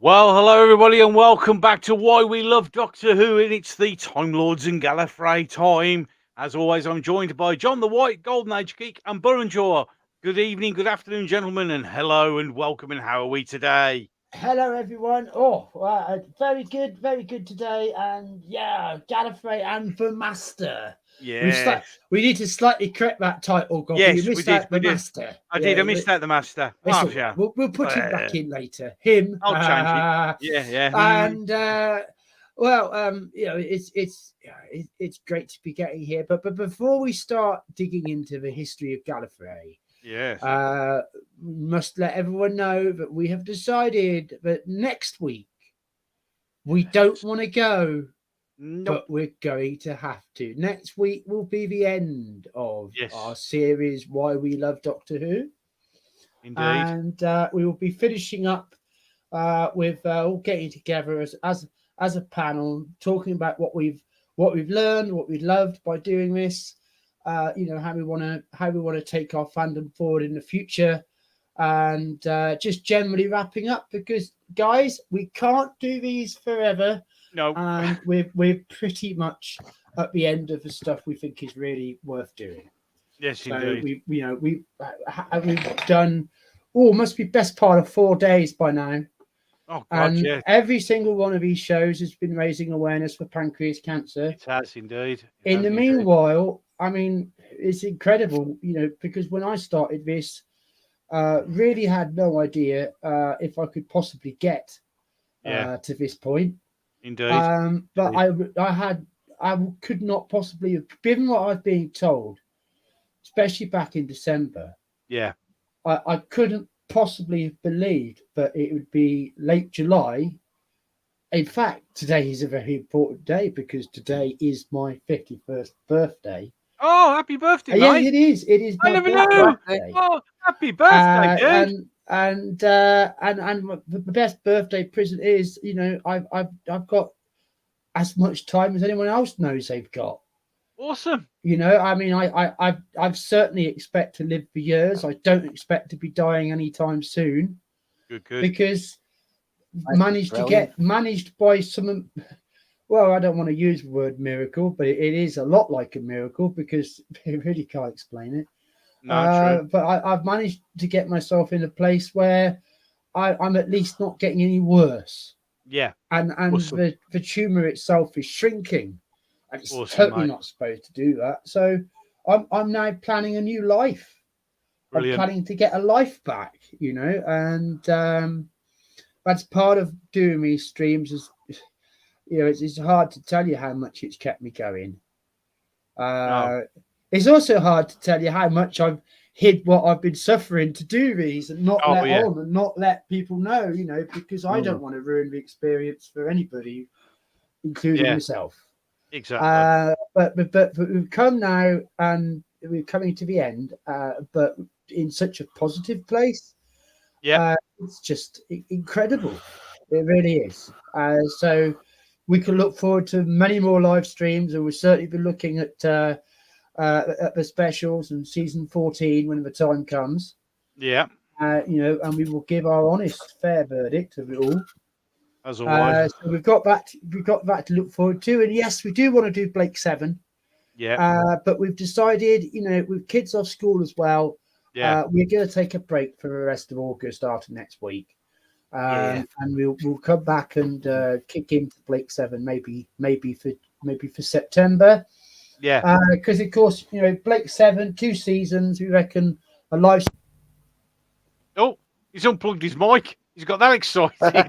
Well, hello everybody, and welcome back to Why We Love Doctor Who, and it's the Time Lords and Gallifrey time. As always, I'm joined by John the White, Golden Age Geek, and Burrenjaw. Good evening, good afternoon, gentlemen, and hello and welcome, and how are we today? Hello, everyone. Very good today. And yeah, Gallifrey and the Master. Yes, We need to slightly correct that title, Goffy. You yes, missed out we the did. Master. I did, I missed out the Master. It's Oh, all right. yeah. We'll put him back Uh, in later. Him. I'll change it. Yeah, yeah. And it's great to be getting here. But before we start digging into the history of Gallifrey, Yes. must let everyone know that we have decided that next week we don't want to go, Nope. but we're going to have to. Next week will be the end of Yes. our series, Why We Love Doctor Who. Indeed. And we will be finishing up with all getting together as a panel, talking about what we've learned, what we loved by doing this. How we want to take our fandom forward in the future, and just generally wrapping up, because guys, we can't do these forever. No. And we're pretty much at the end of the stuff we think is really worth doing. Yes, So indeed. we've done, must be best part of 4 days by now. Oh, God, And yeah. every single one of these shows has been raising awareness for pancreas cancer. It has indeed. In the meanwhile, I mean, it's incredible, because when I started this, really had no idea if I could possibly get to this point. Indeed. But I could not possibly have, given what I was being told, especially back in December. Yeah. I couldn't possibly have believed that it would be late July. In fact, today is a very important day because today is my 51st birthday. Oh, happy birthday, Yeah, mate. it is. It is I my never knew. birthday. Oh, happy birthday, dude. And the best birthday present is, I've got as much time as anyone else knows they've got. Awesome. I mean, I've certainly expect to live for years. I don't expect to be dying anytime soon. Good. Because managed by some. Well, I don't want to use the word miracle, but it is a lot like a miracle because you really can't explain it. No, true. But I've managed to get myself in a place where I'm at least not getting any worse. Yeah. And Awesome. the tumor itself is shrinking, and it's Awesome, totally mate. not supposed to do that. So I'm now planning a new life. Brilliant. I'm planning to get a life back, and that's part of doing these streams. Is it's hard to tell you how much it's kept me going. No. It's also hard to tell you how much I've hid what I've been suffering to do these and not let on and not let people know, because I don't want to ruin the experience for anybody, including myself. Exactly. But we've come now and we're coming to the end, but in such a positive place. Yeah. It's just incredible. It really is. So we can look forward to many more live streams, and we'll certainly be looking at the specials and season 14 when the time comes. Yeah. And we will give our honest, fair verdict of it all. As always. So we've got that to look forward to, and yes, we do want to do Blake 7. Yeah. But we've decided, with kids off school as well, Yeah. we're going to take a break for the rest of August after next week. And we'll come back and kick into Blake 7 maybe for September. Yeah. Because of course, Blake 7, 2 seasons, we reckon a live. Oh, he's unplugged his mic. He's got that excited.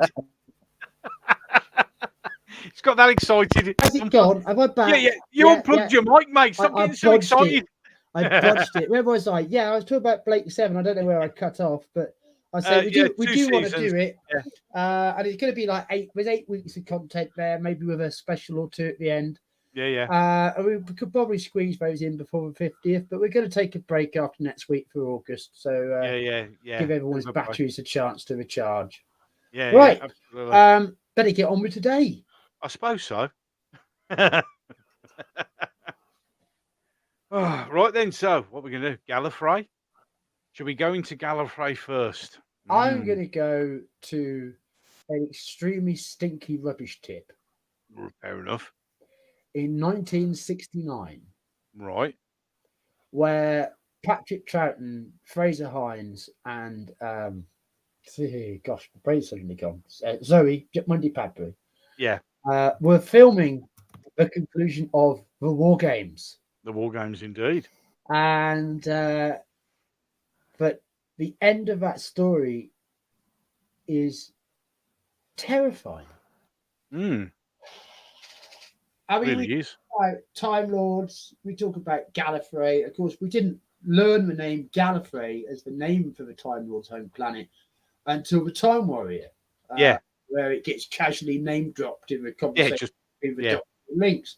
He's got that excited. Has it gone? Have I back? Yeah. You unplugged your mic, mate. Stop getting so excited. I bodged it. Where was I? Yeah, I was talking about Blake 7. I don't know where I cut off, but I said we do want to do it. Yeah. And it's going to be like 8 weeks of content there, maybe with a special or two at the end. Yeah. We could probably squeeze those in before the 50th, but we're going to take a break after next week for August. So give everyone's batteries a chance to recharge. Yeah. Right. Yeah, better get on with today. I suppose so. Right then. So what we're going to do? Gallifrey. Should we go into Gallifrey first? I'm going to go to an extremely stinky rubbish tip Fair enough. in 1969, Right. where Patrick Troughton, Fraser Hines, and gosh, my brain's suddenly gone. Zoe Mundy Padbury Yeah. were filming the conclusion of the War Games, The War Games, indeed. and but the end of that story is terrifying. Mm, I mean, we really is. talk about Time Lords, we talk about Gallifrey. Of course, we didn't learn the name Gallifrey as the name for the Time Lord's home planet until the Time Warrior, Yeah. where it gets casually name dropped in the Yeah. conversation Just between the yeah. Doctor and Links.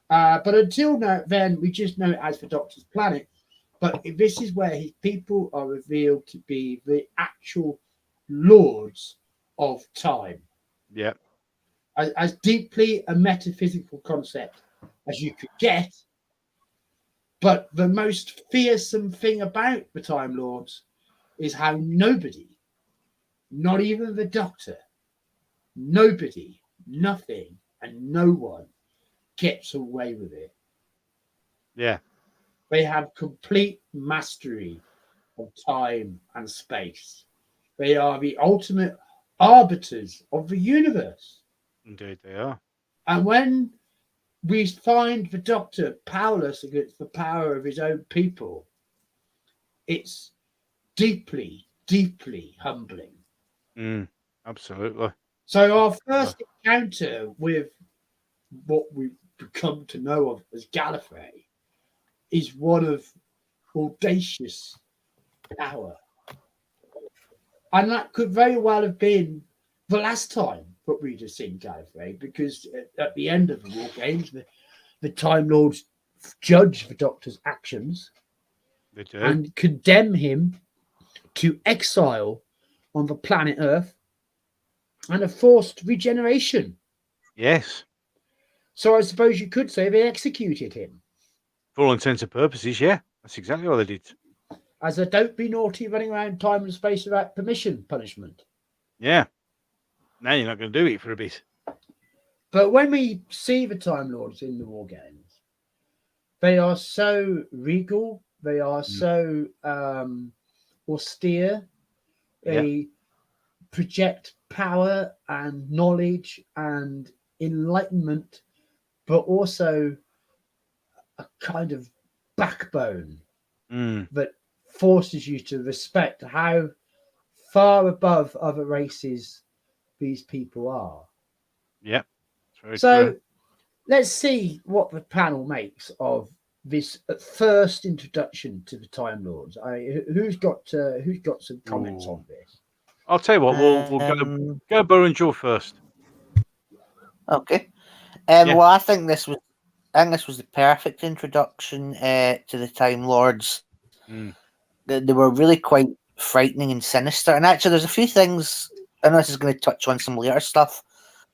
But until now, then we just know it as the Doctor's planet. But this is where his people are revealed to be the actual lords of time. Yeah. As deeply a metaphysical concept as you could get. But the most fearsome thing about the Time Lords is how nobody, not even the Doctor, nobody, nothing, and no one gets away with it. Yeah. They have complete mastery of time and space. They are the ultimate arbiters of the universe. Indeed, they are. And when we find the Doctor powerless against the power of his own people, it's deeply, deeply humbling. Absolutely. So our first encounter with what we've come to know of as Gallifrey is one of audacious power. And that could very well have been the last time that we'd have seen Gallifrey, because at the end of the War Games, the Time Lords judge the Doctor's actions They do. and condemn him to exile on the planet Earth and a forced regeneration. Yes. So I suppose you could say they executed him For all intents and purposes, yeah. That's exactly what they did. as a don't be naughty running around time and space without permission punishment. Yeah. Now you're not going to do it for a bit. But when we see the Time Lords in the War Games, they are so regal, they are so austere, they project power and knowledge and enlightenment, but also a kind of backbone that forces you to respect how far above other races these people are. Yeah. So let's see what the panel makes of this first introduction to the Time Lords. Who's got some comments on this? I'll tell you what. We'll go Burrinjaw first. Okay. Well, I think this was the perfect introduction to the Time Lords. They were really quite frightening and sinister. And actually, there's a few things. I know this is going to touch on some later stuff,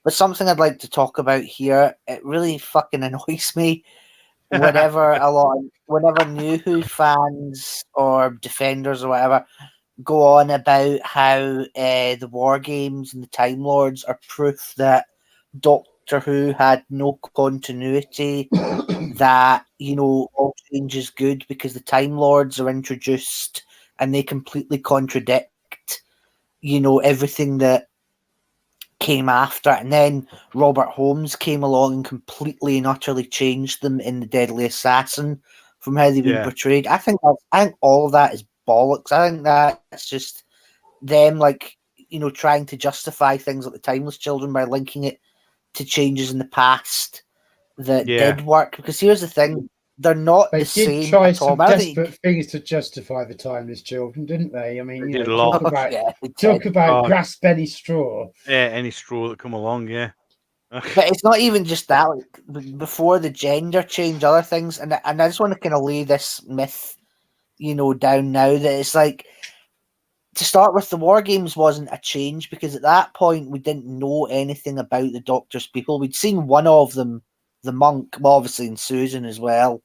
but something I'd like to talk about here. It really fucking annoys me whenever New Who fans or defenders or whatever go on about how the War Games and the Time Lords are proof that Doctor Who had no continuity, that, all change is good because the Time Lords are introduced and they completely contradict, everything that came after. And then Robert Holmes came along and completely and utterly changed them in The Deadly Assassin from how they've been portrayed. I think all of that is bollocks. I think that's just them, trying to justify things like the Timeless Children by linking it to changes in the past that did work. Because here's the thing, they're not the same. They did try some desperate things to justify the Timeless Children, didn't they? I mean, talk about grasp any straw. Yeah, any straw that come along, yeah. But it's not even just that. Before the gender change, other things, and I just want to kind of lay this myth, down now, that it's like, to start with, the War Games wasn't a change because at that point we didn't know anything about the Doctor's people. We'd seen one of them, the monk, well, obviously, and Susan as well.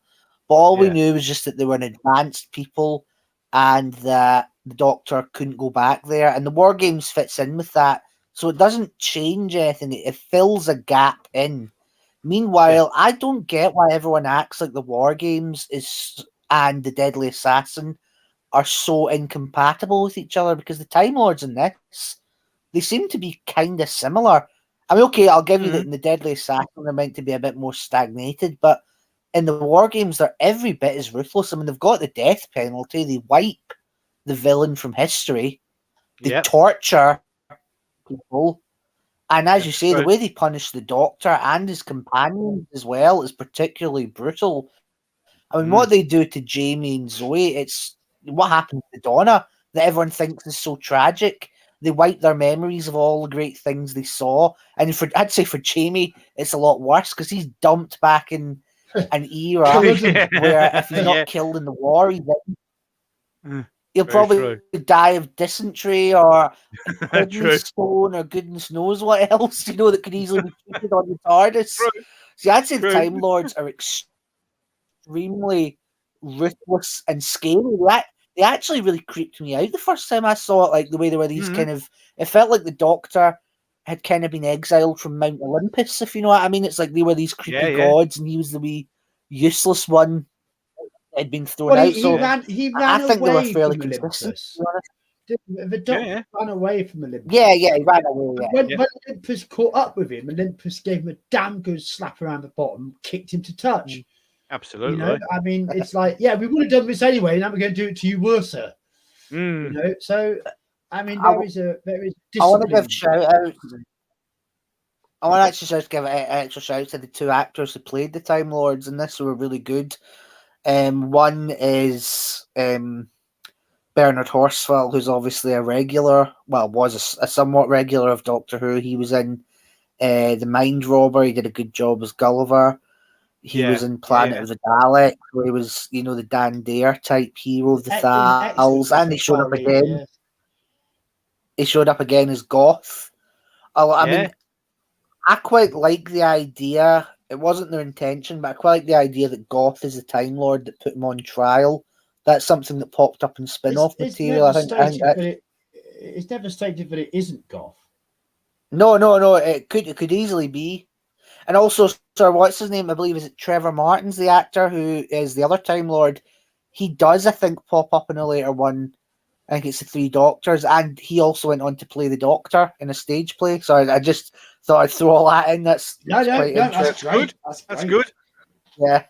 But all we knew was just that they were an advanced people and that the Doctor couldn't go back there. And the War Games fits in with that So it doesn't change anything. It fills a gap in. Meanwhile, I don't get why everyone acts like the War Games and the Deadly Assassin are so incompatible with each other, because the Time Lords in this, they seem to be kind of similar. I mean, okay, I'll give you that in the Deadly Assassin they're meant to be a bit more stagnated, but in the War Games they're every bit as ruthless. I mean, they've got the death penalty, they wipe the villain from history, they torture people, and as you say, the way they punish the Doctor and his companions as well is particularly brutal. I mean, what they do to Jamie and Zoe, it's what happened to Donna that everyone thinks is so tragic. They wipe their memories of all the great things they saw. And I'd say for Jamie, it's a lot worse because he's dumped back in an era where if he's not killed in the war, he'll probably die of dysentery or kidney stone or goodness knows what else, that could easily be treated on the TARDIS. See, I'd say the Time Lords are extremely ruthless and scary. They actually really creeped me out the first time I saw it, like the way they were these kind of... It felt like the Doctor had kind of been exiled from Mount Olympus, if you know what I mean. It's like they were these creepy gods and he was the wee useless one that had been thrown out. He ran I think they were away fairly from consistent. The Doctor ran away from Olympus. Yeah, he ran away. When Olympus caught up with him, Olympus gave him a damn good slap around the bottom, kicked him to touch. Absolutely. I mean, it's like, we would have done this anyway. Now we're going to do it to you worse. So I mean, there is I want to give shout out. I want to actually just give an extra shout out to the two actors who played the Time Lords in this, who were really good. One is Bernard Horsfall, who's obviously a regular, was a somewhat regular of Doctor Who. He was in The Mind Robber. He did a good job as Gulliver. He was in Planet of the Daleks, where he was, the Dan Dare type hero of the Thals, and he showed up again. Yeah. He showed up again as Goth. I mean, I quite like the idea. It wasn't their intention, but I quite like the idea that Goth is the Time Lord that put him on trial. That's something that popped up in spin-off material. It's never stated that it isn't Goth. No. It could easily be. And also, sir, what's his name? I believe is it Trevor Martin's the actor who is the other Time Lord. He does, I think, pop up in a later one. I think it's the Three Doctors, and he also went on to play the Doctor in a stage play. So I just thought I'd throw all that in. That's quite interesting. That's good. Yeah.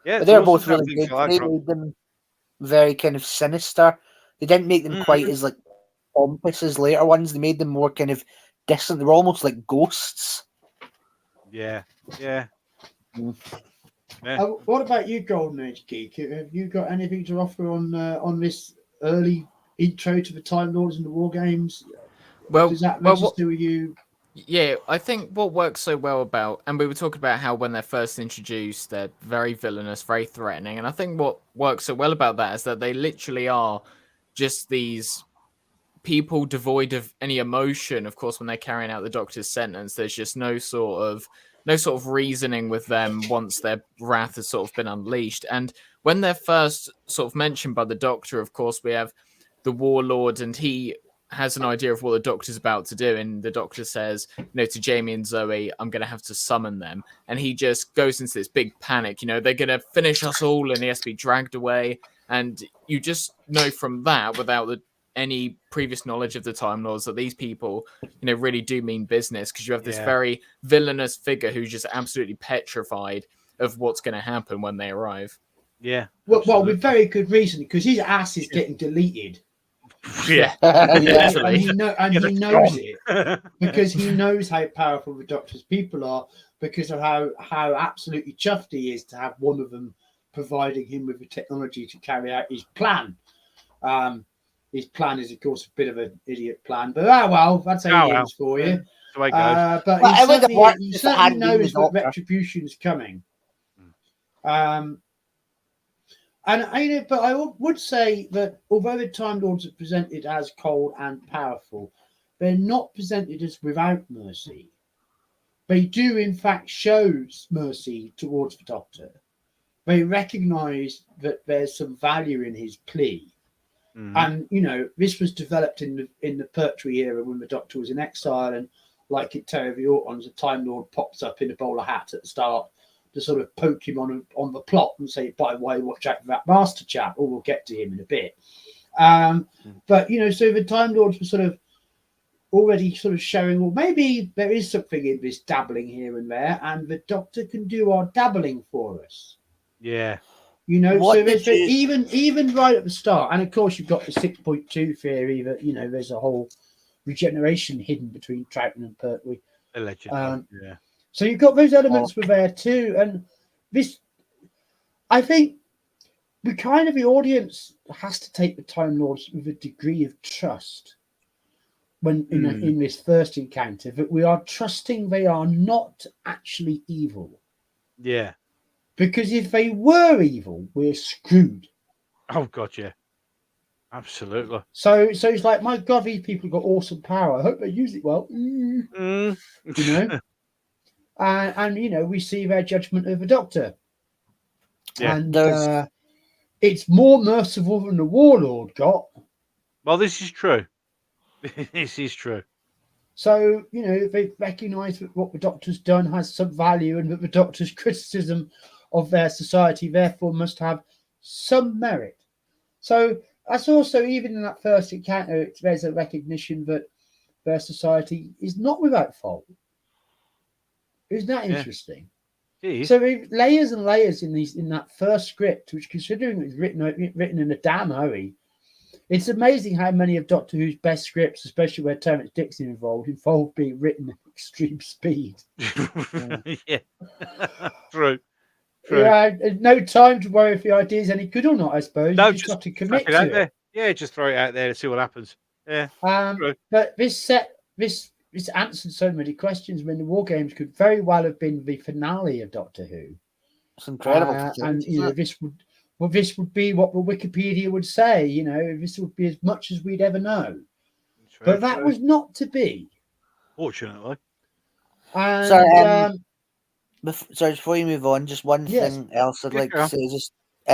But they're both really good. They made them very kind of sinister. They didn't make them quite as like pompous as later ones. They made them more kind of distant. They were almost like ghosts. Yeah. What about you, Golden Age Geek? Have you got anything to offer on this early intro to the Time Lords and the War Games? Does that register with you? Yeah, I think what works so well about, and we were talking about how when they're first introduced, they're very villainous, very threatening, and I think what works so well about that is that they literally are just these people devoid of any emotion. Of course, when they're carrying out the Doctor's sentence, there's just no sort of reasoning with them once their wrath has sort of been unleashed. And when they're first sort of mentioned by the Doctor, of course, we have the Warlord, and he has an idea of what the Doctor's about to do, and the Doctor says, to Jamie and Zoe, I'm going to have to summon them. And he just goes into this big panic, they're going to finish us all, and he has to be dragged away. And you just know from that, without any previous knowledge of the Time Lords, that these people, really do mean business, because you have this very villainous figure who's just absolutely petrified of what's going to happen when they arrive. Yeah. Well, with very good reason, because his ass is getting deleted. Yeah. And he knows it because he knows how powerful the Doctor's people are, because of how absolutely chuffed he is to have one of them providing him with the technology to carry out his plan. His plan is, of course, a bit of an idiot plan, but that's how he is for you. But he certainly knows that retribution is coming. But I would say that although the Time Lords are presented as cold and powerful, they're not presented as without mercy. They do, in fact, show mercy towards the Doctor. They recognise that there's some value in his plea. And you know, this was developed in the Pertwee era when the Doctor was in exile, and like in Terror of the Autons, a Time Lord pops up in a bowler hat at the start to sort of poke him on the plot and say, by the way, watch out for that master chap, or we'll get to him in a bit. But you know, so the Time Lords were sort of already sort of showing, well, maybe there is something in this dabbling here and there, and the Doctor can do our dabbling for us. Yeah. You know, so there's even right at the start, and of course you've got the 6.2 theory that, you know, there's a whole regeneration hidden between Troughton and Pertwee. Allegedly, yeah. So you've got those elements were there too, and this, I think, we kind of, the audience has to take the Time Lords with a degree of trust when in this first encounter, that we are trusting they are not actually evil. Yeah. Because if they were evil, we're screwed. Oh God, yeah, absolutely. So it's like, my God, these people got awesome power. I hope they use it well. You know, and you know, we see their judgment of the Doctor, and it's more merciful than the Warlord got. Well, this is true. This is true. So you know, they recognise that what the Doctor's done has some value, and that the Doctor's criticism of their society therefore must have some merit. So that's also, even in that first encounter, there's a recognition that their society is not without fault. Isn't that interesting? So layers and layers in that first script, which, considering it was written in a damn hurry, it's amazing how many of Doctor Who's best scripts, especially where Terence Dixon involved being written at extreme speed. Yeah. True. Yeah, no time to worry if the idea is any good or not, I suppose. No, you just have to commit to it. There. Yeah, just throw it out there to see what happens. Yeah. But this answered so many questions. When the War Games could very well have been the finale of Doctor Who. It's incredible. And you know, this would be what the Wikipedia would say. You know, this would be as much as we'd ever know. But that was not to be. Fortunately. And sorry, before you move on, just one thing else I'd like to say.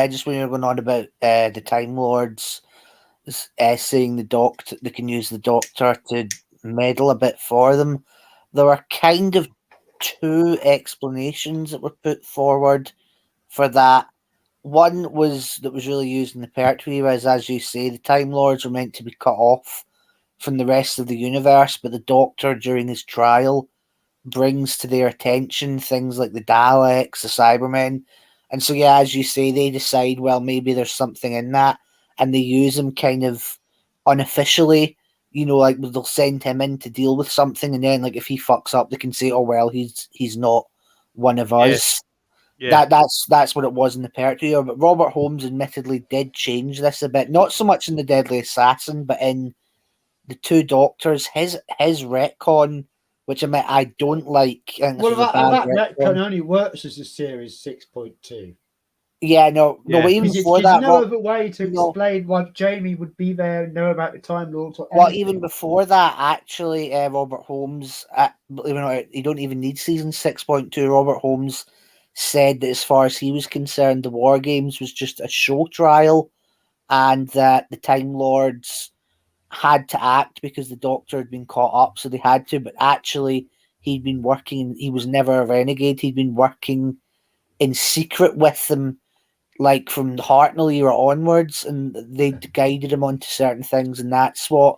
Just when you're going on about the Time Lords saying the Doctor, they can use the Doctor to meddle a bit for them. There were kind of two explanations that were put forward for that. One was really used in the Pertwee, whereas, as you say, the Time Lords were meant to be cut off from the rest of the universe, but the Doctor, during his trial, brings to their attention things like the Daleks, the Cybermen, and so as you say, they decide, well, maybe there's something in that, and they use him kind of unofficially. You know, like they'll send him in to deal with something, and then, like, if he fucks up, they can say, "Oh well, he's not one of us." Yeah. That's what it was in the Pertwee. But Robert Holmes admittedly did change this a bit, not so much in the Deadly Assassin, but in the Two Doctors. His retcon, which I don't like. Well, that retcon only works as a series 6.2. Yeah, no, but even before that, no other way to explain why Jamie would be there and know about the Time Lords. Well, even before that, actually, Robert Holmes, believe it or not, you don't even need season 6.2. Robert Holmes said that, as far as he was concerned, the War Games was just a show trial, and that the Time Lords had to act because the Doctor had been caught up, so they had to. But actually, he'd been working. He was never a renegade. He'd been working in secret with them, like from the Hartnell era onwards, and they guided him onto certain things, and that's what,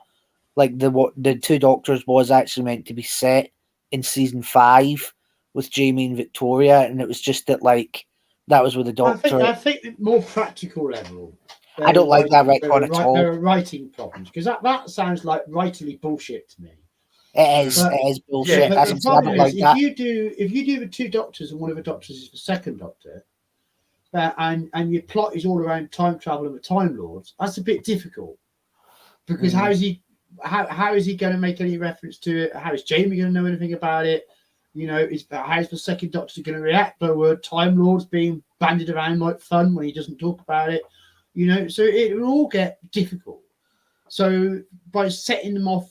like, the Two Doctors was actually meant to be set in season 5 with Jamie and Victoria, and it was just that, like, that was where the Doctor. I think more practical level. I don't like that retcon at all. There are writing problems, because that sounds like writily bullshit to me. It is bullshit. I don't like that. If you do the Two Doctors and one of the Doctors is the second Doctor, and your plot is all around time travel and the Time Lords, that's a bit difficult, because how is he going to make any reference to it? How is Jamie going to know anything about it? You know, how's the second Doctor going to react by the word Time Lords being bandied around like fun when he doesn't talk about it? You know, so it will all get difficult. So by setting them off,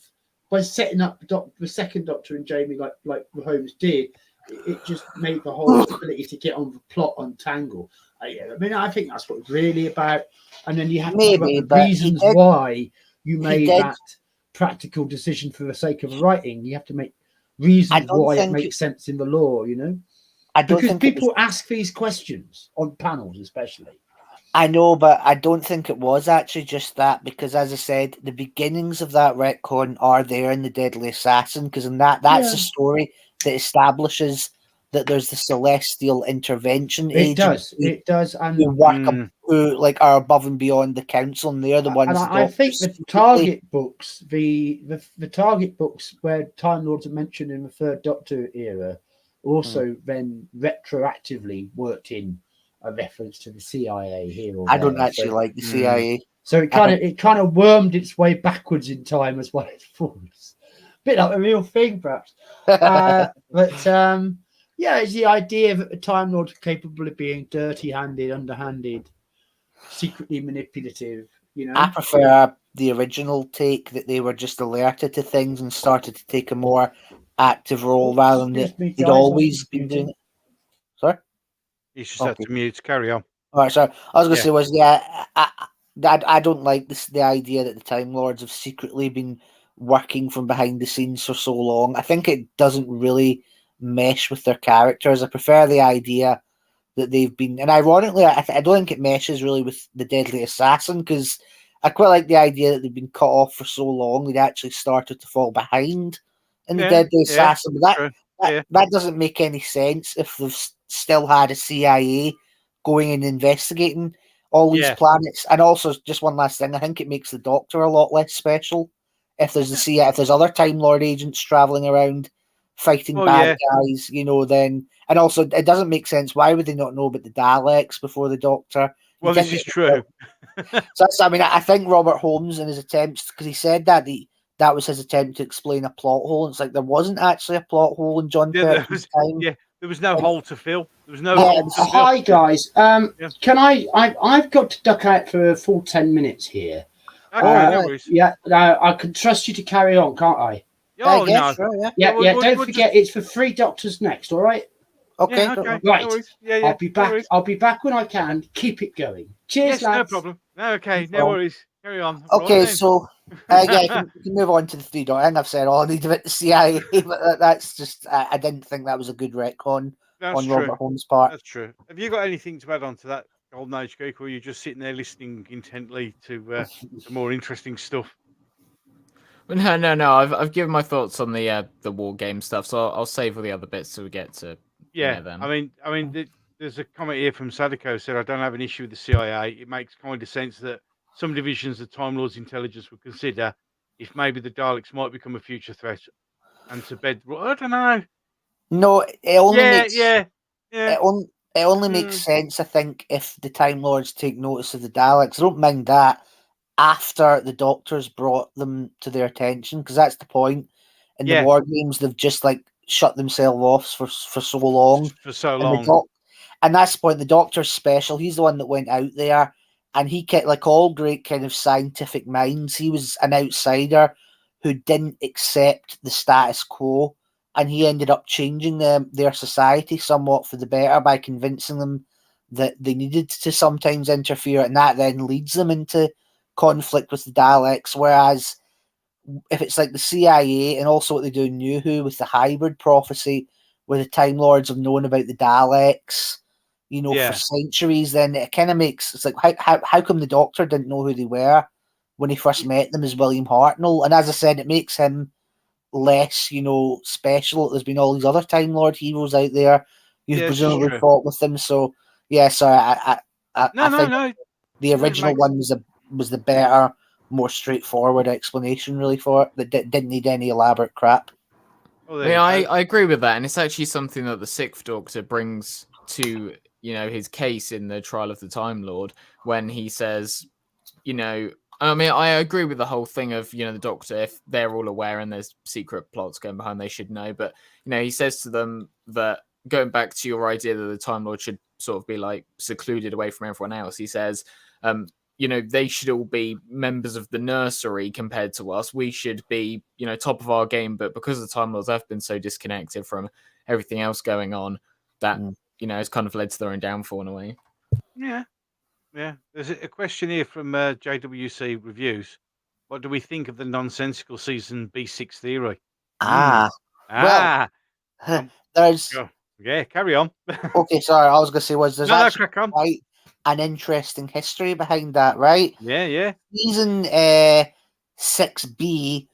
by setting up the second Doctor and Jamie like Holmes did, it just made the whole ability to get on the plot untangle. I mean, I think that's what it's really about. And then you have to Maybe, come up with but reasons why you made did. that practical decision for the sake of writing. You have to make I reasons don't why it think makes sense in the law, you know? I don't Because think it was. people ask these questions on panels, especially. I know, but I don't think it was actually just that, because as I said, the beginnings of that retcon are there in the Deadly Assassin, because in that's the story that establishes that there's the celestial intervention It does. agency It does. And who who like are above and beyond the council, and they're the ones. and the I think doctors the secretly- target books, the target books where Time Lords are mentioned in the Third Doctor era, also then retroactively worked in a reference to the CIA here or I there. don't actually like the CIA. So it kind of wormed its way backwards in time as well as forwards. Bit like a real thing, perhaps. Yeah, it's the idea that the Time Lords are capable of being dirty-handed, underhanded, secretly manipulative. You know, I prefer the original take that they were just alerted to things and started to take a more active role rather than they'd always been doing it. Sorry? You just have to mute. Carry on. All right, so I was going to say was I don't like the idea that the Time Lords have secretly been working from behind the scenes for so long. I think it doesn't really mesh with their characters. I prefer the idea that they've been, and ironically, I don't think it meshes really with the Deadly Assassin, because I quite like the idea that they've been cut off for so long they'd actually started to fall behind in the Deadly Assassin. But that doesn't make any sense if they've still had a CIA going and investigating all these planets. And also, just one last thing, I think it makes the Doctor a lot less special if there's the CIA, if there's other Time Lord agents traveling around fighting bad guys, you know, then, and also it doesn't make sense. Why would they not know about the Daleks before the Doctor? Well, this is true. So I mean, I think Robert Holmes in his attempts, because he said that that was his attempt to explain a plot hole. And it's like there wasn't actually a plot hole in John Pertween's time. Yeah, there was no hole to fill. There was no hole to fill. Hi guys, can I've got to duck out for a full 10 minutes here. Okay, no worries. Yeah, I can trust you to carry on, can't I? Oh, no. Sure, yeah. Don't forget, it's for 3 Doctors next. All right. Okay. Yeah, okay. Right. No I'll be back. I'll be back when I can. Keep it going. Cheers, lads. No problem. No, okay, no worries. Carry on. Okay, so you can move on to the 3 Doctors. I think I've said all I need about the CIA, but that's just I didn't think that was a good retcon on Robert Holmes' part. That's true. Have you got anything to add on to that, Golden Age Geek, or are you just sitting there listening intently to more interesting stuff? No. I've given my thoughts on the war game stuff, so I'll save all the other bits till we get to them. I mean, there's a comment here from Sadako said, "I don't have an issue with the CIA. It makes kind of sense that some divisions of Time Lords intelligence would consider if maybe the Daleks might become a future threat and to bed. I don't know. No, it only makes it only makes sense, I think, if the Time Lords take notice of the Daleks. I don't mind that after the Doctors brought them to their attention, because that's the point. In the war games, they've just like shut themselves off for so long. And that's the point. The Doctor's special. He's the one that went out there, and he kept, like all great kind of scientific minds, he was an outsider who didn't accept the status quo, and he ended up changing their society somewhat for the better by convincing them that they needed to sometimes interfere, and that then leads them into conflict with the Daleks. Whereas if it's like the CIA and also what they do in New Who with the hybrid prophecy, where the Time Lords have known about the Daleks, you know, for centuries, then it kind of makes, it's like, how come the Doctor didn't know who they were when he first met them as William Hartnell? And as I said, it makes him less, you know, special. There's been all these other Time Lord heroes out there who've presumably fought with them. So yeah, so I think the original one was the better, more straightforward explanation really for it, that didn't need any elaborate crap. I agree with that, and it's actually something that the 6th Doctor brings to, you know, his case in the Trial of the Time Lord, when he says, you know, I mean, I agree with the whole thing of, you know, the Doctor, if they're all aware and there's secret plots going behind, they should know. But, you know, he says to them that, going back to your idea that the Time Lord should sort of be like secluded away from everyone else, he says, you know, they should all be members of the nursery compared to us. We should be, you know, top of our game. But because the Time Lords have been so disconnected from everything else going on, that, you know, has kind of led to their own downfall in a way. Yeah. Yeah. There's a question here from JWC Reviews. What do we think of the nonsensical season B6 theory? Ah, well, Ah. Um, there's yeah, carry on. okay. Sorry, I was going to say there's No, actually crack on. quite an interesting history behind that, right? Yeah. Season 6B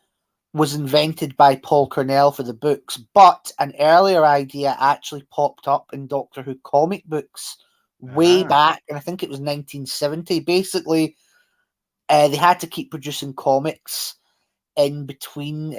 was invented by Paul Cornell for the books, but an earlier idea actually popped up in Doctor Who comic books way back, and I think it was 1970. Basically, they had to keep producing comics in between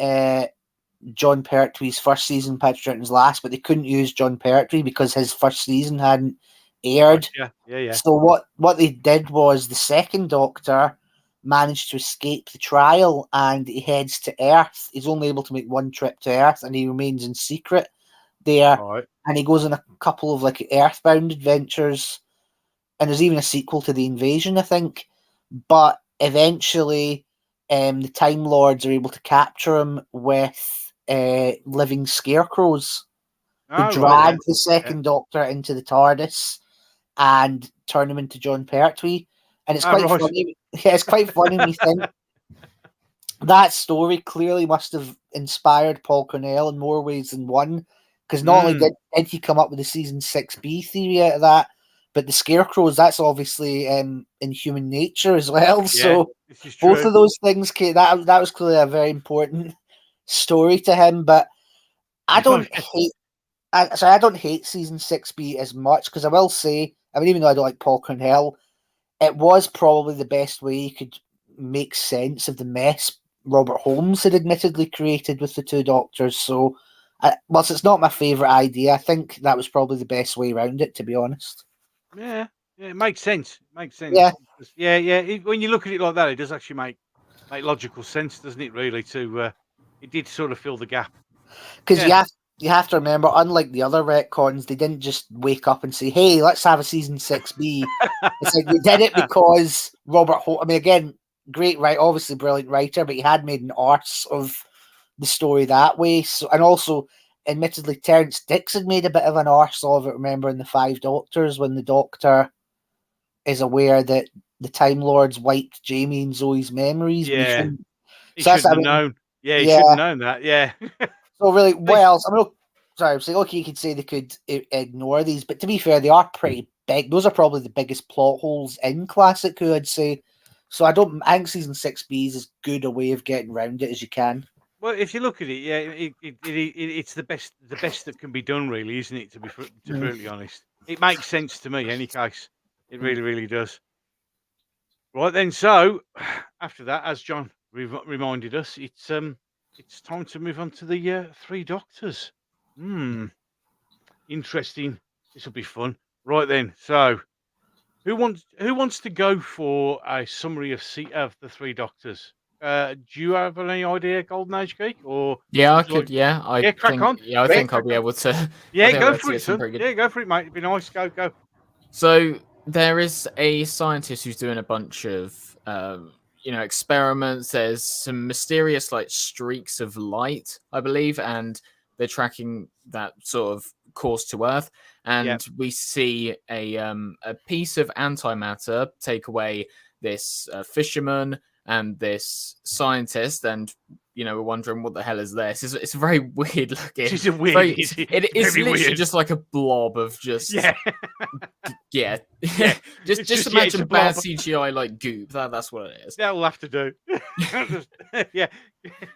John Pertwee's first season, Patrick Troughton's last, but they couldn't use John Pertwee because his first season hadn't aired. Yeah. So what they did was the second Doctor managed to escape the trial and he heads to Earth. He's only able to make one trip to Earth and he remains in secret there. Right. And he goes on a couple of like Earthbound adventures. And there's even a sequel to The Invasion, I think. But eventually the Time Lords are able to capture him with living scarecrows who drag the second Doctor into the TARDIS and turn him into John Pertwee. And it's quite funny. Yeah, it's quite funny when you think that story clearly must have inspired Paul Cornell in more ways than one. Because not only did he come up with the season 6B theory out of that, but the scarecrows, that's obviously in human nature as well. Yeah, so both of those things, that was clearly a very important story to him. But I don't hate season 6B as much, because I will say, I mean, even though I don't like Paul Cornell, it was probably the best way you could make sense of the mess Robert Holmes had admittedly created with the two Doctors. So, whilst it's not my favourite idea, I think that was probably the best way around it, to be honest. Yeah, it makes sense. Yeah. When you look at it like that, it does actually make logical sense, doesn't it? Really, it did sort of fill the gap. Because you have to remember, unlike the other retcons, they didn't just wake up and say, "Hey, let's have a season 6B." It's like they did it because Robert Holmes. I mean, again, great, right? Obviously, brilliant writer, but he had made an arse of the story that way. So, and also, admittedly, Terence Dicks had made a bit of an arse of it. Remember in the Five Doctors, when the Doctor is aware that the Time Lords wiped Jamie and Zoe's memories. Yeah, he shouldn't have known. Yeah, he should have known that. Yeah. So really, what else? I mean, sorry, I'm saying, okay, you could say they could ignore these, but to be fair, they are pretty big. Those are probably the biggest plot holes in Classic Who, I'd say. So I think season 6B is as good a way of getting around it as you can. Well, if you look at it, yeah, it's the best that can be done, really, isn't it? To be brutally honest, it makes sense to me. In any case, it really does. Right then, so after that, as John reminded us, it's time to move on to the Three Doctors. Interesting. This will be fun. Right then, so who wants to go for a summary of the Three Doctors? Do you have any idea, Golden Age Geek? Or I could. Crack on. Yeah, I think I'll be able to. Yeah, go for it, son. Yeah, go for it, mate. It'd be nice. Go. So there is a scientist who's doing a bunch of experiments. There's some mysterious like streaks of light, I believe, and they're tracking that sort of course to Earth. And we see a piece of antimatter take away this fisherman and this scientist, and we're wondering what the hell is this. It's very weird looking. It's weird. It's literally weird. Just like a blob of just just imagine bad CGI like goop. That's what it is. That'll have to do. Yeah.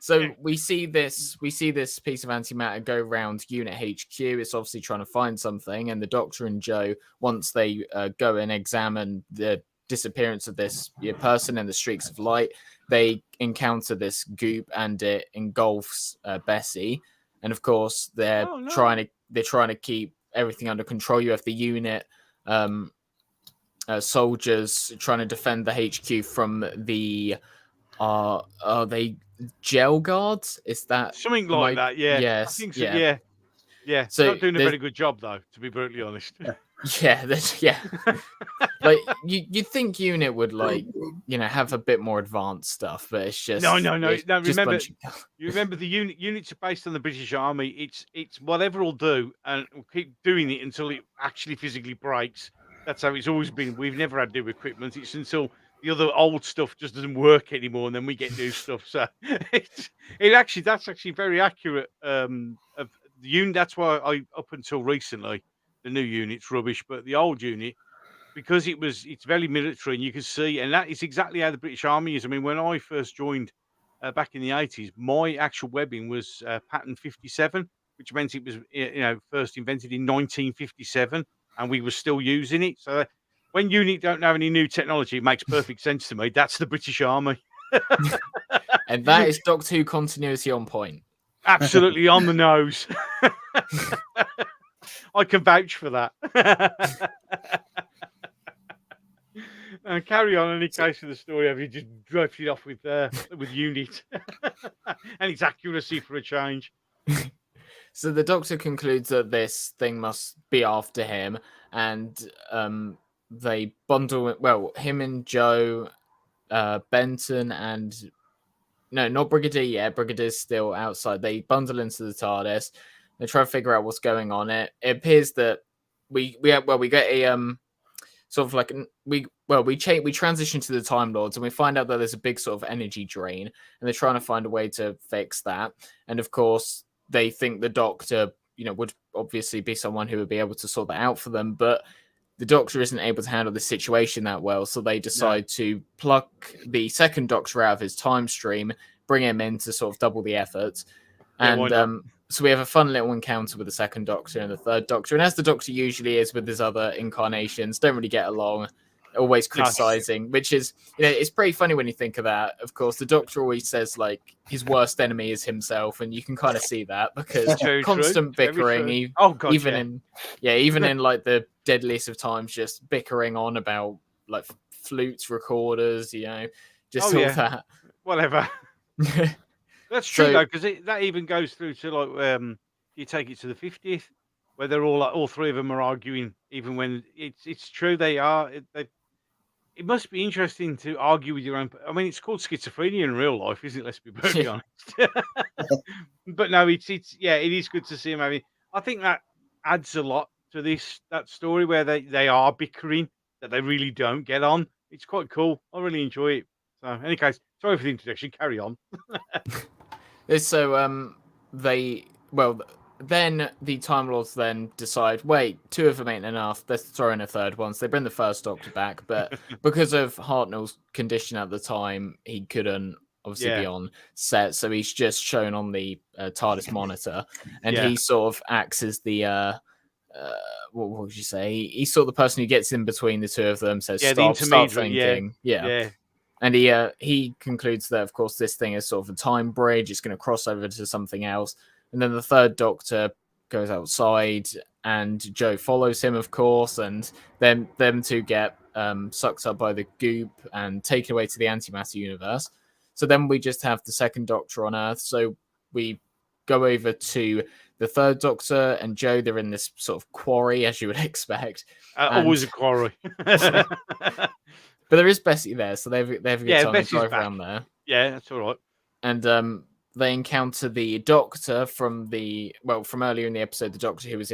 So we see this piece of antimatter go around Unit HQ. It's obviously trying to find something, and the Doctor and Joe, once they go and examine the disappearance of this person and the streaks of light, they encounter this goop and it engulfs Bessie. And of course, they're trying to keep everything under control. You have the unit soldiers trying to defend the HQ from the are they gel guards? Is that something like that? Yeah. Yes. I think so, yeah. So not doing a very good job, though, to be brutally honest. Like you'd think unit would have a bit more advanced stuff, but it's just no. Remember, you remember the units are based on the British Army. It's whatever will do, and we'll keep doing it until it actually physically breaks. That's how it's always been. We've never had new equipment. It's until the other old stuff just doesn't work anymore, and then we get new stuff. So that's actually very accurate. Of the unit, that's why I up until recently the new unit's rubbish, but the old unit, because it's very military, and you can see, and that is exactly how the British Army is. I mean, when I first joined back in the 80s, my actual webbing was pattern 57, which meant it was first invented in 1957, and we were still using it. So when unit don't have any new technology, it makes perfect sense to me. That's the British Army. And that is Doctor Who continuity on point. Absolutely on the nose. I can vouch for that. Carry on. Any case of the story, have you just drove it off with unit and its accuracy for a change? So the Doctor concludes that this thing must be after him, and they bundle. Well, him and Joe, Benton, and no, not Brigadier yet. Brigadier's still outside. They bundle into the TARDIS. They try to figure out what's going on. It appears that we get a sort of like we transition to the Time Lords, and we find out that there's a big sort of energy drain, and they're trying to find a way to fix that. And of course, they think the Doctor, would obviously be someone who would be able to sort that out for them, but the Doctor isn't able to handle the situation that well, so they decide to pluck the second Doctor out of his time stream, bring him in to sort of double the effort. And so we have a fun little encounter with the second Doctor and the third Doctor, and as the Doctor usually is with his other incarnations, don't really get along, always criticizing, which is, it's pretty funny when you think of that. Of course, the Doctor always says like his worst enemy is himself, and you can kind of see that because constant bickering, even in like the deadliest of times, just bickering on about like flutes recorders, just all that. Whatever. That's true though, because that even goes through to like you take it to the 50th, where they're all three of them are arguing, even when it's true they are. It must be interesting to argue with your own. I mean, it's called schizophrenia in real life, isn't it? Let's be perfectly honest. But no, it is good to see them having. I think that adds a lot to that story where they are bickering, that they really don't get on. It's quite cool. I really enjoy it. So, in any case, sorry for the introduction. Carry on. So then the Time Lords then decide, wait, two of them ain't enough. Let's throw in a third one. So they bring the first Doctor back, but because of Hartnell's condition at the time, he couldn't obviously be on set. So he's just shown on the TARDIS monitor, and he sort of acts as the what would you say? He's sort of the person who gets in between the two of them, says stop thinking. And he concludes that, of course, this thing is sort of a time bridge. It's going to cross over to something else. And then the third Doctor goes outside, and Joe follows him, of course. And then them two get sucked up by the goop and taken away to the antimatter universe. So then we just have the second Doctor on Earth. So we go over to the third Doctor and Joe. They're in this sort of quarry, as you would expect. Always a quarry. But there is Bessie there, so they have a good time to drive around there. Yeah, that's all right. And they encounter the Doctor from earlier in the episode, the Doctor who was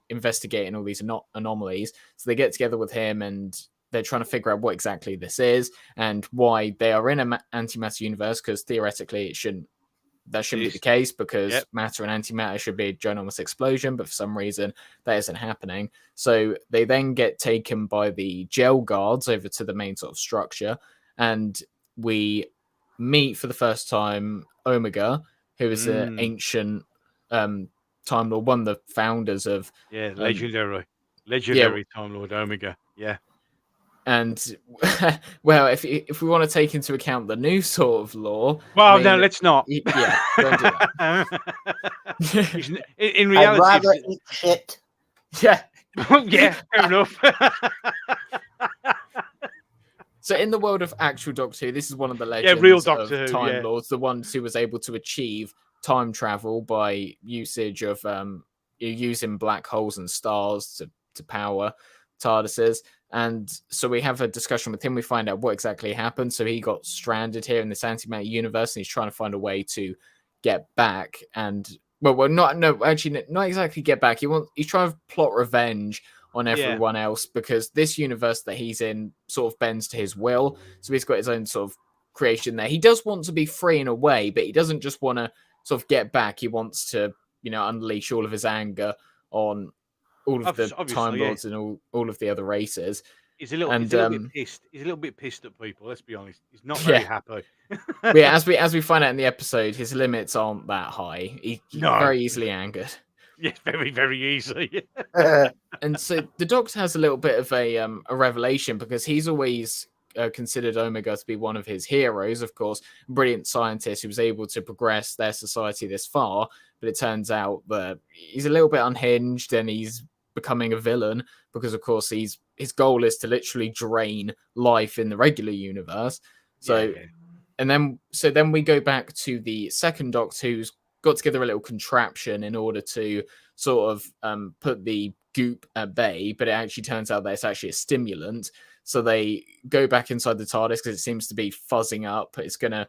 investigating all these anomalies. So they get together with him, and they're trying to figure out what exactly this is and why they are in an antimatter universe, because theoretically that shouldn't be the case, because matter and antimatter should be a ginormous explosion, but for some reason that isn't happening. So they then get taken by the gel guards over to the main sort of structure, and we meet for the first time Omega, who is an ancient Time Lord, one of the founders of legendary Time Lord Omega. Yeah. And well, if we want to take into account the new sort of lore, well, no, let's not. Yeah, don't do that. In reality, I'd rather eat shit. Yeah, yeah, fair enough. So, in the world of actual Doctor Who, this is one of the legends real Doctor of Who, Time Lords, the ones who was able to achieve time travel by usage of using black holes and stars to power TARDISes. And so we have a discussion with him. We find out what exactly happened. So he got stranded here in this antimatter universe, and he's trying to find a way to get back. And not exactly get back. He's trying to plot revenge on everyone else, because this universe that he's in sort of bends to his will. So he's got his own sort of creation there. He does want to be free in a way, but he doesn't just want to sort of get back. He wants to, unleash all of his anger on all of the Time Lords and all of the other races. He's a little bit pissed. He's a little bit pissed at people. Let's be honest. He's not very happy. Yeah, as we find out in the episode, his limits aren't that high. He's very easily angered. Yes, very, very easy. And so the Doctor has a little bit of a revelation, because he's always considered Omega to be one of his heroes, of course, brilliant scientist who was able to progress their society this far. But it turns out that he's a little bit unhinged, and he's becoming a villain because, of course, his goal is to literally drain life in the regular universe. So, and then we go back to the second Doctor, who's got together a little contraption in order to sort of put the goop at bay, but it actually turns out that it's actually a stimulant. So they go back inside the TARDIS because it seems to be fuzzing up. It's gonna,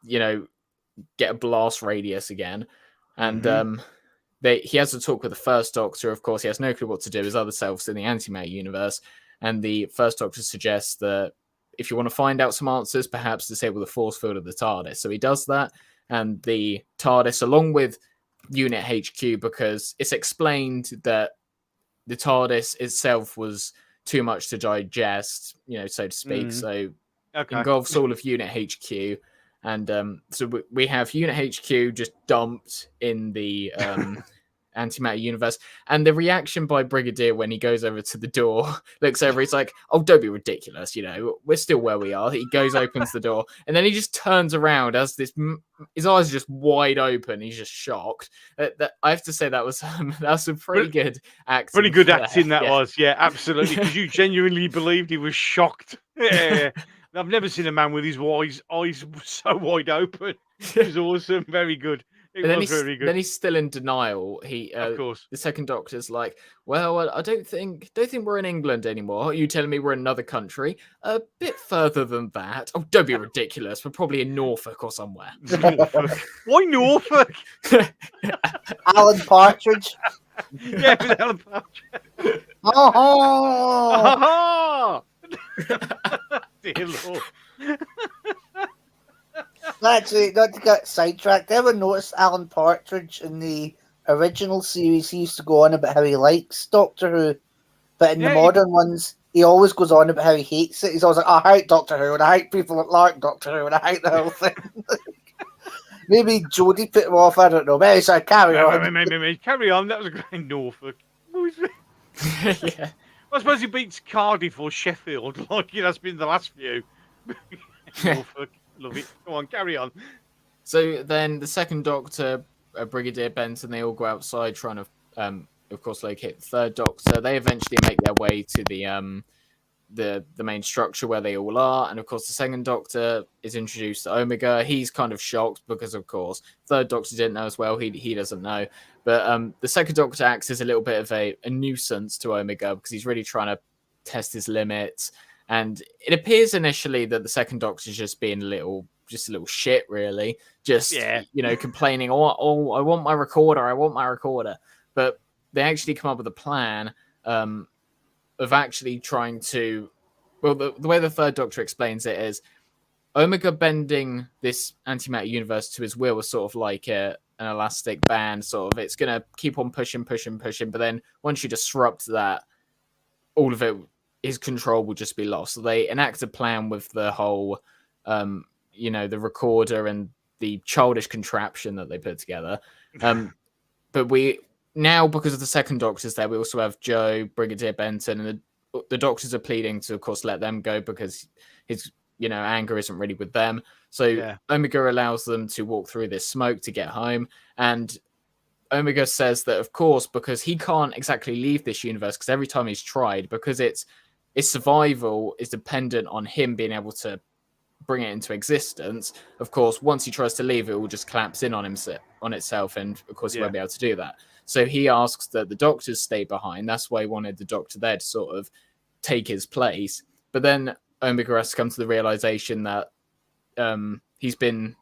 get a blast radius again, and he has to talk with the first Doctor. Of course, he has no clue what to do. His other selves in the antimatter universe, and the first Doctor suggests that if you want to find out some answers, perhaps disable the force field of the TARDIS. So he does that, and the TARDIS, along with Unit HQ, because it's explained that the TARDIS itself was too much to digest, so to speak. So engulfs all of Unit HQ. And so we have Unit HQ just dumped in the antimatter universe. And the reaction by Brigadier when he goes over to the door, looks over, he's like, "Oh, don't be ridiculous, we're still where we are." He goes, opens the door, and then he just turns around as his eyes are just wide open. He's just shocked. I have to say that was a pretty good acting. Pretty good acting that was, absolutely, because you genuinely believed he was shocked. Yeah. I've never seen a man with his eyes so wide open. It was awesome. Very good. It was very good. Then he's still in denial. Of course. The second Doctor's like, "Well, I don't think we're in England anymore. Are you telling me we're in another country? A bit further than that." "Oh, don't be ridiculous. We're probably in Norfolk or somewhere." Norfolk. Why Norfolk? Alan Partridge. Yeah, with Alan Partridge. Oh! Dear Lord. Actually, not to get sidetracked, ever noticed Alan Partridge in the original series? He used to go on about how he likes Doctor Who, but in the modern ones, he always goes on about how he hates it. He's always like, "I hate Doctor Who, and I hate people that like Doctor Who, and I hate the whole thing." Maybe Jodie put him off, I don't know. Maybe so carry on. Carry on, that was a great Norfolk. Yeah. I suppose he beats Cardiff or Sheffield, like it has been the last few. Norfolk, love it. Go on, carry on. So then the second Doctor, Brigadier Benton, they all go outside trying to, of course, locate the third Doctor. They eventually make their way to the main structure where they all are, and of course the second Doctor is introduced to Omega. He's kind of shocked because, of course, third Doctor didn't know as well. He doesn't know, but the second Doctor acts as a little bit of a nuisance to Omega because he's really trying to test his limits. And it appears initially that the second Doctor is just being a little shit, really, just complaining. Oh, I want my recorder. But they actually come up with a plan of actually trying to, well, the way the third Doctor explains it is Omega bending this antimatter universe to his will is sort of like an elastic band, sort of. It's going to keep on pushing, but then once you disrupt that, all of it, his control will just be lost. So they enact a plan with the whole, the recorder and the childish contraption that they put together. But now, because of the second Doctor's there, we also have Joe, Brigadier Benton, and the Doctors are pleading to, of course, let them go because his, anger isn't really with them. So Omega allows them to walk through this smoke to get home. And Omega says that, of course, because he can't exactly leave this universe, because every time he's tried, because its survival is dependent on him being able to bring it into existence. Of course, once he tries to leave, it will just collapse in on itself, and of course he won't be able to do that. So he asks that the Doctors stay behind. That's why he wanted the Doctor there to sort of take his place. But then Omega has to come to the realization that he's been,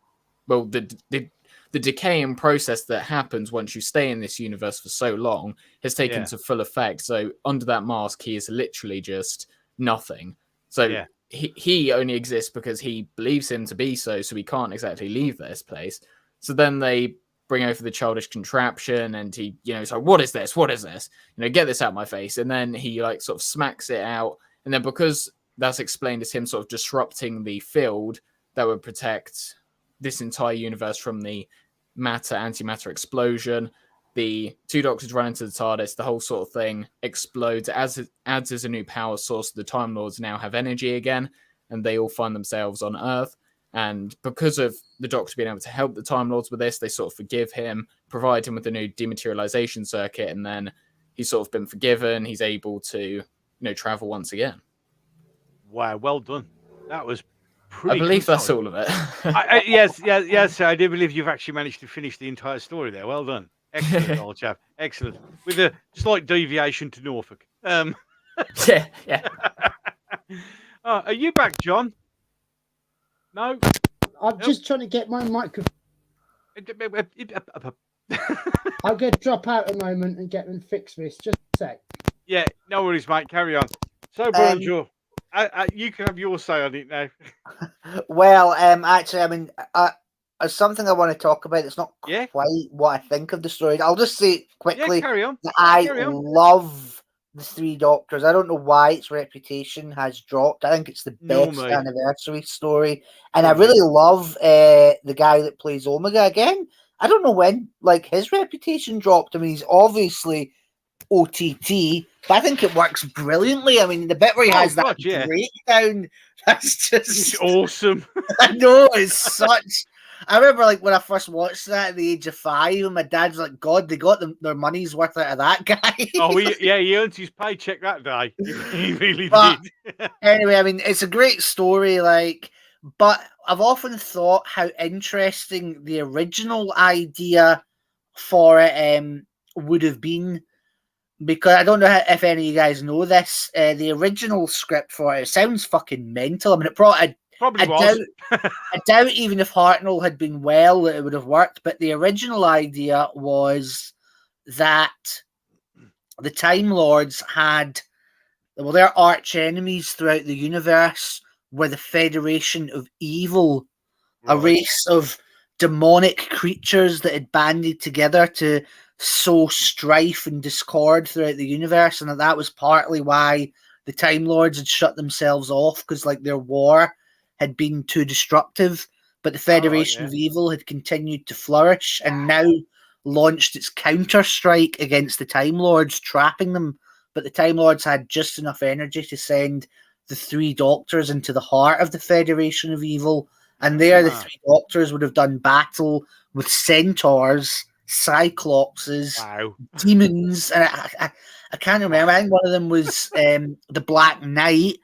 well, the the decaying process that happens once you stay in this universe for so long has taken to full effect. So under that mask, he is literally just nothing. So he only exists because he believes him to be so he can't exactly leave this place. So then they bring over the childish contraption, and he, he's like, what is this? What is this? Get this out of my face. And then he like sort of smacks it out. And then because that's explained as him sort of disrupting the field that would protect this entire universe from the antimatter explosion, the two Doctors run into the TARDIS, the whole sort of thing explodes, adds as a new power source. The Time Lords now have energy again, and they all find themselves on Earth. And because of the Doctor being able to help the Time Lords with this, they sort of forgive him, provide him with a new dematerialization circuit, and then he's sort of been forgiven. He's able to, travel once again. Wow, well done. That was pretty. I believe that's all of it. yes. I do believe you've actually managed to finish the entire story there. Well done. Excellent, old chap. Excellent. With a slight deviation to Norfolk. Yeah. Are you back, John? No? I'm just trying to get my microphone. I'm going to drop out a moment and get them fix this. Just a sec. Yeah, no worries, mate. Carry on. So, Bonjour, you can have your say on it now. Well, actually, I mean, something I want to talk about. It's not quite what I think of the story. I'll just say quickly. Yeah, carry on. That I love the Three Doctors. I don't know why its reputation has dropped. I think it's the best anniversary story, and I really love the guy that plays Omega again. I don't know when his reputation dropped. I mean, he's obviously OTT, but I think it works brilliantly. I mean, the bit where he has that breakdown, that's just it's awesome. I know, it's such. I remember when I first watched that at the age of 5, and my dad's like, God, they got their money's worth out of that guy. Oh, he earned his paycheck that day. He really did. Anyway, I mean, it's a great story, but I've often thought how interesting the original idea for it would have been, because I don't know if any of you guys know this. The original script for it sounds fucking mental. I mean, I doubt even if Hartnell had been well that it would have worked, but the original idea was that the Time Lords had, their arch enemies throughout the universe were the Federation of Evil, a race of demonic creatures that had banded together to sow strife and discord throughout the universe, and that was partly why the Time Lords had shut themselves off, because their war had been too destructive, but the Federation of Evil had continued to flourish and now launched its counter-strike against the Time Lords, trapping them. But the Time Lords had just enough energy to send the Three Doctors into the heart of the Federation of Evil, and there the Three Doctors would have done battle with centaurs, cyclopses, demons, and I can't remember. I think one of them was the Black Knight.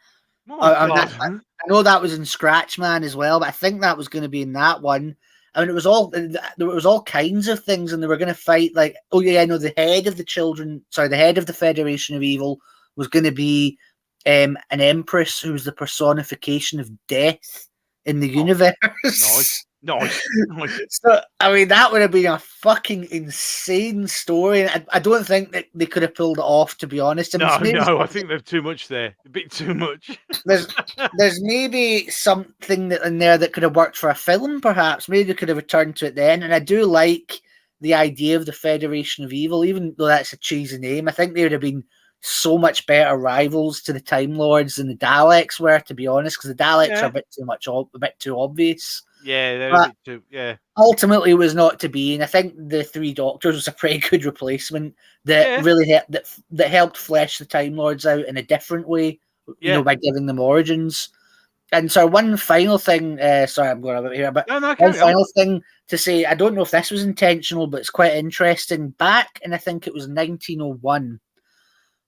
I know that was in Scratchman as well, but I think that was going to be in that one. I mean, there was all kinds of things, and they were going to fight the head of the head of the Federation of Evil was going to be an empress who was the personification of death in the universe. Nice. So, I mean, that would have been a fucking insane story. And I don't think that they could have pulled it off, to be honest. I think there's too much there. A bit too much. There's maybe something in there that could have worked for a film, perhaps. Maybe they could have returned to it then. And I do like the idea of the Federation of Evil, even though that's a cheesy name. I think they would have been so much better rivals to the Time Lords than the Daleks were, to be honest, because the Daleks are a bit too obvious. Yeah, they're a bit too, ultimately, it was not to be, and I think the Three Doctors was a pretty good replacement that really that helped flesh the Time Lords out in a different way, by giving them origins. And so, one final thing. Sorry, I'm going a bit here, but one final thing to say. I don't know if this was intentional, but it's quite interesting. Back in, I think it was 1901,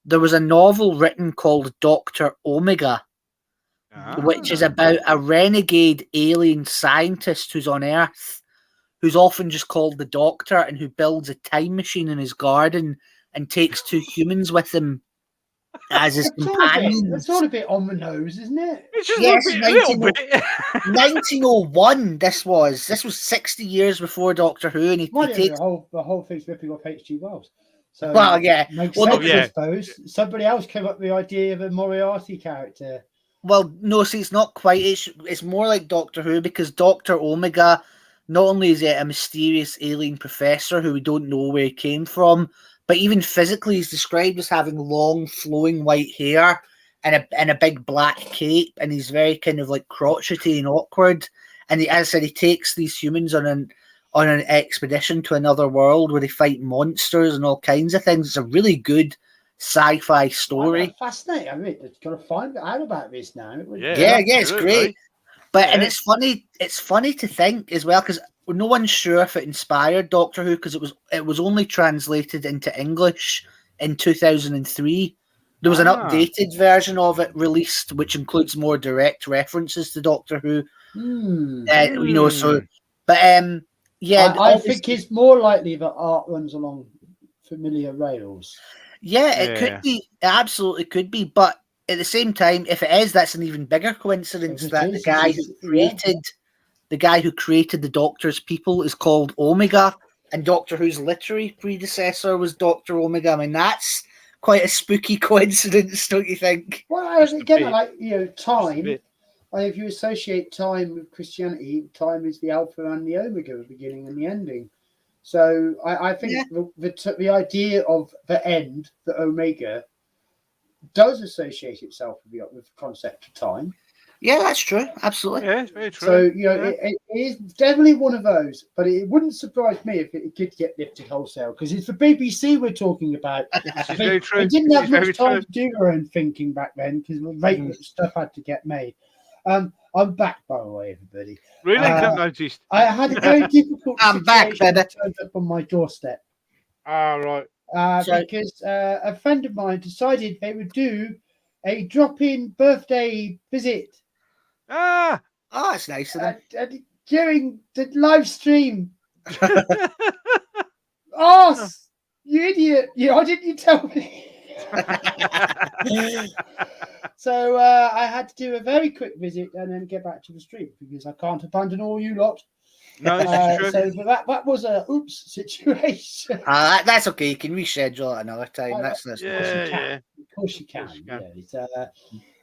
there was a novel written called Dr. Omega, which is about a renegade alien scientist who's on Earth, who's often just called the Doctor, and who builds a time machine in his garden and takes 2 humans with him as his That's companions. all a bit on the nose, isn't it? It's just Yes, a little bit. 1901. This was 60 years before Doctor Who, and he takes. The whole thing's ripping off H.G. Wells. So Well, yeah. Makes Well, sense, yeah. I suppose. Somebody else came up with the idea of a Moriarty character. Well, no, see, it's not quite. It's more like Doctor Who, because Dr. Omega, not only is he a mysterious alien professor who we don't know where he came from, but even physically he's described as having long, flowing white hair and a big black cape, and he's very kind of like crotchety and awkward. And as I said, he takes these humans on an expedition to another world where they fight monsters and all kinds of things. It's a really good sci-fi story. Fascinating. I mean, it's got to find out about this now. Yeah, it's great. But and it's funny to think as well, because no one's sure if it inspired Doctor Who, because it was only translated into English in 2003. There was an updated version of it released, which includes more direct references to Doctor Who. You know, so but yeah, I think it's more likely that art runs along familiar rails. Yeah, it could be. It absolutely could be. But at the same time, if it is, that's an even bigger coincidence that the guy who created the Doctor's people is called Omega, and Doctor Who's literary predecessor was Dr. Omega. I mean, that's quite a spooky coincidence, don't you think? Well, again, like, you know, time. If you associate time with Christianity, time is the alpha and the omega, the beginning and the ending. So I think the idea of the end, the omega, does associate itself with the concept of time. Yeah, that's true. Absolutely. Yeah, it's very true. So, you know, it is definitely one of those, but it wouldn't surprise me if it could get lifted wholesale, because it's the BBC we're talking about. Very true. They didn't have much time to do their own thinking back then, because stuff had to get made. I'm back, by the way, everybody. Really? I've noticed. I had a very difficult I'm back, situation Bennett. turned up on my doorstep. Right. Because a friend of mine decided they would do a drop-in birthday visit. Oh, it's nice of them. During the live stream. Oh, you idiot. Why didn't you tell me? So I had to do a very quick visit and then get back to the street, because I can't abandon all you lot. No, it's true. So that was a oops situation. That's okay. You can reschedule it another time. That's Of course you can.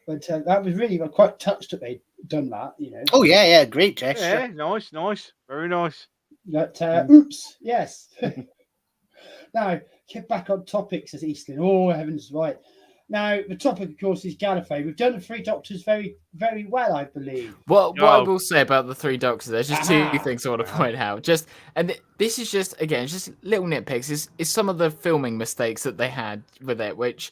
But that was really, I'm quite touched that they'd done that, you know. Oh, yeah, great gesture. Yeah, nice. Very nice. But, oops, yes. Now, get back on topics, as Eastland. Oh, heavens, right. Now, the topic, of course, is Gallifrey. We've done the Three Doctors very, very well, I believe. What I will say about the Three Doctors, there's just two things I want to point out. This is just, again, just little nitpicks. Is some of the filming mistakes that they had with it, which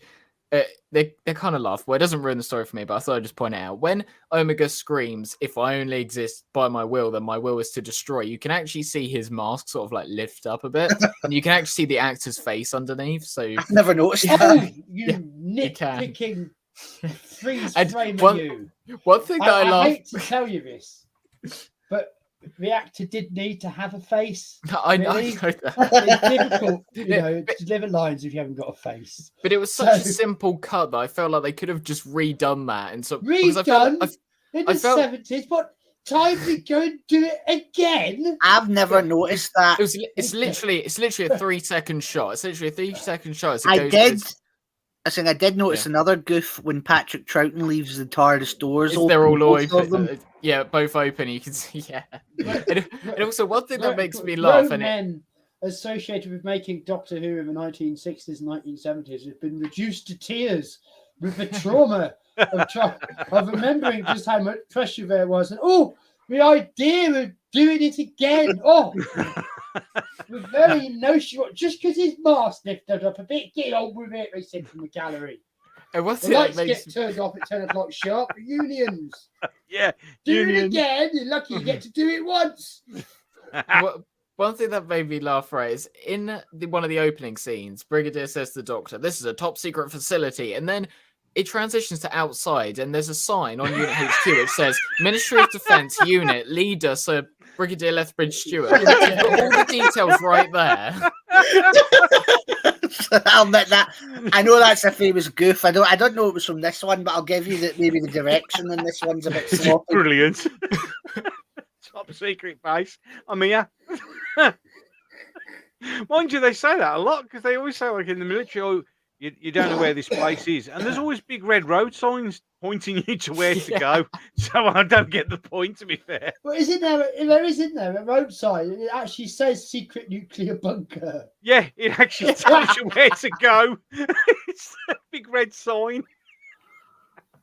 they're kind of laughable. It doesn't ruin the story for me, but I thought I'd just point it out. When Omega screams, "If I only exist by my will, then my will is to destroy," you can actually see his mask sort of like lift up a bit, and you can actually see the actor's face underneath. So I've never noticed that. Nitpicking freeze frame one thing that I hate to tell you this, but the actor did need to have a face. I know that. It's difficult, you know, to deliver lines if you haven't got a face. But it was such a simple cut that I felt like they could have just redone that. And so redone in the 70s, but time to go and do it again. I've never noticed that. It's literally a 3-second shot. It's literally a 3-second shot. I did notice another goof when Patrick Troughton leaves the TARDIS doors open. They're all open. Yeah, both open. You can see. Yeah. And also, one thing that makes me laugh. Men associated with making Doctor Who in the 1960s and 1970s have been reduced to tears with the trauma of remembering just how much pressure there was, and the idea of doing it again. With very notional, just because his mask lifted up a bit, get on with it, they said from the gallery. And the lights get turned off at 10 o'clock sharp. Unions. Yeah. Do it again. You're lucky you get to do it once. One thing that made me laugh, right, is in one of the opening scenes, Brigadier says to the Doctor, "This is a top secret facility," and then it transitions to outside, and there's a sign on Unit HQ which says Ministry of Defence Unit Leader Sir Brigadier Lethbridge Stewart. All the details right there. I'll admit that. I know that's a famous goof. I don't know it was from this one, but I'll give you that maybe the direction on this one's a bit It's sloppy. brilliant. Top secret base. I'm here. Mind you, they say that a lot because they always say, like in the military, oh, you don't know where this place is, and there's always big red road signs pointing you to where to go. So I don't get the point, to be fair. But isn't there a road sign? It actually says secret nuclear bunker. Yeah, it actually tells you where to go. It's a big red sign.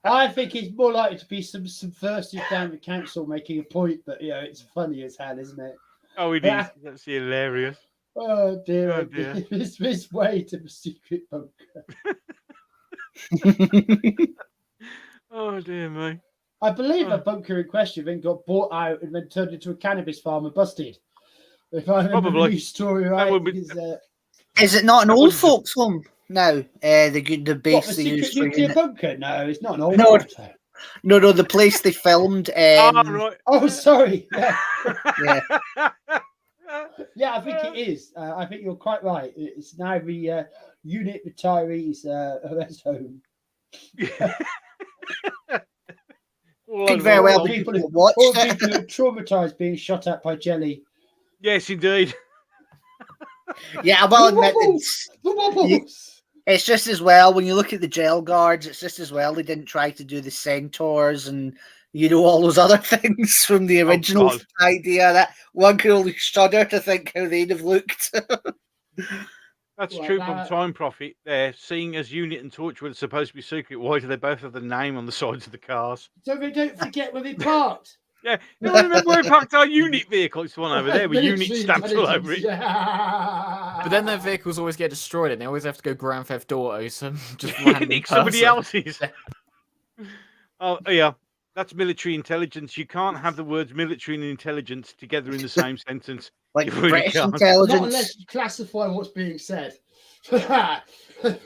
I think it's more likely to be some subversive down the council making a point, but it's funny as hell, isn't it? Oh, it is. That's hilarious. Oh dear, Oh, dear. This way to the secret bunker. Oh dear me. I believe the bunker in question then got bought out and then turned into a cannabis farm and busted. If I remember the news story right, Is it not an old folks' home now? The base what, they the used secret nuclear bunker? No, it's not an old folks' home. No, the place they filmed. Right. Oh, sorry. Yeah. Yeah. Yeah, I think it is. I think you're quite right. It's now the unit retirees rest home. Could very well be people people watched all it. people who are traumatized being shot at by jelly. Yes, indeed. Yeah, I will admit Wobbles. it's just as well when you look at the jail guards. It's just as well they didn't try to do the centaurs and all those other things from the original idea. That one could only shudder to think how they'd have looked. That's true from Time Prophet. There, seeing as Unit and Torchwood are supposed to be secret, why do they both have the name on the sides of the cars? So they don't forget where they parked. Yeah, no, I remember where we parked our Unit vehicle. It's the one over there with Unit stamps all over it. Yeah. But then their vehicles always get destroyed and they always have to go Grand Theft Auto, so just nick somebody else's. Oh, yeah. That's military intelligence. You can't have the words military and intelligence together in the same sentence. Like You really British can't. intelligence. Not unless you classify what's being said. For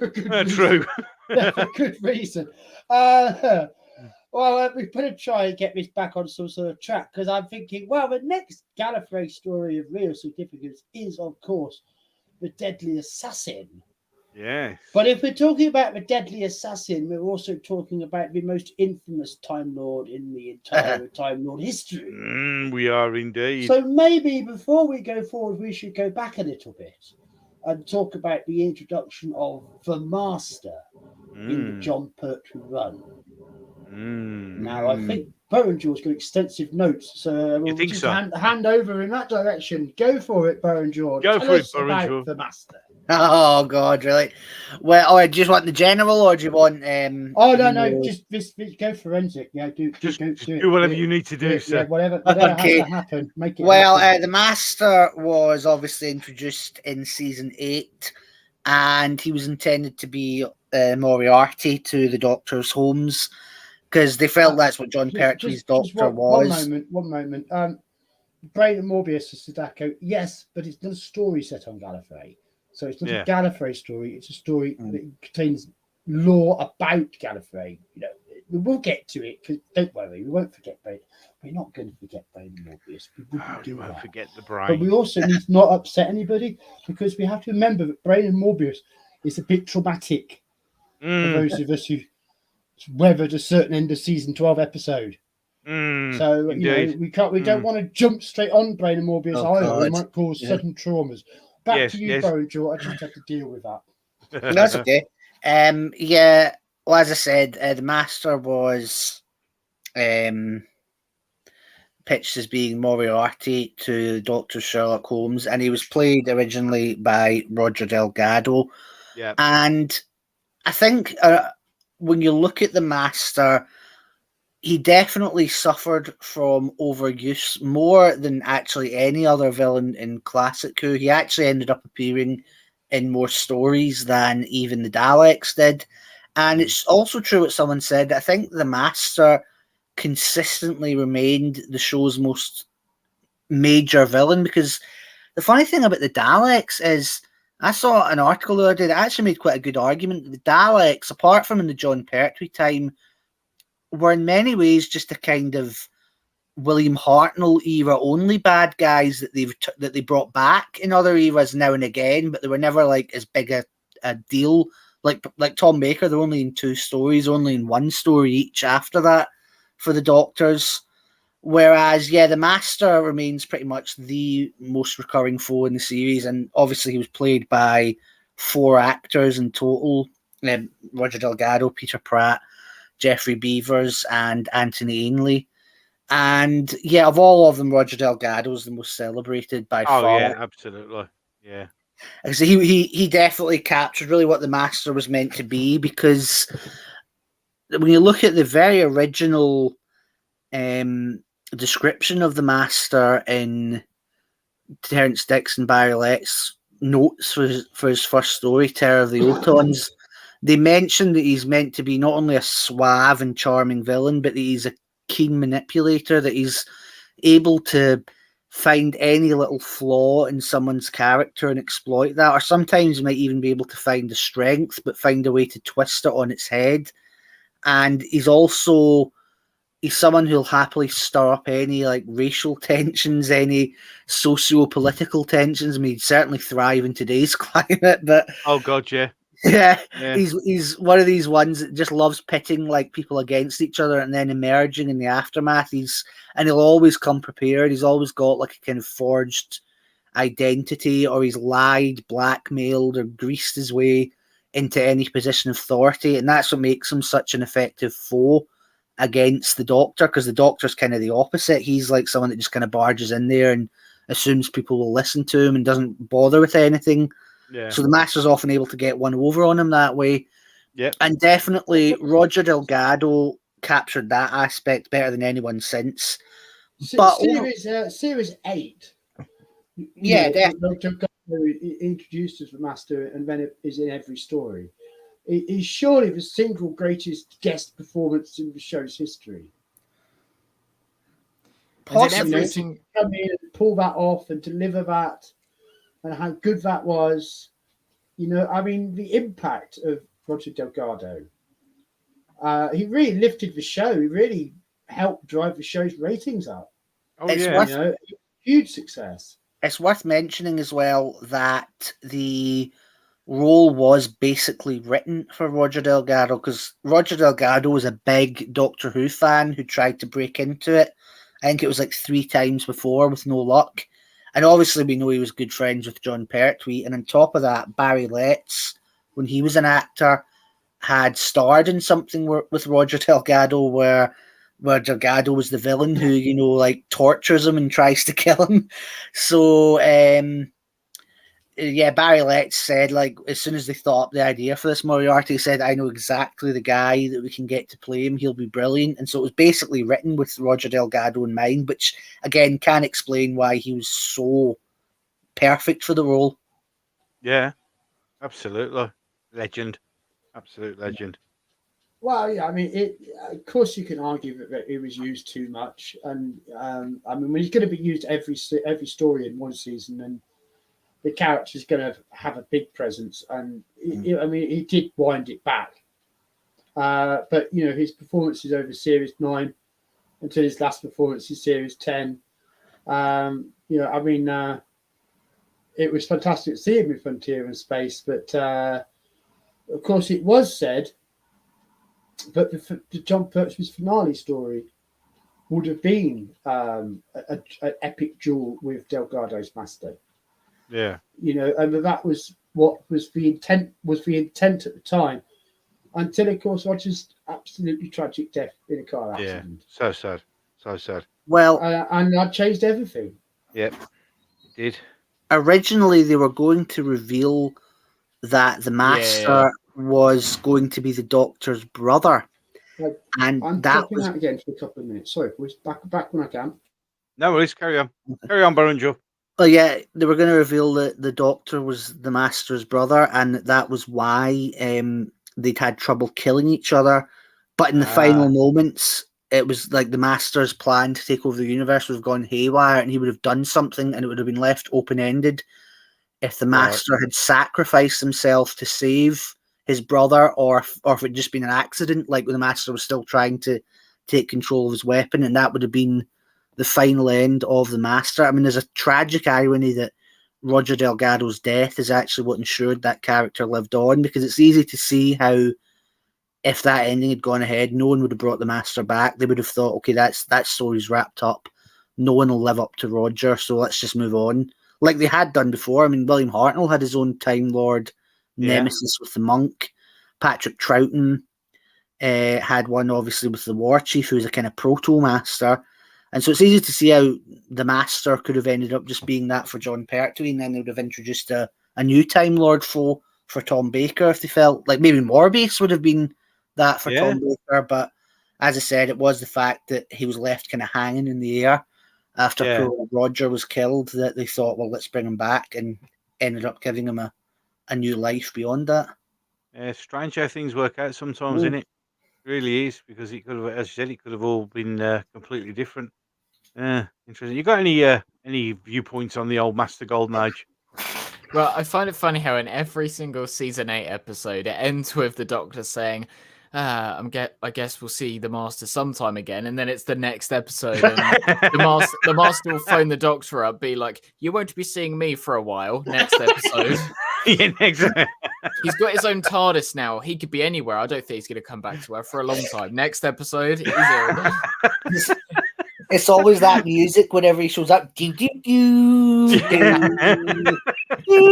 good reason. True. For good reason. Well, we better try and get this back on some sort of track because I'm thinking, well, the next Gallifrey story of real significance is, of course, the Deadly Assassin. Yes. But if we're talking about the Deadly Assassin, we're also talking about the most infamous Time Lord in the entire Time Lord history. We are indeed. So maybe before we go forward, we should go back a little bit and talk about the introduction of the Master in the John Pertwee run. Now, I think Bowenjaw's got extensive notes, so we'll just hand over in that direction. Go for it, Bowenjaw. Go Tell for it, us about the Master. Oh God, really? Well, do you just want the general, or do you want? No, just go forensic. Yeah, do whatever you need to do, sir. Yeah, whatever Okay. has to happen. Make it. Well, happen. the Master was obviously introduced in season 8, and he was intended to be Moriarty to the Doctor's homes because they felt that's what John Pertwee's Doctor was. One moment. Brain and Morbius is Sadako. Yes, but it's not a story set on Gallifrey. So it's not a Gallifrey story. It's a story that contains lore about Gallifrey. We'll get to it because don't worry, we won't forget Brain. We're not going to forget Brain and Morbius. We won't forget the brain. But we also need to not upset anybody because we have to remember that Brain and Morbius is a bit traumatic for those of us who weathered a certain end of season 12 episode. So we don't want to jump straight on Brain and Morbius either. It might cause sudden traumas. Back to you, Bowenjaw. I just had to deal with that. That's okay. Well, as I said, the Master was pitched as being Moriarty to Dr. Sherlock Holmes, and he was played originally by Roger Delgado. Yeah. And I think when you look at the Master, he definitely suffered from overuse more than actually any other villain in Classic Who. He actually ended up appearing in more stories than even the Daleks did. And it's also true what someone said. I think the Master consistently remained the show's most major villain because the funny thing about the Daleks is I saw an article the other day that actually made quite a good argument. The Daleks, apart from in the John Pertwee time, were in many ways just a kind of William Hartnell era only bad guys that they brought back in other eras now and again, but they were never like as big a a deal. Like Tom Baker, they're only in 2 stories, only in 1 story each after that for the Doctors. Whereas, the Master remains pretty much the most recurring foe in the series, and obviously he was played by 4 actors in total: Roger Delgado, Peter Pratt, Jeffrey Beavers, and Anthony Ainley. And of all of them, Roger Delgado is the most celebrated by far. Oh yeah, absolutely. Yeah. Because he definitely captured really what the Master was meant to be, because when you look at the very original description of the Master in Terrence Dicks and Barry Lett's notes for his first story, Terror of the Otons, they mentioned that he's meant to be not only a suave and charming villain, but that he's a keen manipulator, that he's able to find any little flaw in someone's character and exploit that, or sometimes might even be able to find the strength but find a way to twist it on its head. And he's someone who'll happily stir up any like racial tensions, any socio-political tensions. I mean, he'd certainly thrive in today's climate, but oh god, yeah. He's one of these ones that just loves pitting like people against each other and then emerging in the aftermath. And he'll always come prepared. He's always got like a kind of forged identity, or he's lied, blackmailed, or greased his way into any position of authority, and that's what makes him such an effective foe against the Doctor, because the Doctor's kind of the opposite. He's like someone that just kind of barges in there and assumes people will listen to him and doesn't bother with anything. Yeah. So the Master's often able to get one over on him that way. Yeah. And definitely Roger Delgado captured that aspect better than anyone since. But series 8. Definitely. Introduced as the Master, and then it is in every story. It is surely the single greatest guest performance in the show's history. Possibly. To come in and pull that off and deliver that, and how good that was. I mean, the impact of Roger Delgado. He really lifted the show. He really helped drive the show's ratings up. Oh, yeah. Huge success. It's worth mentioning as well that the role was basically written for Roger Delgado, because Roger Delgado was a big Doctor Who fan who tried to break into it. I think it was like 3 times before with no luck. And obviously we know he was good friends with John Pertwee. And on top of that, Barry Letts, when he was an actor, had starred in something with Roger Delgado where Delgado was the villain who, tortures him and tries to kill him. So, Barry Letts said, as soon as they thought up the idea for this Moriarty, he said, I know exactly the guy that we can get to play him. He'll be brilliant. And so it was basically written with Roger Delgado in mind, which, again, can explain why he was so perfect for the role. Yeah, absolutely. Legend. Absolute legend. Well, yeah, I mean, of course you can argue that it was used too much. And, when he's going to be used every story in one season, and the character's going to have a big presence, and he did wind it back. But his performances over Series 9 until his last performance in Series 10, it was fantastic to see him in Frontier and Space. But of course, it was said that the John Pertwee's finale story would have been an epic duel with Delgado's Master. Yeah, and that was what was the intent at the time, until of course Roger's absolutely tragic death in a car accident. Yeah, so sad. Well, and that changed everything. Yep, it did. Originally, they were going to reveal that the Master was going to be the Doctor's brother, and I'm that was out again for a couple of minutes. Sorry, boys, back when I can. No worries, carry on, Baron Joe. Oh yeah, they were going to reveal that the Doctor was the Master's brother, and that was why they'd had trouble killing each other. But in the final moments, it was like the Master's plan to take over the universe would have gone haywire, and he would have done something, and it would have been left open-ended if the Master had sacrificed himself to save his brother, or if it had just been an accident, like when the Master was still trying to take control of his weapon, and that would have been the final end of the Master. I mean, there's a tragic irony that Roger Delgado's death is actually what ensured that character lived on, because it's easy to see how if that ending had gone ahead, no one would have brought the Master back. They would have thought, okay, that story's wrapped up. No one will live up to Roger, so let's just move on. Like they had done before. I mean, William Hartnell had his own Time Lord nemesis with the monk. Patrick Troughton had one, obviously, with the War Chief, who's a kind of proto-master. And so it's easy to see how the Master could have ended up just being that for John Pertwee, and then they would have introduced a new Time Lord foe for Tom Baker if they felt like maybe Morbius would have been that for Tom Baker. But as I said, it was the fact that he was left kind of hanging in the air after poor Roger was killed that they thought, well, let's bring him back, and ended up giving him a new life beyond that. Yeah, strange how things work out sometimes, isn't it? It really is, because it could have, as you said, it could have all been completely different. Interesting. You got any viewpoints on the old Master Golden Age? Well, I find it funny how in every single season 8 episode, it ends with the Doctor saying, I guess we'll see the Master sometime again, and then it's the next episode, and the Master will phone the Doctor up, be like, "You won't be seeing me for a while." Next episode, he's got his own TARDIS now. He could be anywhere. I don't think he's going to come back to her for a long time. Next episode, he's here. It's always that music whenever he shows up. Do do do do do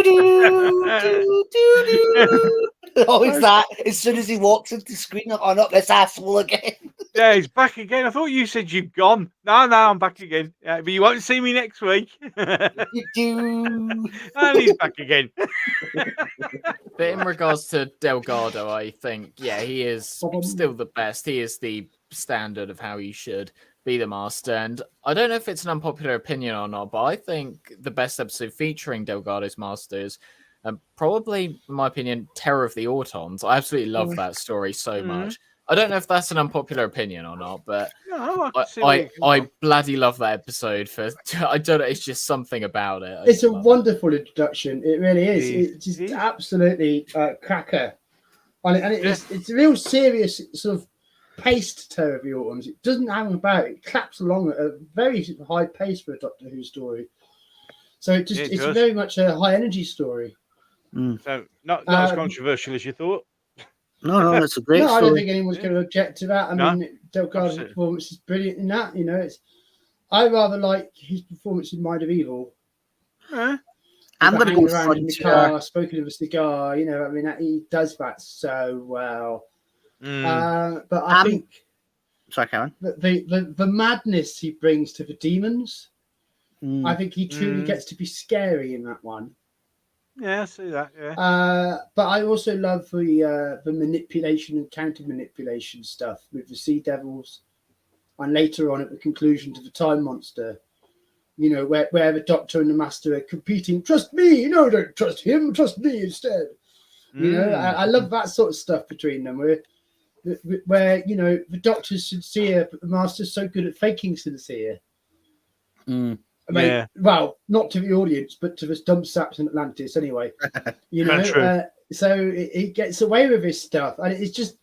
do do. Always that. As soon as he walks into the screen, oh, not this asshole again. Yeah, he's back again. I thought you said you'd gone. No, I'm back again. But you won't see me next week. And he's back again. But in regards to Delgado, I think, he is still the best. He is the standard of how you should be the Master. And I don't know if it's an unpopular opinion or not, but I think the best episode featuring Delgado's Master is probably, in my opinion, Terror of the Autons. I absolutely love that story so much. I don't know if that's an unpopular opinion or not, but I bloody love that episode. I don't know, it's just something about it. It's a wonderful introduction. It really is. It's just absolutely cracker. And it's a real serious sort of paced Terror of the Autons. It doesn't hang about. It claps along at a very high pace for a Doctor Who story. So it's very much a high energy story. So not as controversial as you thought. No, that's a great story. I don't think anyone's going to object to that. I mean, Delgado's performance is brilliant in that. You know, I rather like his performance in Mind of Evil. I'm going to go around in the car, smoking of a cigar. You know, I mean, he does that so well. But I think the madness he brings to the demons, I think he truly gets to be scary in that one. Yeah, I see that. Yeah. But I also love the manipulation and counter manipulation stuff with the Sea Devils, and later on at the conclusion to the Time Monster. You know, where the Doctor and the Master are competing. Trust me, no, don't trust him. Trust me instead. You know, I love that sort of stuff between them, where you know the Doctor's sincere, but the Master's so good at faking sincere. I mean, well, not to the audience, but to the dumb saps in Atlantis, anyway. You know, so he gets away with his stuff, and it's just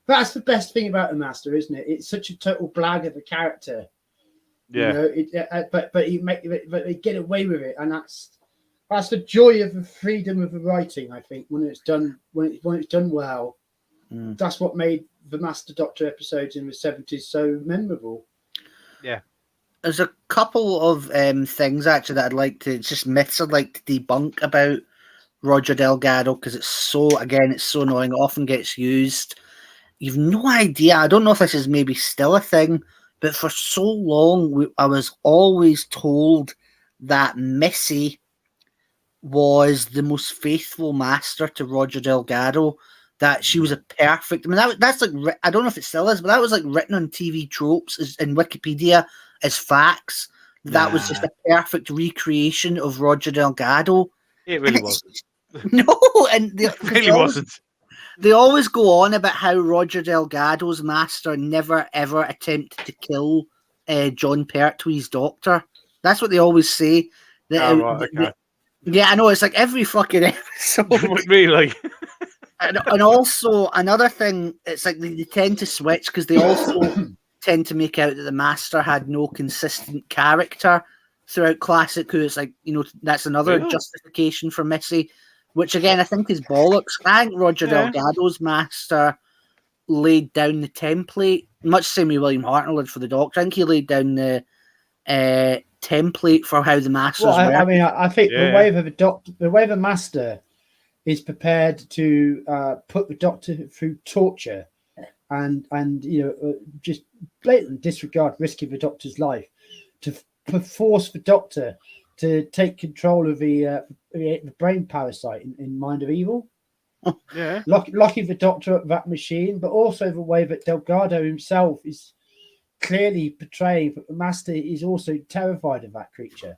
that's the best thing about the Master, isn't it? It's such a total blag of a character. Yeah. You know, but they get away with it, and that's the joy of the freedom of the writing. I think when it's done well, that's what made the Master Doctor episodes in the 70s so memorable. Yeah. There's a couple of things actually that I'd like to, just myths I'd like to debunk about Roger Delgado, because it's so annoying. It often gets used. You've no idea. I don't know if this is maybe still a thing, but for so long I was always told that Missy was the most faithful Master to Roger Delgado. That she was a perfect. I mean, that's like, I don't know if it still is, but that was like written on TV tropes in Wikipedia as facts. That was just a perfect recreation of Roger Delgado. It really wasn't. No, and it really wasn't. They always go on about how Roger Delgado's Master never ever attempted to kill John Pertwee's Doctor. That's what they always say. Okay. Yeah, I know. It's like every fucking episode. Really? And also another thing, it's like they tend to switch because they also tend to make out that the Master had no consistent character throughout Classic Who. It's like, that's another Really? justification for Missy, which again I think is bollocks. I think Roger Yeah. Delgado's master laid down the template, much the same way William Hartnell did for the Doctor. I think he laid down the template for how the masters Well, work. I mean, I think Yeah. the way the master is prepared to put the Doctor through torture and just blatant disregard risking the Doctor's life to force the Doctor to take control of the brain parasite in Mind of Evil. Yeah. Locking the Doctor up that machine, but also the way that Delgado himself is clearly portraying that the Master is also terrified of that creature.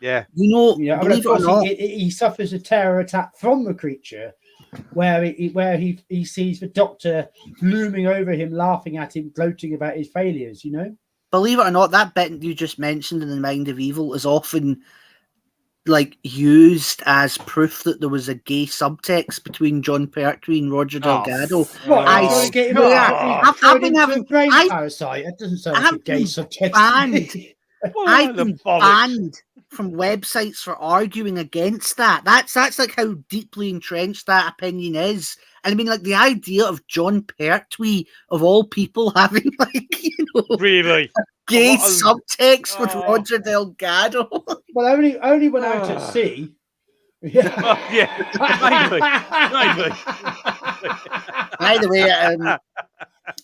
Yeah. Believe it or not, he suffers a terror attack from the creature, where he sees the Doctor looming over him, laughing at him, gloating about his failures. Believe it or not, that bit you just mentioned in the Mind of Evil is often used as proof that there was a gay subtext between John Pertwee and Roger Delgado. What? I Trying to get him swear, I've been having a brain parasite. That doesn't sound like a gay subtext. I've been banned from websites for arguing against that. That's like how deeply entrenched that opinion is. And I mean, the idea of John Pertwee, of all people, having Really gay subtext with Roger Delgado. Well, only when out at sea. Yeah. Maybe. By the way,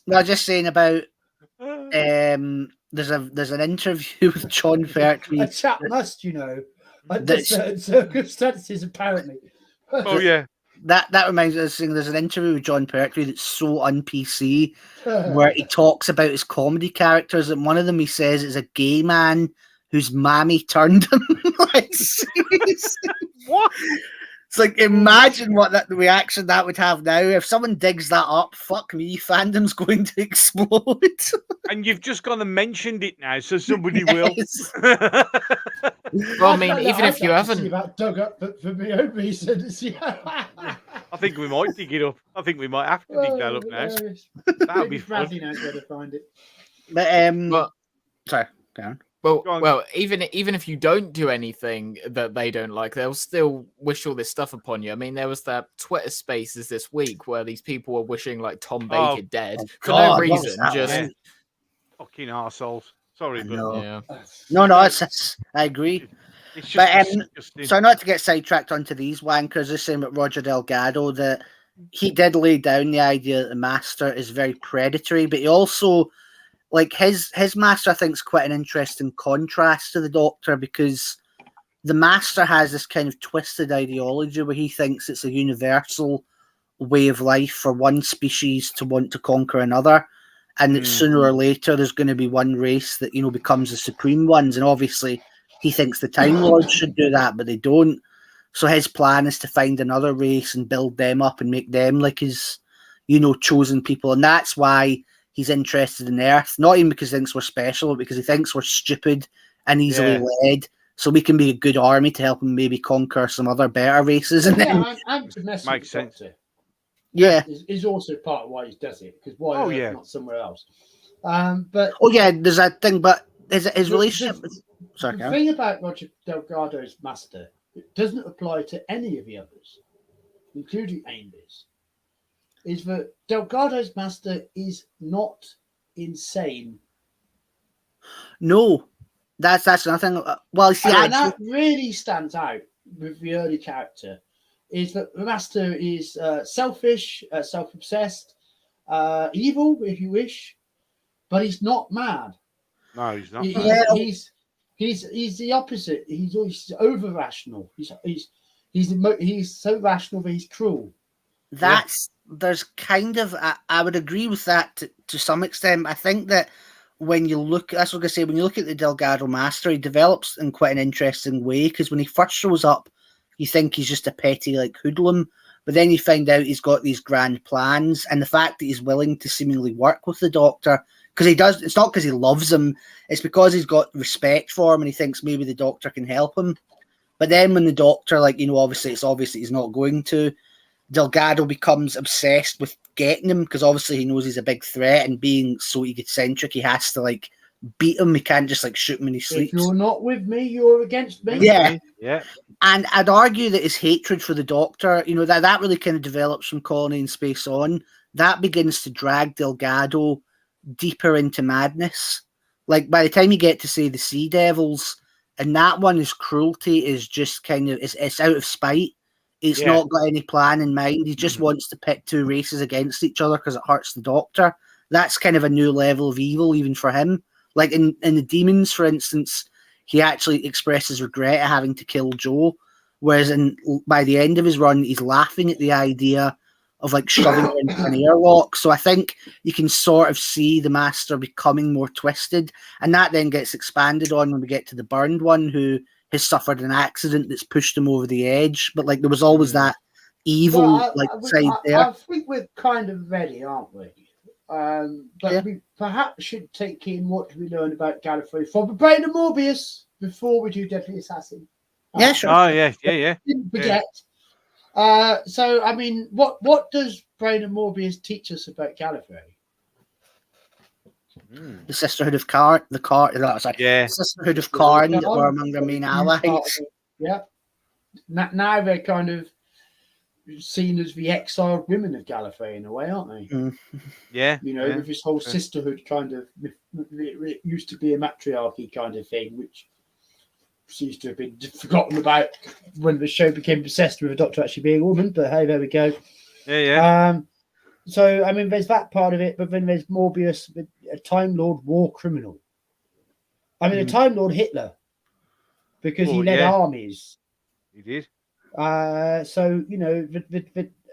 no, just saying about there's an interview with John Pertwee. A chap must, under certain circumstances, apparently. Oh yeah. That reminds me of saying there's an interview with John Pertwee that's so un-PC where he talks about his comedy characters, and one of them he says is a gay man whose mammy turned him. Seriously. What? It's imagine what the reaction that would have now. If someone digs that up, fuck me, fandom's going to explode. And you've just gone and mentioned it now, so somebody will. Well, I mean, even if you haven't, about dug up for my own reasons. I think we might dig it up. I think we might have to dig that up now. That'll be fun. Bradley knows where to find it. But sorry, go on. Well, even if you don't do anything that they don't like, they'll still wish all this stuff upon you. I mean, there was that Twitter Spaces this week where these people were wishing Tom Baker dead for no reason. Just fucking arseholes. Sorry, but no, it's I agree. It's just so not to get sidetracked onto these wankers, the same with Roger Delgado, that he did lay down the idea that the Master is very predatory, but he also, his master, I think, is quite an interesting contrast to the Doctor, because the Master has this kind of twisted ideology where he thinks it's a universal way of life for one species to want to conquer another, and that sooner or later there's going to be one race that becomes the supreme ones, and obviously he thinks the Time Lords should do that, but they don't. So his plan is to find another race and build them up and make them his, chosen people, and that's why he's interested in Earth, not even because he thinks we're special, but because he thinks we're stupid and easily led, so we can be a good army to help him maybe conquer some other better races. And to mess makes with sense. Doctor. Yeah, is also part of why he does it, because why not somewhere else? But there's that thing, but his relationship. The thing about Roger Delgado's Master, it doesn't apply to any of the others, including Amy's, is that Delgado's Master is not insane. No, that's nothing. Well, see, and that really stands out with the early character, is that the Master is selfish, self-obsessed, evil, if you wish, but he's not mad. No, he's not. He's the opposite. He's over rational. He's so rational that he's cruel. There's kind of I would agree with that to some extent. I think that when you look, that's what I say. When you look at the Delgado Master, he develops in quite an interesting way, because when he first shows up, you think he's just a petty hoodlum, but then you find out he's got these grand plans, and the fact that he's willing to seemingly work with the Doctor. Because he does, it's not because he loves him, it's because he's got respect for him and he thinks maybe the Doctor can help him. But then when the Doctor, obviously it's obvious he's not going to, Delgado becomes obsessed with getting him, because obviously he knows he's a big threat, and being so egocentric, he has to beat him. We can't just like shoot him when he If sleeps. you're not with me, you're against me. Yeah. Yeah. And I'd argue that his hatred for the Doctor, you know, that really kind of develops from Colony in Space on. That begins to drag Delgado deeper into madness. Like by the time you get to say the Sea Devils, and that one, his cruelty is just kind of it's out of spite. It's Yeah. not got any plan in mind. He just wants to pit two races against each other because it hurts the Doctor. That's kind of a new level of evil even for him. Like in the Demons, for instance, he actually expresses regret at having to kill Joe, whereas by the end of his run, he's laughing at the idea of like shoving her into an airlock. So I think you can sort of see the Master becoming more twisted, and that then gets expanded on when we get to the Burned one, who has suffered an accident that's pushed him over the edge. But like there was always that evil side there. I think we're kind of ready, aren't we? But we perhaps should take in what we learned about Gallifrey from the brain of Morbius before we do Deadly Assassin. Yeah, sure. Oh yeah. Didn't forget. So I mean, what does Brain of Morbius teach us about Gallifrey? The Sisterhood of Karn, the Sisterhood of Karn that were among their main allies. Yeah. Now they're kind of seen as the exiled women of Gallifrey in a way, aren't they? Yeah. You know, with this whole sisterhood kind of, it used to be a matriarchy kind of thing, which seems to have been forgotten about when the show became obsessed with the Doctor actually being a woman. But hey, there we go. Yeah. So I mean, there's that part of it, but then there's Morbius, a Time Lord war criminal. I mean, a Time Lord Hitler, because he led armies. He did. So you know,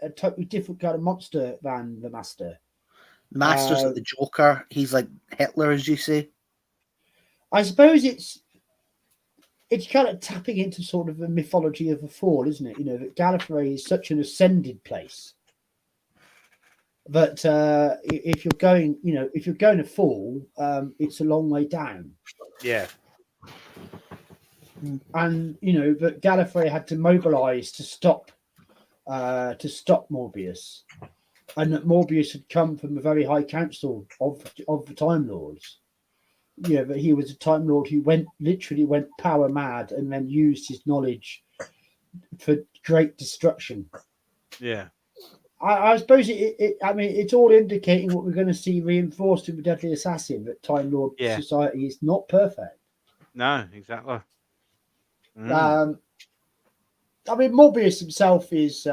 a totally different kind of monster than the Master. The Master's like the Joker. He's like Hitler, as you say. I suppose it's kind of tapping into sort of the mythology of the fall, isn't it? You know, that Gallifrey is such an ascended place that if you're going to fall, it's a long way down. Yeah. And you know that Gallifrey had to mobilize to stop Morbius, and that Morbius had come from the very high council of the Time Lords. You know, that he was a Time Lord who literally went power mad and then used his knowledge for great destruction. Yeah. I suppose it's all indicating what we're going to see reinforced in the Deadly Assassin, that Time Lord society is not perfect. No, exactly. I mean, Morbius himself is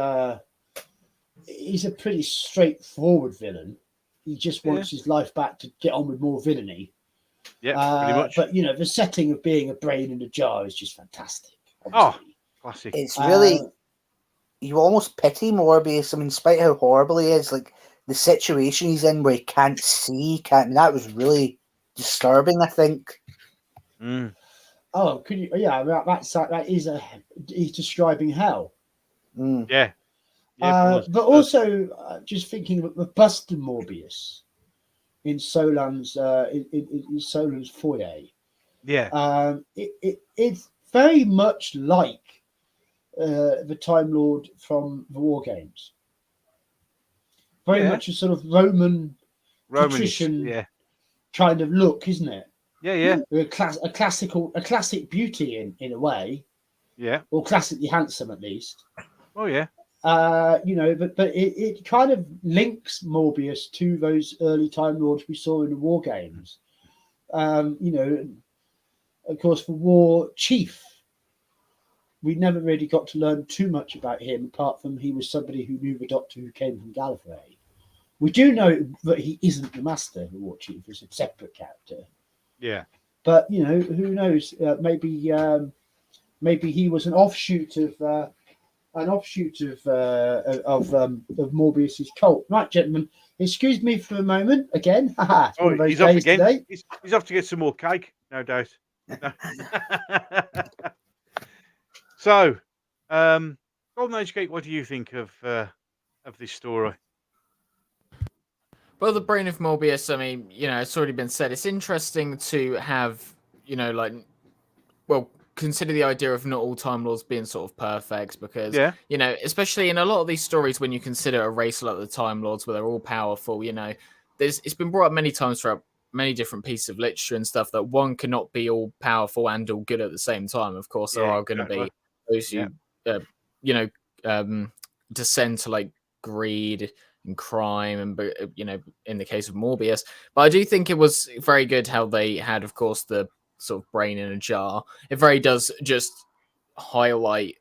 he's a pretty straightforward villain. He just wants his life back to get on with more villainy. Yeah, pretty much. But you know, the setting of being a brain in a jar is just fantastic. Oh, Obviously. classic. It's really you almost pity Morbius. I mean, despite how horrible he is, like the situation he's in where he can't see, that was really disturbing, I think. Oh, could you? Yeah, he's describing hell. Yeah. But also, just thinking of the bust of Morbius in Solon's in Solon's foyer. Yeah. It's very much like the Time Lord from the War Games. Very much a sort of Roman patrician kind of look, isn't it? Yeah. A classic beauty in a way. Yeah. Or classically handsome at least. Oh yeah. You know, but it kind of links Morbius to those early Time Lords we saw in the War Games. You know, of course, the War Chief, we never really got to learn too much about him, apart from he was somebody who knew the Doctor who came from Gallifrey. We do know that he isn't the Master, the War Chief, is a separate character. Yeah. But you know, who knows? Maybe he was an offshoot of Morbius's cult. Right, gentlemen, excuse me for a moment again. He's off again. Today. He's off to get some more cake, no doubt. No. So, Golden Age Geek, what do you think of this story? Well, the brain of Morbius, I mean, you know, it's already been said. It's interesting to have, you know, consider the idea of not all Time Lords being sort of perfect, because, you know, especially in a lot of these stories, when you consider a race like the Time Lords where they're all powerful, you know, it's been brought up many times throughout many different pieces of literature and stuff that one cannot be all powerful and all good at the same time. Of course, there are going to be those who, you know, descend to like greed and crime, and you know, in the case of Morbius. But I do think it was very good how they had, of course, the sort of brain in a jar. It very does just highlight,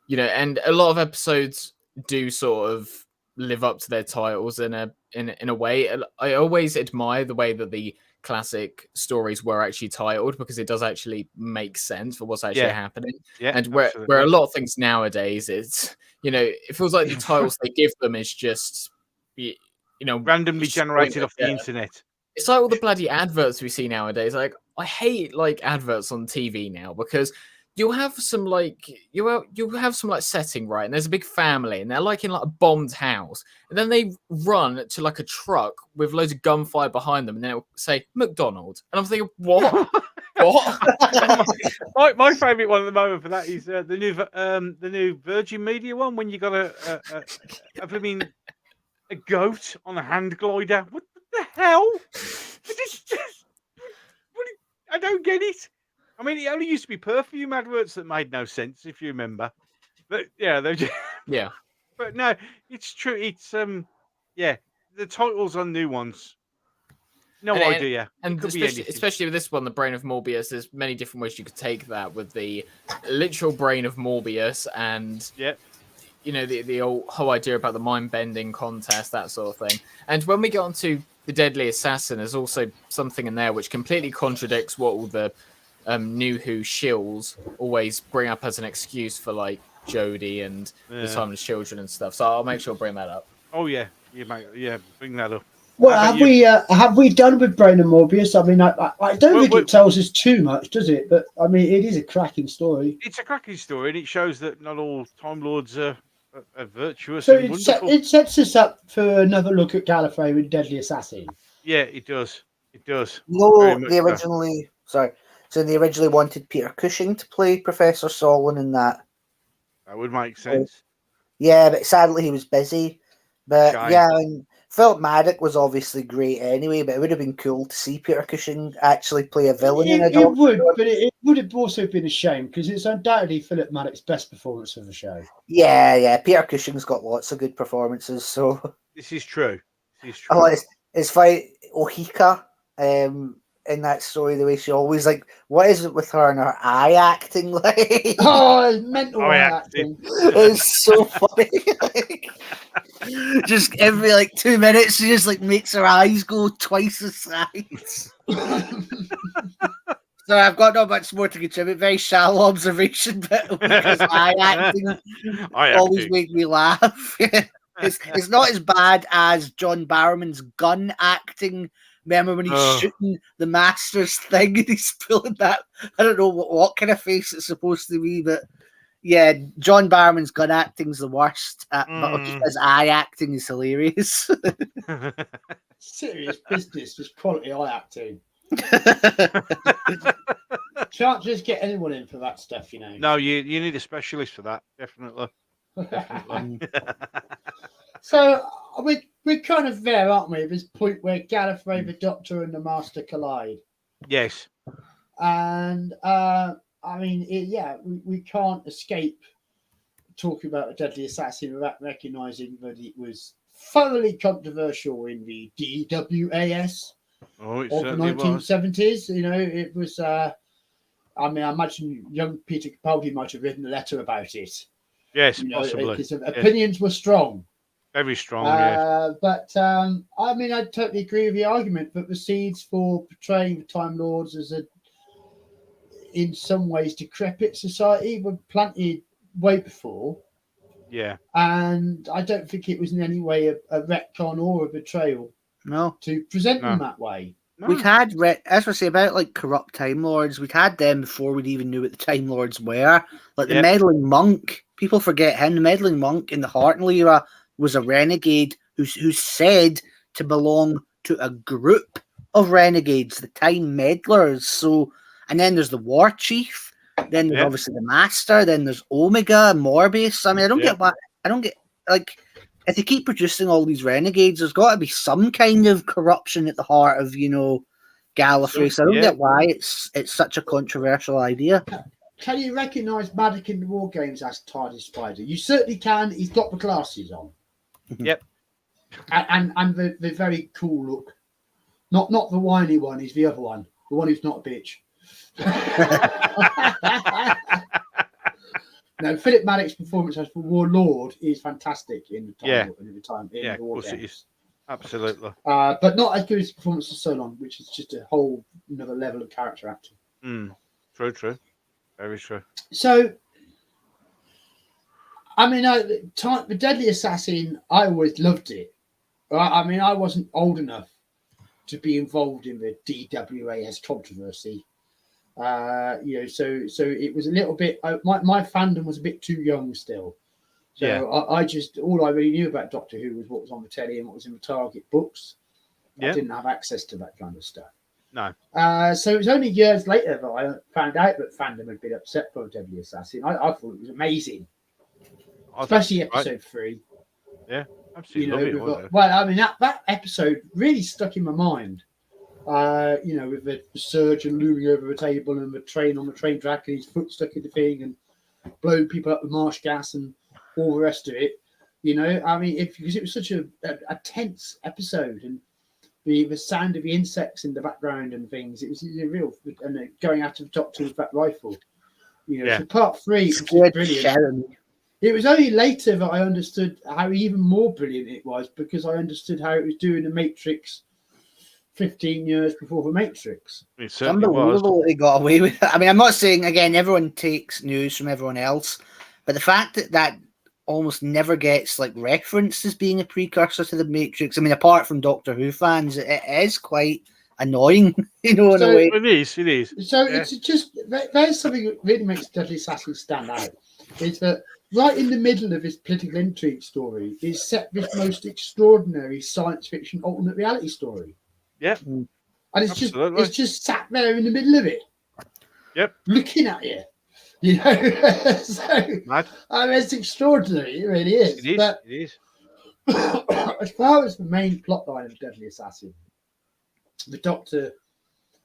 you know, and a lot of episodes do sort of live up to their titles in a way. I always admire the way that the classic stories were actually titled, because it does actually make sense for what's actually happening. And where a lot of things nowadays, it's, you know, it feels like the titles they give them is just, you know, randomly generated off the internet. It's like all the bloody adverts we see nowadays. Like, I hate like adverts on TV now, because you'll have some like you'll have some like setting, right, and there's a big family and they're like in like a bombed house, and then they run to like a truck with loads of gunfire behind them, and then it'll say McDonald's, and I'm thinking, what? What? my favourite one at the moment for that is the new Virgin Media one, when you got a goat on a hand glider. What the hell? I don't get it. I mean, it only used to be perfume adverts that made no sense, if you remember. But yeah, they're just... yeah. But no, it's true. It's the titles on new ones. No idea. And especially with this one, the brain of Morbius, there's many different ways you could take that, with the literal brain of Morbius, and you know, the whole idea about the mind bending contest, that sort of thing. And when we get onto the Deadly Assassin, there's also something in there which completely contradicts what all the New Who shills always bring up as an excuse for like Jodie and the Timeless Children and stuff. So I'll make sure to bring that up. Oh yeah, bring that up. Well, have we done with Brain and Morbius? I mean, I don't think it tells us too much, does it? But I mean, it is a cracking story. It's a cracking story, and it shows that not all Time Lords are virtuous. So and wonderful. It sets us up for another look at Gallifrey with Deadly Assassin. Yeah, it does. It does. No, they originally So they originally wanted Peter Cushing to play Professor Solon in that. That would make sense. Yeah, but sadly he was busy. But Shine. yeah, and Philip Maddock was obviously great anyway, but it would have been cool to see Peter Cushing actually play a villain in a It would, but it would have also been a shame, because it's undoubtedly Philip Maddock's best performance of the show. Yeah, Peter Cushing's got lots of good performances, so... This is true. Oh, it's funny, Ohika, in that story, the way she always like, what is it with her and her eye acting? Like, it's mental eye acting. It's so funny. Just every like 2 minutes, she just like makes her eyes go twice the size. So I've got not much more to contribute. Very shallow observation, but because eye acting always made me laugh. It's not as bad as John Barrowman's gun acting. Remember when he's shooting the Master's thing and he's pulling that? I don't know what kind of face it's supposed to be, but yeah, John Barrowman's gun acting's the worst, but his eye acting is hilarious. Serious business, just quality eye acting. Can't just get anyone in for that stuff, you know. No, you need a specialist for that, definitely. So we're kind of there, aren't we? This point where Gallifrey, the Doctor, and the Master collide. Yes. And I mean, we can't escape talking about the Deadly Assassin without recognising that it was thoroughly controversial in the DWAS of the 1970s. You know, it was. I mean, I imagine young Peter Capaldi might have written a letter about it. Yes, you know, possibly. Because opinions were strong. Very strong, But I mean, I totally agree with the argument that the seeds for portraying the Time Lords as in some ways, decrepit society were planted way before. Yeah. And I don't think it was in any way a retcon or a betrayal. No. To present them that way. No. We'd had, as we say about like corrupt Time Lords, we'd had them before we'd even knew what the Time Lords were. Like the meddling monk, people forget him. The meddling monk in the Hartnell era was a renegade who's said to belong to a group of renegades, the Time Meddlers. So, and then there's the War Chief, then there's obviously the Master, then there's Omega, Morbius. I mean, I don't get like, if they keep producing all these renegades, there's got to be some kind of corruption at the heart of, you know, Gallifrey. So I don't get why it's such a controversial idea. Can you recognise Maddock in the War Games as TARDIS Spider? You certainly can. He's got the glasses on. Yep. And the very cool look. Not the whiny one. He's the other one. The one who's not a bitch. No, Philip Maddock's performance as the Warlord is fantastic in the time. In the War Games. It is. Absolutely. But not as good as his performance of Solon, which is just a whole another level of character acting. True. Very true. So, I mean, the Deadly Assassin, I always loved it. I mean, I wasn't old enough to be involved in the DWAS controversy. So it was a little bit. My fandom was a bit too young still. So I just all I really knew about Doctor Who was what was on the telly and what was in the Target books. I didn't have access to that kind of stuff. No. So it was only years later that I found out that fandom had been upset by Deadly Assassin. I thought it was amazing, especially episode 3. Yeah, absolutely. I mean that episode really stuck in my mind. With the surgeon looming over the table and the train on the train track and his foot stuck in the thing and blowing people up with marsh gas and all the rest of it. I mean, because it was such a tense episode and the sound of the insects in the background and things. It was a real and going after the Doctor with that rifle. So part 3 was brilliant. It was only later that I understood how even more brilliant it was because I understood how it was doing the Matrix 15 years before the Matrix. It certainly was. What they got away with. I mean, I'm not saying again everyone takes news from everyone else, but the fact that almost never gets like referenced as being a precursor to the Matrix. I mean, apart from Doctor Who fans, it is quite annoying, in a way. It is. So it's just there's something that really makes Deadly Assassin stand out. Is that right in the middle of this political intrigue story is set this most extraordinary science fiction alternate reality story. Yep. And it's just sat there in the middle of it. Yep. Looking at you. So Mad. I mean, it's extraordinary, it really is. It is. But it is. as far as the main plot line of Deadly Assassin, the Doctor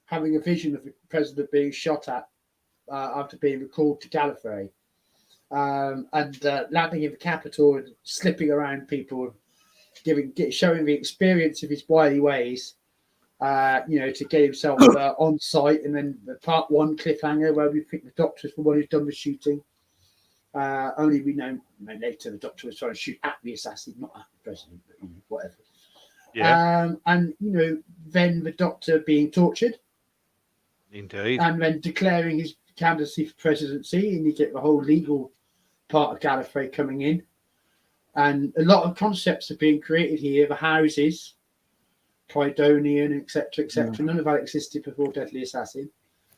having a vision of the president being shot at after being recalled to Gallifrey, and landing in the capital and slipping around people, showing the experience of his wily ways, to get himself on site, and then the part 1 cliffhanger where we think the Doctor's the one who's done the shooting. Only we know later the Doctor was trying to shoot at the assassin, not at the president, but whatever. Yeah. And then the Doctor being tortured. Indeed. And then declaring his candidacy for presidency, and you get the whole legal part of Gallifrey coming in. And a lot of concepts are being created here, the houses, Clydonian, etc. None of that existed before Deadly Assassin.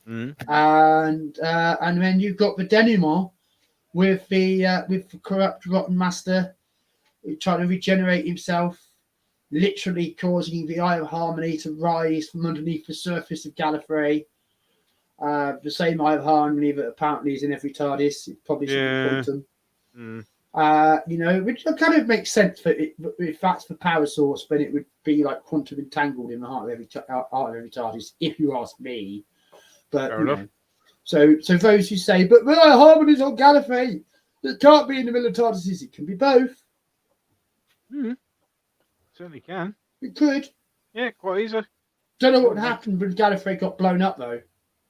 And then you've got the denouement with the corrupt rotten master trying to regenerate himself, literally causing the Eye of Harmony to rise from underneath the surface of Gallifrey. The same Eye of Harmony that apparently is in every TARDIS. It probably should be quantum. Which kind of makes sense for it. If that's the power source, then it would be like quantum entangled in the heart of every TARDIS, if you ask me. But so those who say, but the Eye of Harmony's on Gallifrey, it can't be in the middle of TARDISes. It can be both. Certainly can. It could. Yeah, quite easy. Don't know what would happen when Gallifrey got blown up though.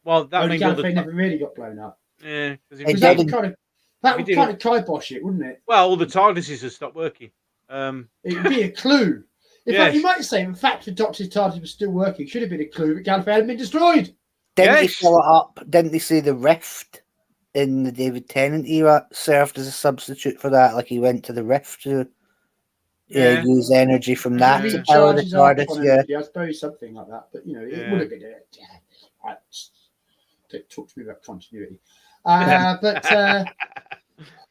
Well, that means Gallifrey never really got blown up. Yeah, because that would kind of kibosh it, wouldn't it? Well, all the TARDISes have stopped working. It would be a clue. In fact, you might say, in fact, the Doctor's TARDIS was still working. Should have been a clue that Gallifrey hadn't been destroyed. Didn't they follow it up? Didn't they say the Rift in the David Tennant era served as a substitute for that? Like he went to the Rift to use energy from that to power the TARDIS. I suppose something like that. But, it would have been don't talk to me about continuity. But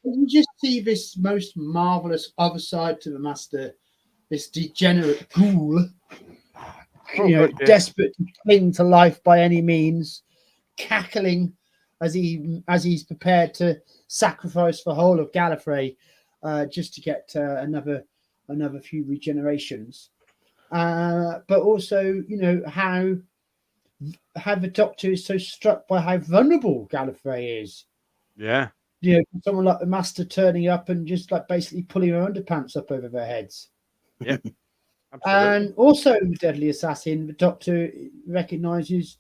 you just see this most marvelous other side to the Master, this degenerate ghoul, desperate to cling to life by any means, cackling as he's prepared to sacrifice the whole of Gallifrey just to get another few regenerations. But also, how how the Doctor is so struck by how vulnerable Gallifrey is. Yeah. You know, someone like the Master turning up and just like basically pulling her underpants up over their heads. Yep. Absolutely. And also, the Deadly Assassin, the Doctor recognizes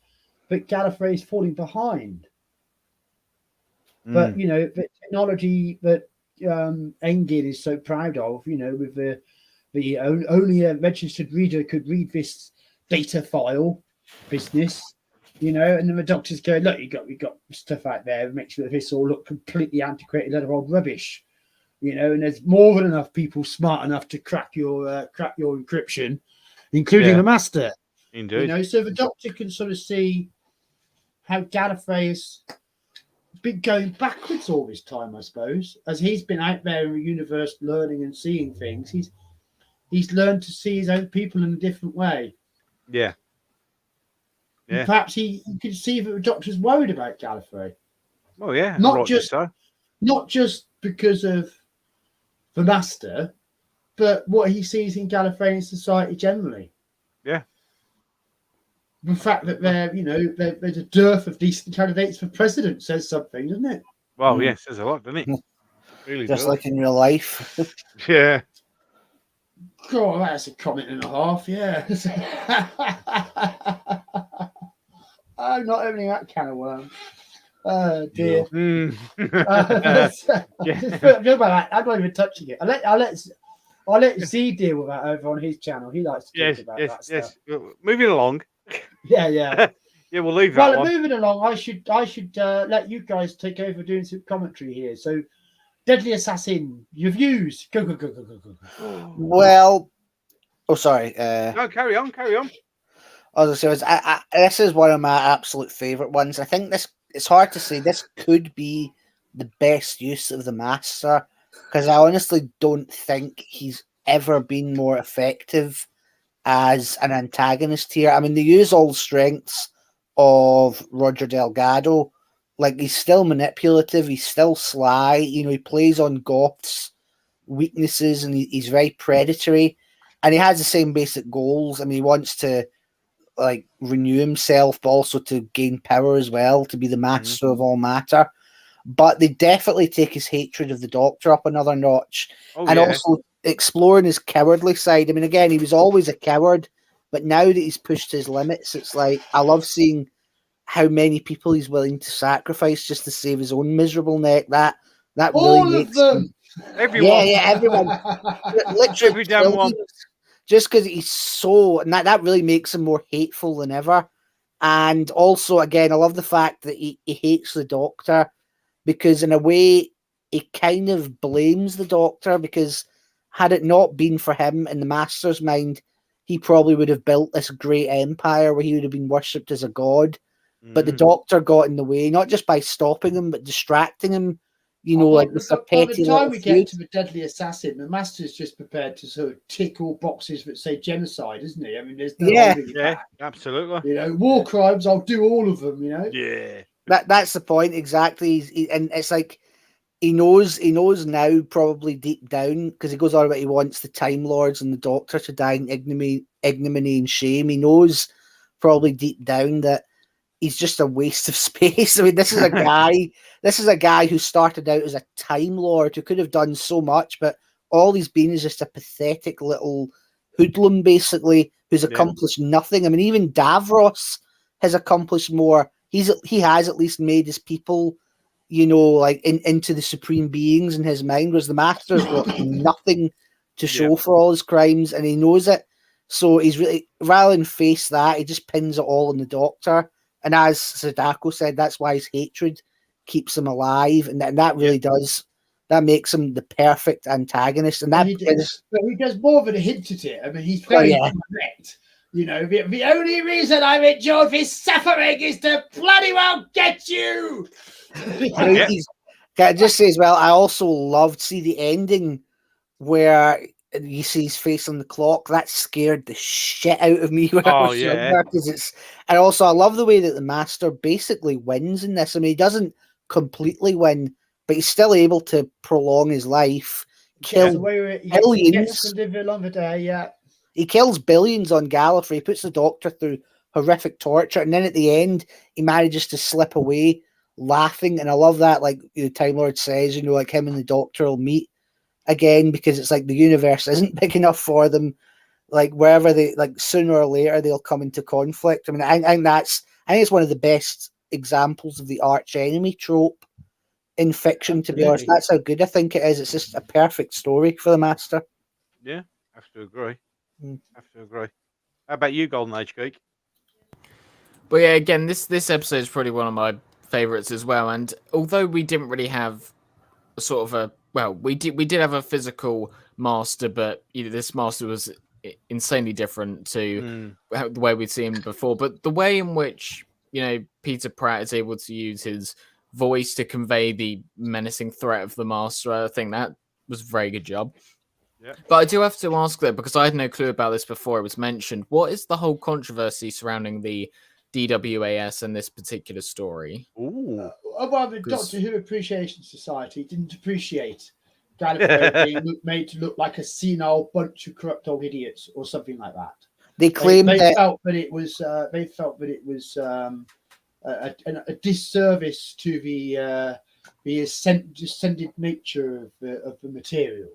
that Gallifrey is falling behind. But you know, the technology that Engin is so proud of, you know, with the only a registered reader could read this data file business, you know, and then the Doctor's going, look, we got stuff out there, make sure that this all look completely antiquated, lot of old rubbish, you know, and there's more than enough people smart enough to crack your encryption, including the Master. Indeed. You know, so the Doctor can sort of see how Gallifrey has been going backwards all this time, I suppose, as he's been out there in the universe learning and seeing things. He's learned to see his own people in a different way. Yeah. And perhaps he could see that the Doctor's worried about Gallifrey. Oh yeah, not just because of the Master, but what he sees in Gallifreyan society generally. Yeah. The fact that there's a dearth of decent candidates for president says something, doesn't it? Well, yes, there's a lot, doesn't it? Really Just does. like in real life. Yeah. God, that's a comment and a half, yeah. I'm not opening that can of worms. Oh dear. I'm not even touching it. I'll let Z deal with that over on his channel. He likes to talk about that stuff. Yes. Moving along. Yeah. Yeah, we'll leave that one. Moving along, I should let you guys take over doing some commentary here. So, Deadly Assassin, your views. Go. Well, sorry. No, carry on. As I said, this is one of my absolute favourite ones. I think it's hard to say this could be the best use of the Master, because I honestly don't think he's ever been more effective as an antagonist here. I mean, they use all the strengths of Roger Delgado. Like, he's still manipulative, he's still sly, you know, he plays on Goth's weaknesses, and he's very predatory, and he has the same basic goals. I mean, he wants to like renew himself, but also to gain power as well, to be the master of all matter. But they definitely take his hatred of the Doctor up another notch, also exploring his cowardly side. I mean, again, he was always a coward, but now that he's pushed his limits, it's like, I love seeing how many people he's willing to sacrifice just to save his own miserable neck. That all really of them. Everyone. Yeah, everyone. Literally, every damn one. Just because he's so, and that really makes him more hateful than ever. And also, again, I love the fact that he hates the Doctor, because in a way, he kind of blames the Doctor, because had it not been for him, in the Master's mind, he probably would have built this great empire where he would have been worshipped as a god. But the Doctor got in the way, not just by stopping him, but distracting him. You know, like with a petty. By the time we get to the Deadly Assassin, the Master's just prepared to sort of tick all boxes that say genocide, isn't he? I mean, there's no holding back. Absolutely. You know, war crimes, I'll do all of them. You know. Yeah. That's the point exactly. And it's like he knows now, probably deep down, because he goes on about he wants the Time Lords and the Doctor to die in ignominy and shame. He knows probably deep down that he's just a waste of space. I mean, this is a guy who started out as a Time Lord who could have done so much, but all he's been is just a pathetic little hoodlum, basically, who's accomplished nothing. I mean, even Davros has accomplished more. He has at least made his people, you know, like into the supreme beings in his mind, whereas the Master's got nothing to show for all his crimes, and he knows it. So he's really, rather than face that, he just pins it all on the Doctor. And as Sadako said, that's why his hatred keeps him alive, and that really does. That makes him the perfect antagonist, and that he does more than a hint at it. I mean, he's very direct. You know, the only reason I've endured this suffering is to bloody well get you. Can I just say as well, I also loved the ending where you see his face on the clock. That scared the shit out of me when I was younger, because and also I love the way that the Master basically wins in this. I mean, he doesn't completely win, but he's still able to prolong his life, kill billions. He gets to live a longer day, He kills billions on Gallifrey. He puts the Doctor through horrific torture, and then at the end he manages to slip away laughing, and I love that. Like the Time Lord says, you know, like him and the Doctor will meet again because it's like the universe isn't big enough for them. Like wherever they like, sooner or later they'll come into conflict. I mean, I think it's one of the best examples of the arch enemy trope in fiction. To be honest, that's how good I think it is. It's just a perfect story for the Master. Yeah, have to agree. Have to agree. How about you, Golden Age Geek? But yeah, again, this episode is probably one of my favorites as well. And although we didn't really have sort of we did have a physical master, but this master was insanely different to the way we'd seen him before. But the way in which Peter Pratt is able to use his voice to convey the menacing threat of the master, I think that was a very good job. Yeah. But I do have to ask though, because I had no clue about this before it was mentioned, what is the whole controversy surrounding the DWAS and this particular story? Ooh. Well, the Doctor Who Appreciation Society didn't appreciate Gallifrey being made to look like a senile bunch of corrupt old idiots or something like that. They claimed they felt that it was a disservice to the ascended nature of the material.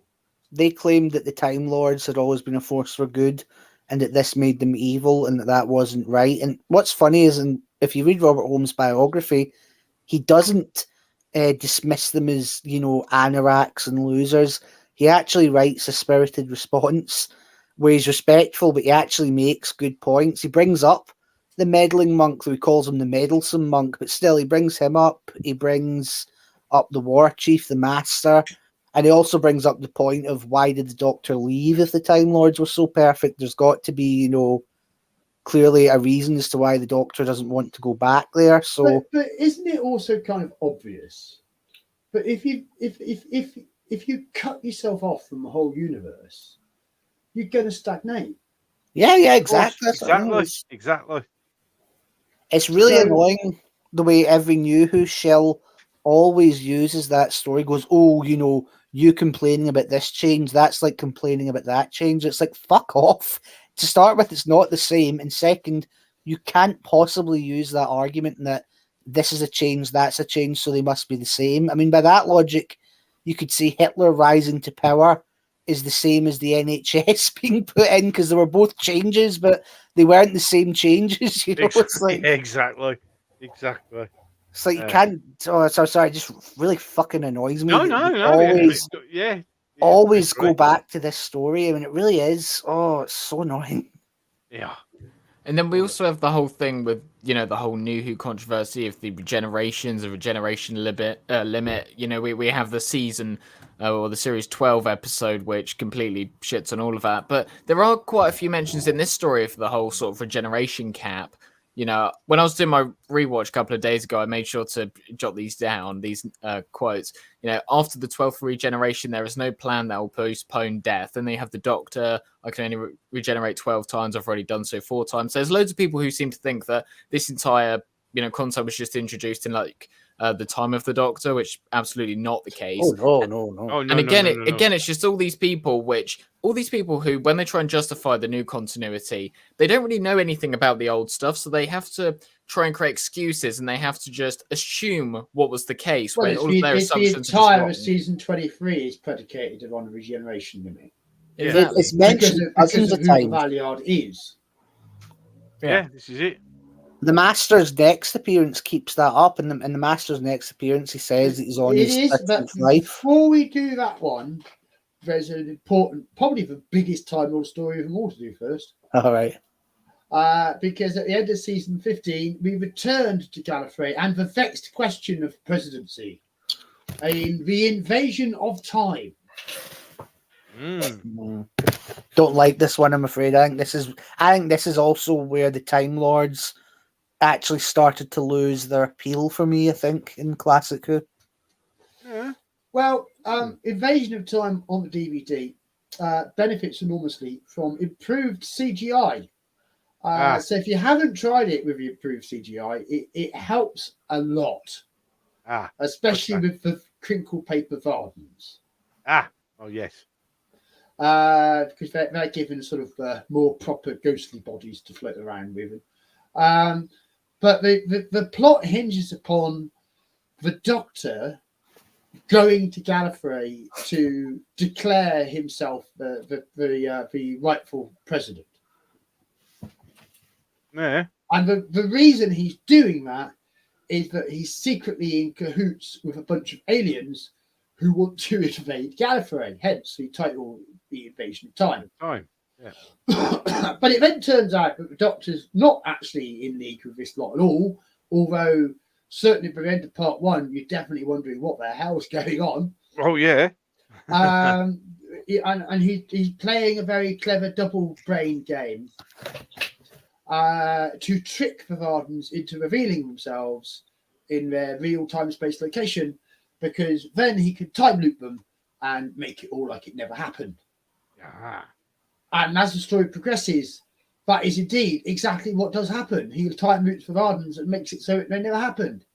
They claimed that the Time Lords had always been a force for good, and that this made them evil, and that wasn't right. And what's funny is, if you read Robert Holmes' biography, he doesn't dismiss them as, anoraks and losers. He actually writes a spirited response where he's respectful, but he actually makes good points. He brings up the meddling monk, though he calls him the meddlesome monk, but still he brings him up. He brings up the war chief, the master, and he also brings up the point of why did the Doctor leave if the Time Lords were so perfect? There's got to be, clearly a reason as to why the Doctor doesn't want to go back there. So, but isn't it also kind of obvious? But if you cut yourself off from the whole universe, you're going to stagnate. Yeah, exactly. Exactly. It's really annoying the way every New Who shill always uses that story. Goes, you complaining about this change, that's like complaining about that change. It's like, fuck off. To start with, it's not the same. And second, you can't possibly use that argument that this is a change, that's a change, so they must be the same. I mean, by that logic, you could say Hitler rising to power is the same as the NHS being put in, because they were both changes, but they weren't the same changes. It's like, yeah, exactly. It's like you can't. Oh, sorry. It just really fucking annoys me. No. Always go back to this story. I mean, it really is. Oh, it's so annoying. Yeah. And then we also have the whole thing with, the whole New Who controversy of the regenerations, the regeneration limit. We have the season or the series 12 episode, which completely shits on all of that. But there are quite a few mentions in this story of the whole sort of regeneration cap. When I was doing my rewatch a couple of days ago, I made sure to jot these down, these quotes. After the 12th regeneration, there is no plan that will postpone death. And then you have the Doctor, I can only regenerate 12 times. I've already done so 4 times. So there's loads of people who seem to think that this entire, concept was just introduced in the time of the Doctor, which absolutely not the case. Oh, no. Oh, no. And again, it's just all these people who, when they try and justify the new continuity, they don't really know anything about the old stuff, so they have to try and create excuses, and they have to just assume what was the case. Well, when all of their assumptions the entire of season 23 is predicated on a regeneration limit. Exactly. It's mentioned because of who the Valiard is. Yeah, this is it. The Master's next appearance keeps that up, and the Master's next appearance, he says that he's on his 13th life. Before we do that one, there's an important, probably the biggest Time Lord story of them all to do first. All right. Because at the end of season 15, we returned to Gallifrey and the vexed question of presidency. The invasion of time. Don't like this one, I'm afraid. I think this is also where the Time Lords actually started to lose their appeal for me, I think, in classic Who. Yeah. Well, Invasion of Time on the DVD benefits enormously from improved CGI. So if you haven't tried it with the improved CGI, it helps a lot. Especially with the crinkle paper Vardens. Oh yes. Because they're given sort of more proper ghostly bodies to float around with. But the plot hinges upon the Doctor going to Gallifrey to declare himself the rightful president. Yeah. And the reason he's doing that is that he's secretly in cahoots with a bunch of aliens who want to invade Gallifrey, hence the title, The Invasion of Time. Yeah. But it then turns out that the Doctor's not actually in league with this lot at all, although certainly by the end of part one, you're definitely wondering what the hell's going on. Oh, yeah. And he's playing a very clever double brain game to trick the Vardens into revealing themselves in their real time space location, because then he could time loop them and make it all like it never happened. Ah. And as the story progresses, that is indeed exactly what does happen. He time loops the Vardens and makes it so it never happened.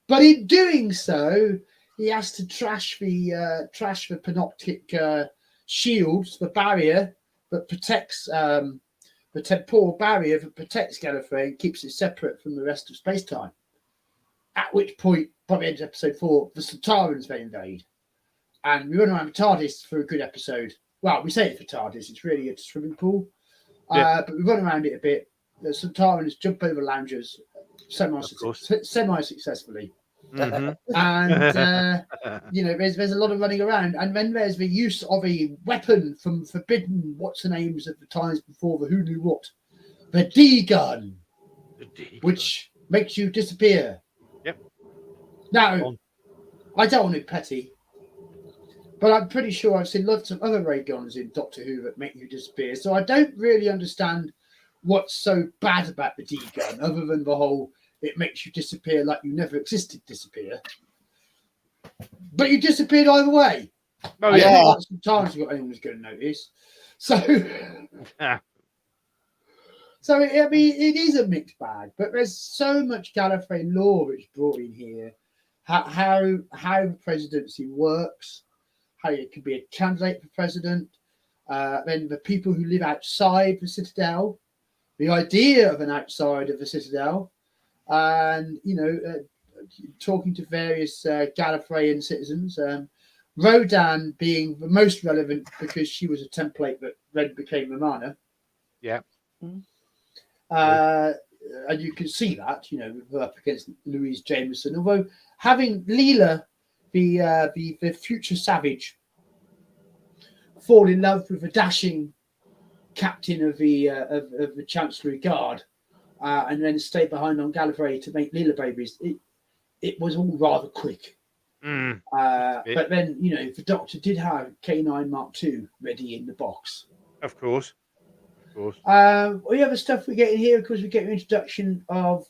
But in doing so, he has to trash the panoptic shields, the barrier that protects the temporal barrier that protects Gallifrey and keeps it separate from the rest of space-time. At which point, by the end of episode 4, the Sontarans then invade. And we run around the TARDIS for a good episode. Well, we say it's the TARDIS, it's really a swimming pool. Yeah. But we run around it a bit. The Sontarans jump over loungers semi-successfully. Mm-hmm. And there's a lot of running around, and then there's the use of a weapon from forbidden what's the names of the times before the who knew what, the D gun, which makes you disappear. Yep. Now, I don't want to be petty, but I'm pretty sure I've seen lots of other ray guns in Doctor Who that make you disappear, so I don't really understand what's so bad about the D gun, other than the whole it makes you disappear like you never existed disappear. But you disappeared either way. Oh, yeah. Sometimes anyone's going to notice. So, Yeah. So it is a mixed bag, but there's so much Gallifrey lore that's brought in here. How the presidency works, how it can be a candidate for president, then the people who live outside the Citadel, the idea of an outside of the Citadel, and talking to various Gallifreyan citizens. Rodan being the most relevant because she was a template that then became Romana. Yeah. And you can see that, up against Louise Jameson. Although having Leela, the future savage, fall in love with the dashing captain of the Chancellery Guard, and then stay behind on Gallifrey to make Leela babies, it was all rather quick. But then, the Doctor did have K9 Mark II ready in the box. Of course. All the other stuff we get in here, because we get an introduction of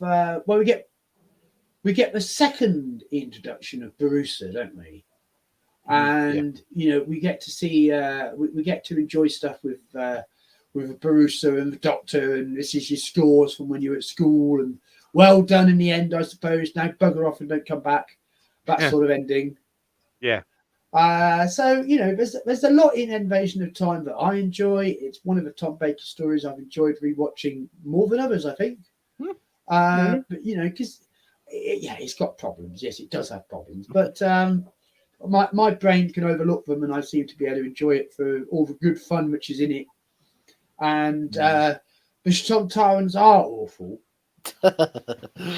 we get the second introduction of Barusa, don't we? And we get to see we get to enjoy stuff with Barusa and the Doctor, and this is your scores from when you were at school, and well done in the end, I suppose. Now bugger off and don't come back. That sort of ending. Yeah. So there's a lot in Invasion of Time that I enjoy. It's one of the Tom Baker stories I've enjoyed rewatching more than others, I think. But because it's got problems. Yes, it does have problems, but my brain can overlook them, and I seem to be able to enjoy it for all the good fun which is in it. And the Sontarans are awful.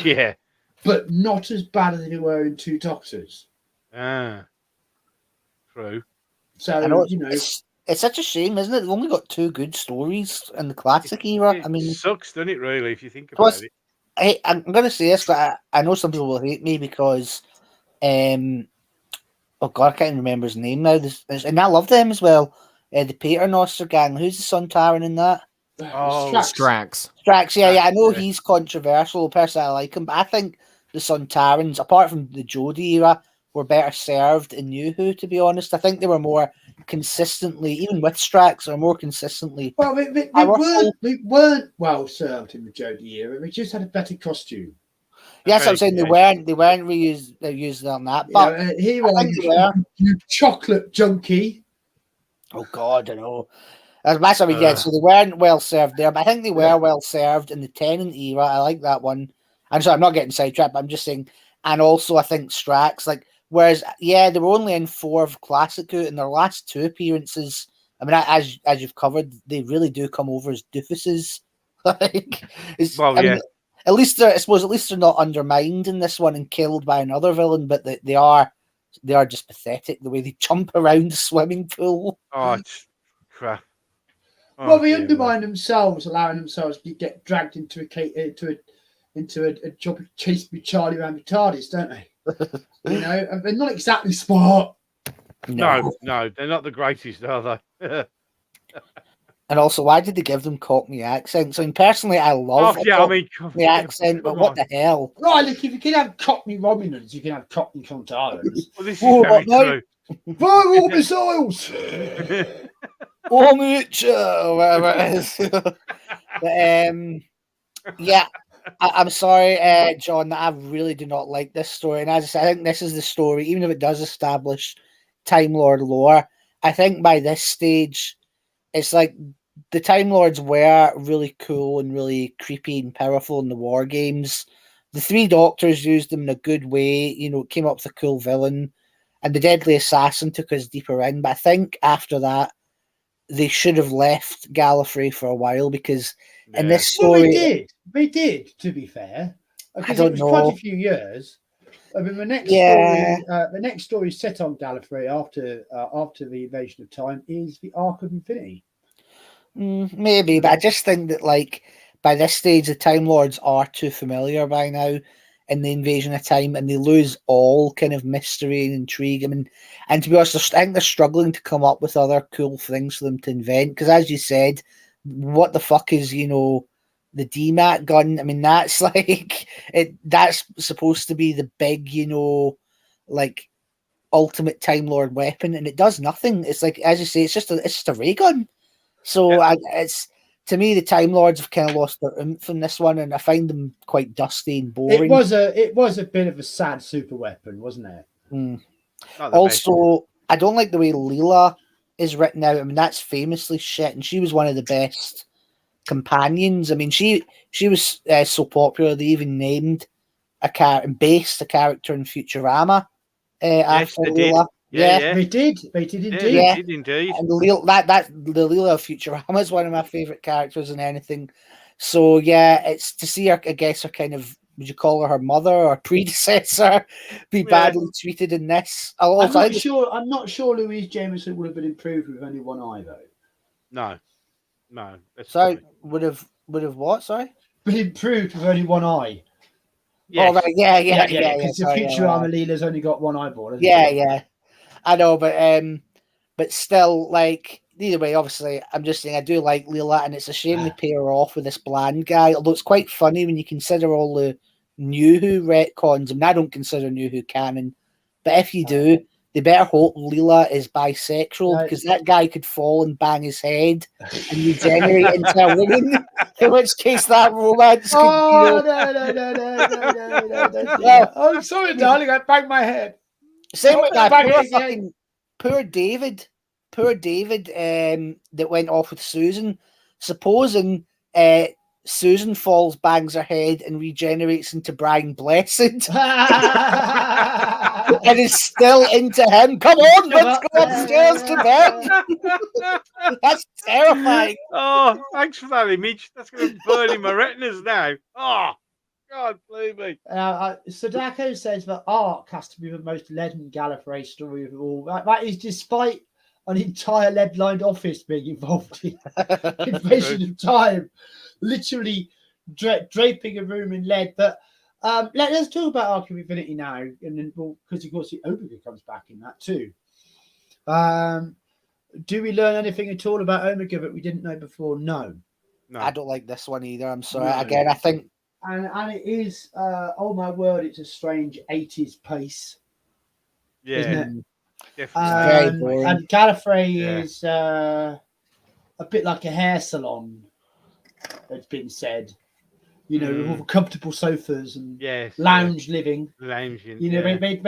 Yeah. But not as bad as they were in Two Doctors. True. So, it's such a shame, isn't it? They've only got two good stories in the classic era. It sucks, doesn't it, really, if you think about it? I'm going to say this, but I know some people will hate me because, oh God, I can't remember his name now. And I love them as well. The Paternoster gang. Who's the Sontaran in that? Strax. Strax, yeah. I know he's controversial. Personally, I like him, but I think the Sontarans, apart from the Jodie era, were better served in New Who, to be honest. I think they were more consistently, even with Strax, or more consistently. Well, they weren't well served in the Jodie era. They just had a better costume. Yes, I'm saying they weren't used on that. But here you chocolate junkie. Oh God, I know. That's what I mean. Yeah, so they weren't well served there, but I think they were well served in the Tennant era. I like that one. I'm sorry, I'm not getting sidetracked, but I'm just saying. And also, I think Strax, like, whereas, yeah, they were only in 4 of Classic Who, and their last 2 appearances, I mean, as you've covered, they really do come over as doofuses. Like, I mean, at least they're not undermined in this one and killed by another villain, but they are just pathetic the way they jump around the swimming pool. Oh, it's crap. Oh, well, they undermine themselves, allowing themselves to get dragged into a job of chasing with Charlie around the TARDIS, don't they? You know, and they're not exactly smart. No, they're not the greatest, are they? And also, why did they give them Cockney accents? I mean, personally, I love Cockney accent, but what the hell? Right, look, if you can have Cockney Romulans, you can have Cockney Sontarans. Well, this is very true. Fire all missiles! Or mucho, whatever it is. But, yeah, I'm sorry, John, that I really do not like this story. And as I said, I think this is the story, even if it does establish Time Lord lore, I think by this stage, it's like the Time Lords were really cool and really creepy and powerful in the war games. The 3 Doctors used them in a good way, you know, came up with a cool villain, and the Deadly Assassin took us deeper in. But I think after that, they should have left Gallifrey for a while, because in this story... Well, they did, to be fair. Because it was quite a few years. I mean, the next story set on Gallifrey after the invasion of time is the Arc of Infinity. Maybe, but I just think that, like, by this stage, the Time Lords are too familiar by now in the invasion of time, and they lose all kind of mystery and intrigue. I mean, and to be honest, I think they're struggling to come up with other cool things for them to invent. Because, as you said, what the fuck is, you know, the DMAT gun? I mean, that's like that's supposed to be the big, you know, like ultimate Time Lord weapon, and it does nothing. It's like, as you say, it's just a ray gun. So it's, to me, the Time Lords have kind of lost their oomph in this one, and I find them quite dusty and boring. It was a bit of a sad super weapon, wasn't it? Also, I don't like the way Leela is written out. I mean, that's famously shit, and she was one of the best companions. I mean, she was so popular they even named based a character in Futurama after Leela. Yeah, they did indeed. Yeah, they did indeed. And the Leela of Futurama is one of my favorite characters in anything. So yeah, it's to see her, I guess, her kind of, would you call her mother or predecessor, be badly treated in this. I'm not sure Louise Jameson would have been improved with only one eye though. No. So would have what? Sorry, been improved with only one eye. Yes. Oh, right. Yeah. Because the Futurama Leela's only got one eyeball. Yeah. I know, but still, like, either way, obviously, I'm just saying I do like Leela, and it's a shame they pair her off with this bland guy. Although it's quite funny when you consider all the New Who retcons. I mean, I don't consider New Who canon, but if you do, they better hope Leela is bisexual, because that guy could fall and bang his head and regenerate into a woman. In which case, that romance. No. I'm sorry, darling. I banged my head. Same with that poor David, that went off with Susan, supposing Susan falls, bangs her head, and regenerates into Brian Blessed, and is still into him. Come on, let's go upstairs to bed. That's terrifying. Oh, thanks for that image. That's going to burn in my retinas now. Oh. God, believe me. Sadako says that Ark has to be the most leaden Gallifrey story of all. That is despite an entire lead-lined office being involved in Invasion of Time, literally draping a room in lead. But let's talk about Ark of Infinity now, and then because of course the Omega comes back in that too. Do we learn anything at all about Omega that we didn't know before? No. I don't like this one either. I'm sorry. No. Again, I think. And it is, oh my word, it's a strange 80s pace. Yeah. Isn't it? Definitely. And Gallifrey is a bit like a hair salon, it's been said. You know, with all the comfortable sofas and lounge living. Lounging. You know, they'd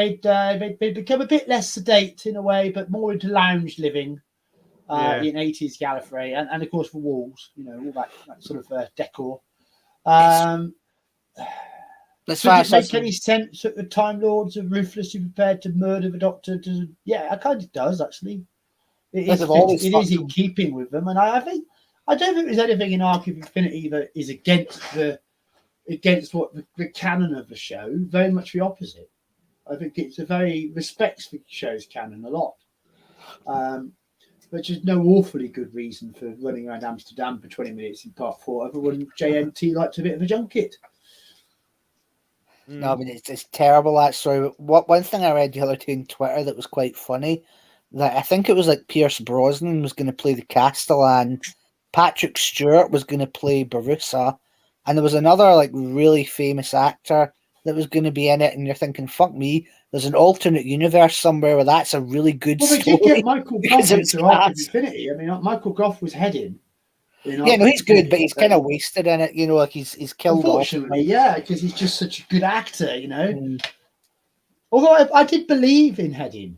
become a bit less sedate in a way, but more into lounge living. in 80s Gallifrey, and of course the walls, all that sort of decor. Does it make any sense that the Time Lords are ruthlessly prepared to murder the Doctor? Yeah, it kind of does, actually. It is in keeping with them, and I don't think there's anything in Arc of Infinity that is against what the canon of the show. Very much the opposite. I think it's a very respects the show's canon a lot, which is no awfully good reason for running around Amsterdam for 20 minutes in part 4. Everyone JMT liked a bit of a junket. No, I mean it's terrible, that story. One thing I read the other day on Twitter that was quite funny, that I think it was like Pierce Brosnan was going to play the Castellan, Patrick Stewart was going to play Barusa, and there was another like really famous actor that was going to be in it, and you're thinking, fuck me, there's an alternate universe somewhere where that's a really good story. Well, they did get Michael Gough into Arc of Infinity. I mean, Michael Gough was heading. Yeah, no, he's good, but he's kind of wasted in it, like he's killed. Unfortunately, yeah, because he's just such a good actor, Although I did believe in Heading.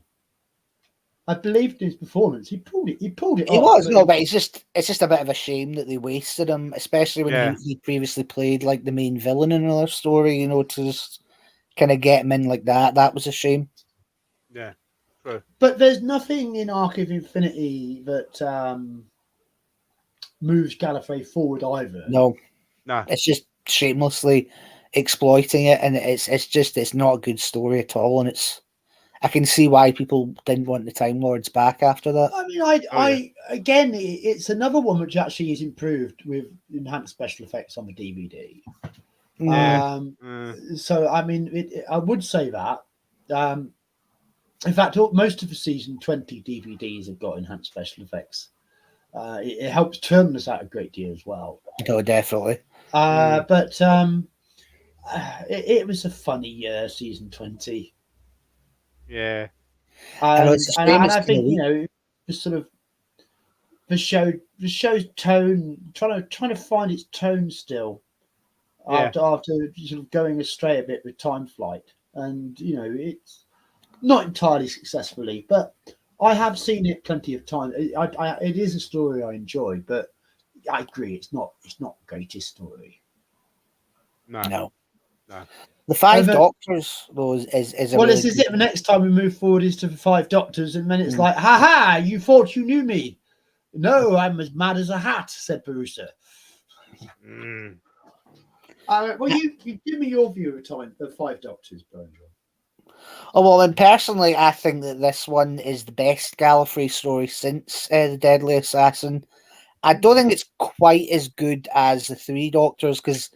I believed in his performance. He pulled it. He was, but it's just a bit of a shame that they wasted him, especially when he previously played like the main villain in another story. To just kind of get him in like that. That was a shame. Yeah, true. But there's nothing in Arc of Infinity that moves Gallifrey forward either. No, it's just shamelessly exploiting it, and it's not a good story at all, and I can see why people didn't want the Time Lords back after that. I mean, again, it's another one which actually is improved with enhanced special effects on the DVD. So I mean, I would say that. In fact, most of the season 20 DVDs have got enhanced special effects. It helps turn this out a great deal as well. Oh, definitely. But it was a funny year, season 20. Yeah. And I think the sort of the show's tone, trying to find its tone still after sort of going astray a bit with Time Flight, and it's not entirely successfully, but I have seen it plenty of times. It is a story I enjoy, but I agree it's not the greatest story. No. The Five Doctors, though, is a well. This is it. The next time we move forward is to the Five Doctors, and then it's like, ha! You thought you knew me? No, I'm as mad as a hat," said Barusa. Well, you give me your view of Five Doctors, Brian. Oh, well, and personally, I think that this one is the best Gallifrey story since The Deadly Assassin. I don't think it's quite as good as the Three Doctors, because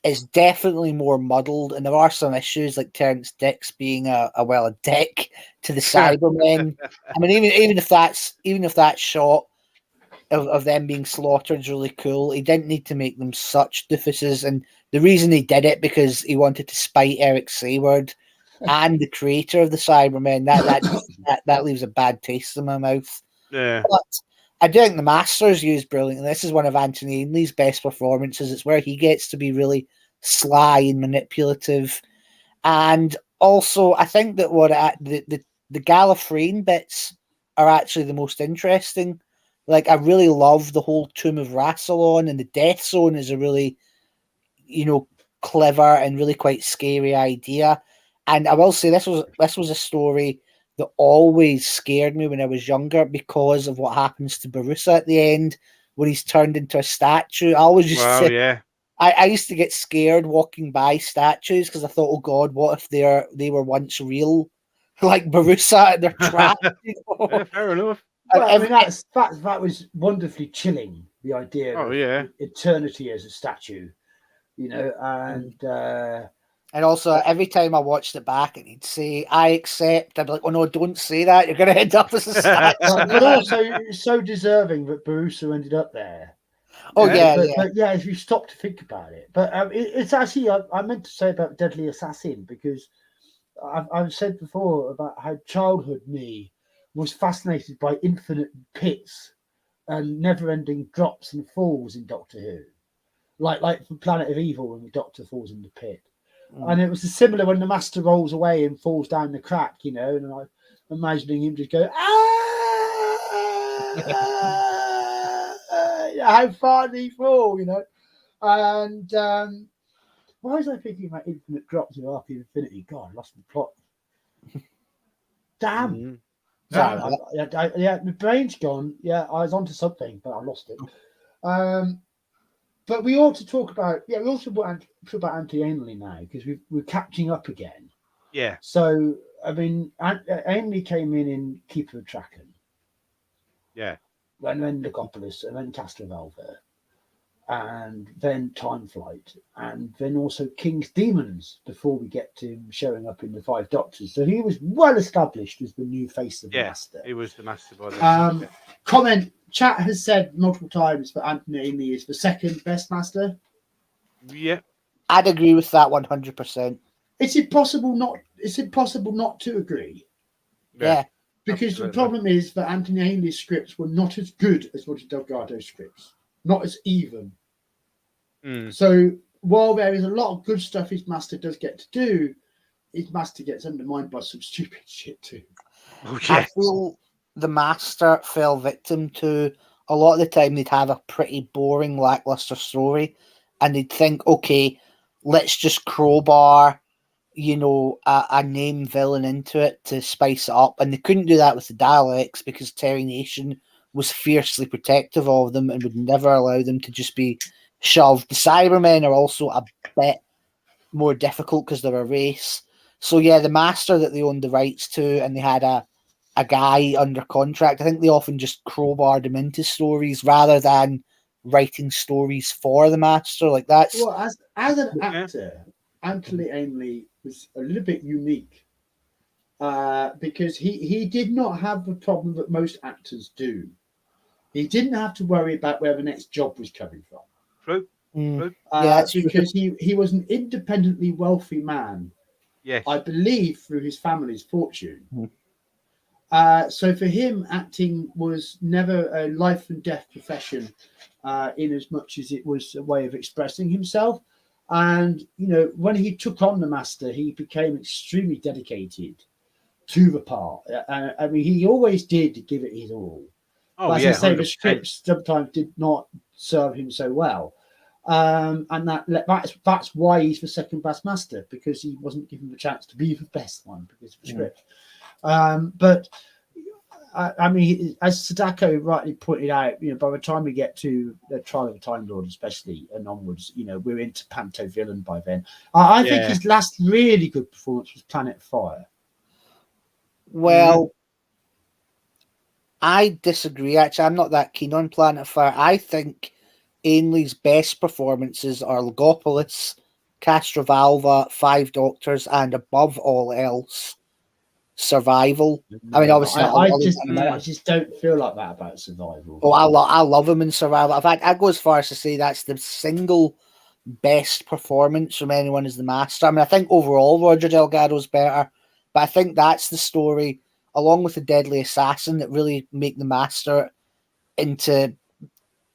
it's definitely more muddled, and there are some issues, like Terrence Dicks being a dick to the Cybermen. I mean, even if that shot of them being slaughtered is really cool, he didn't need to make them such doofuses, and the reason he did it because he wanted to spite Eric Sayward and the creator of the Cybermen. That leaves a bad taste in my mouth. Yeah. But I do think the Masters used brilliantly. This is one of Anthony Ainley's best performances. It's where he gets to be really sly and manipulative. And also, I think that the Gallifreyan bits are actually the most interesting. Like, I really love the whole Tomb of Rassilon, and the Death Zone is a really, clever and really quite scary idea. And I will say this was a story that always scared me when I was younger because of what happens to Barusa at the end when he's turned into a statue. I always used to say, I used to get scared walking by statues because I thought, oh God, what if they were once real, like Barusa and they're trapped? Yeah, fair enough. Well, I mean, that was wonderfully chilling. The idea of eternity as a statue, and also, every time I watched it back and he'd say, "I accept," I'd be like, "Oh no, don't say that. You're going to end up as a statue." But also, so deserving that Barusa ended up there. But if you stop to think about it. But it's actually, I meant to say about Deadly Assassin, because I've said before about how childhood me was fascinated by infinite pits and never-ending drops and falls in Doctor Who. Like from Planet of Evil when the Doctor falls in the pit. And it was similar when the Master rolls away and falls down the crack, and I'm imagining him just go, ah! how far did he fall? You know, and why was I thinking about infinite drops of Arc of Infinity? God, I lost the plot. Damn. Mhm. Yeah, my brain's gone. Yeah, I was onto something, but I lost it. But we ought to talk about, we also want to talk about Anthony Ainley now because we're catching up again. Yeah. So, I mean, Ainley came in Keeper of Traken. Yeah. Then Legopolis, and then Castrovalva, and then Time Flight, and then also King's Demons before we get to him showing up in the Five Doctors. So he was well established as the new face of the Master. He was the Master by then. Comment, chat has said multiple times that Anthony Ainley is the second best Master. Yeah. I'd agree with that 100%. It's impossible not to agree. Yeah. Because absolutely. the problem is that Anthony Ainley's scripts were not as good as Roger Delgado's scripts. Not as even. So while there is a lot of good stuff his Master does get to do, his Master gets undermined by some stupid shit too. Oh, yeah. I feel the Master fell victim to a lot of the time they'd have a pretty boring, lackluster story, and they'd think, okay, let's just crowbar, a name villain into it to spice it up. And they couldn't do that with the Daleks because Terry Nation was fiercely protective of them and would never allow them to just be shoved. The Cybermen are also a bit more difficult because they're a race. So yeah, the Master that they owned the rights to, and they had a guy under contract, I think they often just crowbarred him into stories rather than writing stories for the Master. Like that's well, as an actor, Anthony Ainley was a little bit unique because he did not have the problem that most actors do. He didn't have to worry about where the next job was coming from. True. Because he was an independently wealthy man. Yes. I believe through his family's fortune. So for him, acting was never a life and death profession, in as much as it was a way of expressing himself. And when he took on the Master, he became extremely dedicated to the part. I mean, he always did give it his all. Oh, but yeah, as I say, 100%. the scripts sometimes did not serve him so well. And that's why he's the second best Master, because he wasn't given the chance to be the best one because of the script. But I mean, as Sadako rightly pointed out, by the time we get to the Trial of the Time Lord, especially and onwards, we're into Panto Villain by then. I think his last really good performance was Planet Fire. Well, I disagree. Actually, I'm not that keen on Planet Fire. I think Ainley's best performances are Legopolis, Castrovalva, Five Doctors, and above all else, Survival. I mean, obviously, I just don't feel like that about Survival. Oh, I love him in Survival. In fact, I go as far as to say that's the single best performance from anyone as the Master. I mean, I think overall Roger Delgado's better, but I think that's the story, along with the Deadly Assassin, that really make the Master into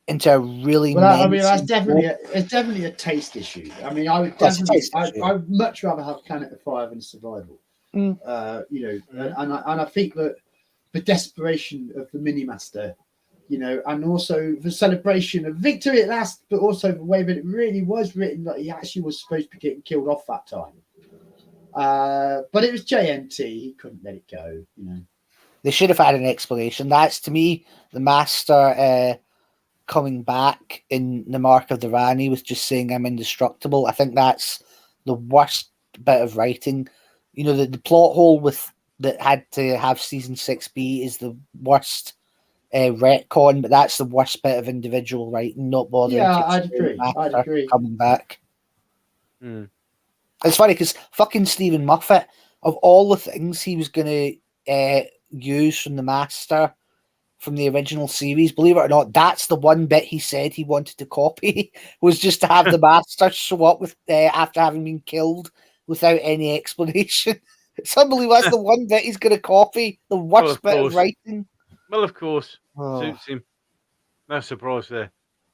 a really. Well, I mean, it's definitely a taste issue. I mean, I would I'd much rather have Planet of Fire than Survival. And I think that the desperation of the Mini Master, and also the celebration of victory at last, but also the way that it really was written that he actually was supposed to be getting killed off that time. But it was JNT; he couldn't let it go. They should have had an explanation. That's, to me, the Master coming back in the Mark of the Rani was just saying I'm indestructible. I think that's the worst bit of writing. The plot hole that had to have season 6B is the worst retcon, but that's the worst bit of individual writing, not bothering. Yeah, I'd agree. Coming back. It's funny because fucking Stephen Moffat, of all the things he was going to use from the Master from the original series, believe it or not, that's the one bit he said he wanted to copy, was just to have the Master show up with after having been killed without any explanation. It's unbelievable. That's the one bit he's going to copy. The worst bit of writing. Well, of course. Suits him. No surprise there.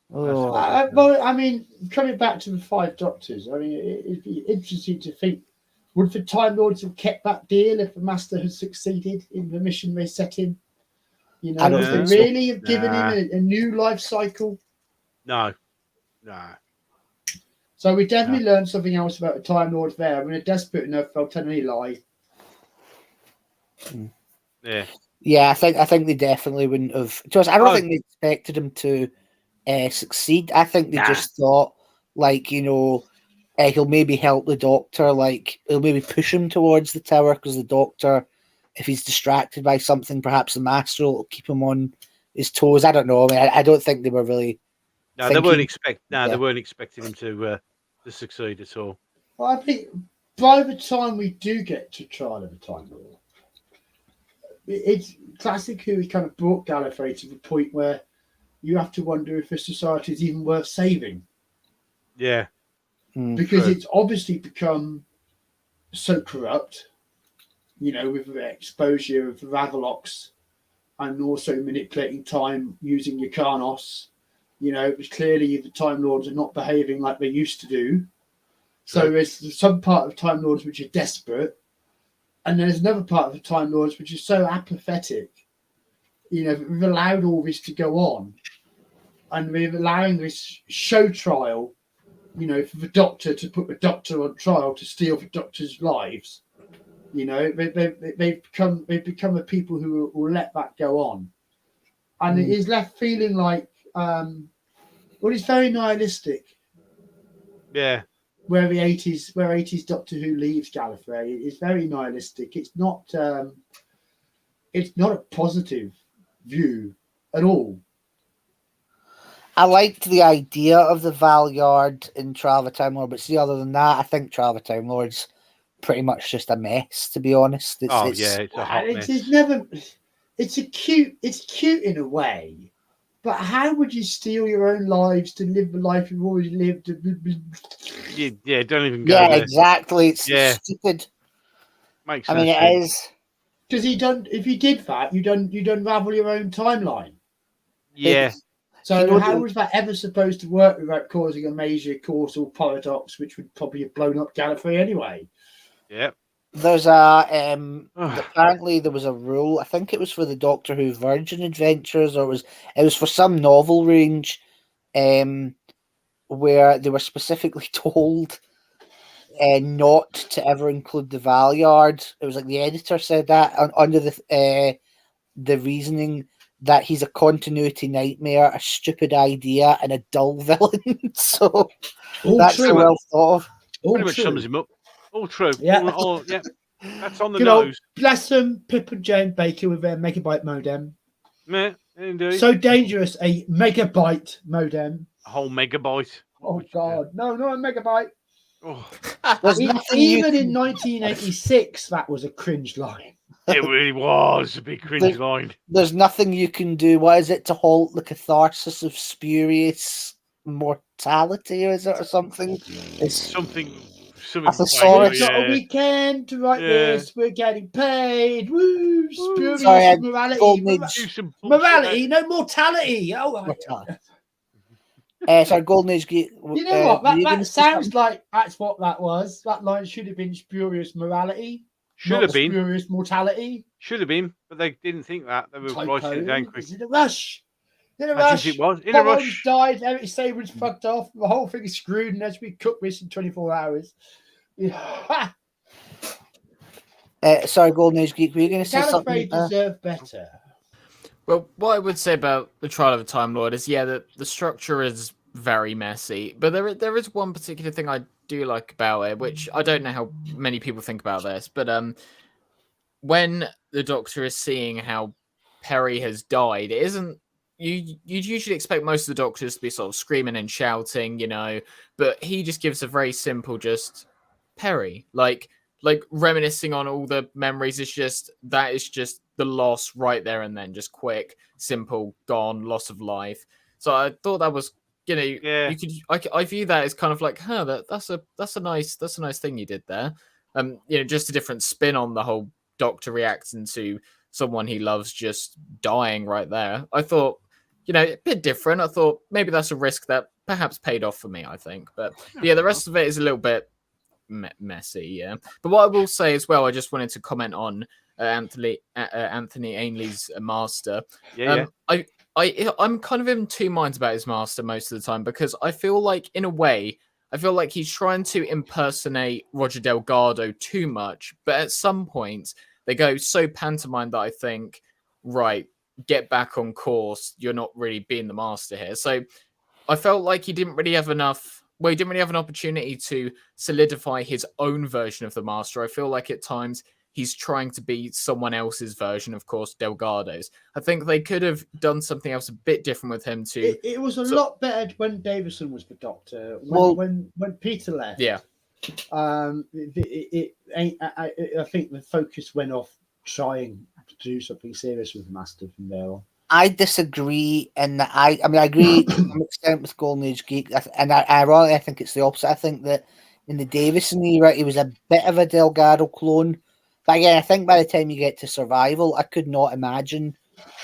Well, I mean, coming back to the Five Doctors, I mean, it'd be interesting to think, would the Time Lords have kept that deal if the Master had succeeded in the mission they set him? You I know, don't would they think so. really have given Nah. him a new life cycle? No. So we definitely learned something else about the Time Lords there. When they're desperate enough, they'll tell any lie. Yeah. Yeah, I think they definitely wouldn't have. I don't think they expected him to succeed. I think they just thought, like, you know, he'll maybe help the Doctor, like he'll maybe push him towards the tower because the Doctor, if he's distracted by something, perhaps the Master will keep him on his toes. I don't know. I mean, I don't think they were really. No, thinking, they weren't expecting him to succeed at all. Well, I think by the time we do get to Trial of the Time Lord, it's classic who kind of brought Gallifrey to the point where you have to wonder if the society is even worth saving. Yeah. Because it's obviously become so corrupt, you know, with the exposure of the Ravelox and also manipulating time using Yukanos. You know, it was clearly the Time Lords are not behaving like they used to do. So there's some part of Time Lords which are desperate, and there's another part of the Time Lords which is so apathetic. You know, we've allowed all this to go on, and we're allowing this show trial, you know, for the Doctor to put the Doctor on trial to steal the Doctor's lives. You know, they've become a people who will let that go on, and it is left feeling like, well, it's very nihilistic. Yeah. Where 80s Doctor Who leaves Gallifrey is very nihilistic. It's not a positive view at all. I liked the idea of the Valyard in Trial of the Time Lord, but see, other than that, I think Trial of the Time Lord's pretty much just a mess, to be honest. It's a hot mess. It's cute in a way, but how would you steal your own lives to live the life you've already lived? Yeah, don't even go there. there. Exactly. It's stupid. Makes I mean, sense. it is. Because if you did that, you'd unravel your own timeline. Yeah. So how was that ever supposed to work without causing a major causal paradox, which would probably have blown up Gallifrey anyway? Yeah. There's apparently there was a rule. I think it was for the Doctor Who Virgin Adventures, or it was for some novel range, where they were specifically told not to ever include the Valyard. It was like the editor said that under the reasoning that he's a continuity nightmare, a stupid idea, and a dull villain. So that's true. well thought of. Pretty much sums him up. All true. Yeah. Yeah. That's on the Good nose. old, bless them, Pip and Jane Baker with their megabyte modem. Yeah, indeed. So dangerous, a megabyte modem. A whole megabyte. Oh, God. No, not a megabyte. Oh. Even in 1986, that was a cringe line. It really was a big cringe line. There's nothing you can do. What is it to halt the catharsis of spurious mortality, or is it, or something? It's something. We've got a weekend to write this. We're getting paid. Woo! Spurious morality. Morality, no mortality. Oh, mortality. Sorry, Golden Age. You know what? That sounds like that's what that was. That line should have been spurious morality. Should have been spurious mortality. Should have been, but they didn't think that. They were writing it down quick. It's in a rush. In a rush. rush. It was in Bob a rush. Died. Eric Sabrin's fucked off. The whole thing is screwed, and as we cook this in 24 hours. Yeah. Sorry, Golden Age Geek. Were you going to say something? Deserve better. Well, what I would say about the Trial of the Time Lord is, that the structure is very messy, but there is one particular thing I do like about it, which I don't know how many people think about this, but when the Doctor is seeing how Perry has died, it isn't. You'd usually expect most of the Doctors to be sort of screaming and shouting, but he just gives a very simple, just Perry, like reminiscing on all the memories. That is just the loss right there and then, just quick, simple, gone, loss of life. So I thought that was, you could. I view that as kind of like, that's a nice thing you did there. Just a different spin on the whole Doctor reacting to someone he loves just dying right there. I thought, a bit different. I thought maybe that's a risk that perhaps paid off for me, I think. But the rest of it is a little bit messy, yeah. But what I will say as well, I just wanted to comment on Anthony Ainley's master. Yeah, I'm kind of in two minds about his master most of the time, because I feel like, in a way, I feel like he's trying to impersonate Roger Delgado too much, but at some point they go so pantomime that I think, right, get back on course. You're not really being the master here. So I felt like he didn't really have enough. Well, he didn't really have an opportunity to solidify his own version of the master. I feel like at times he's trying to be someone else's version, of course, Delgado's. I think they could have done something else a bit different with him too. It was a lot better when Davison was the Doctor. When Peter left, yeah. I think the focus went off trying to do something serious with the Master from there on. I disagree in that I agree to some extent with Golden Age Geek, and ironically, I think it's the opposite. I think that in the Davison era, he was a bit of a Delgado clone. But again, I think by the time you get to Survival, I could not imagine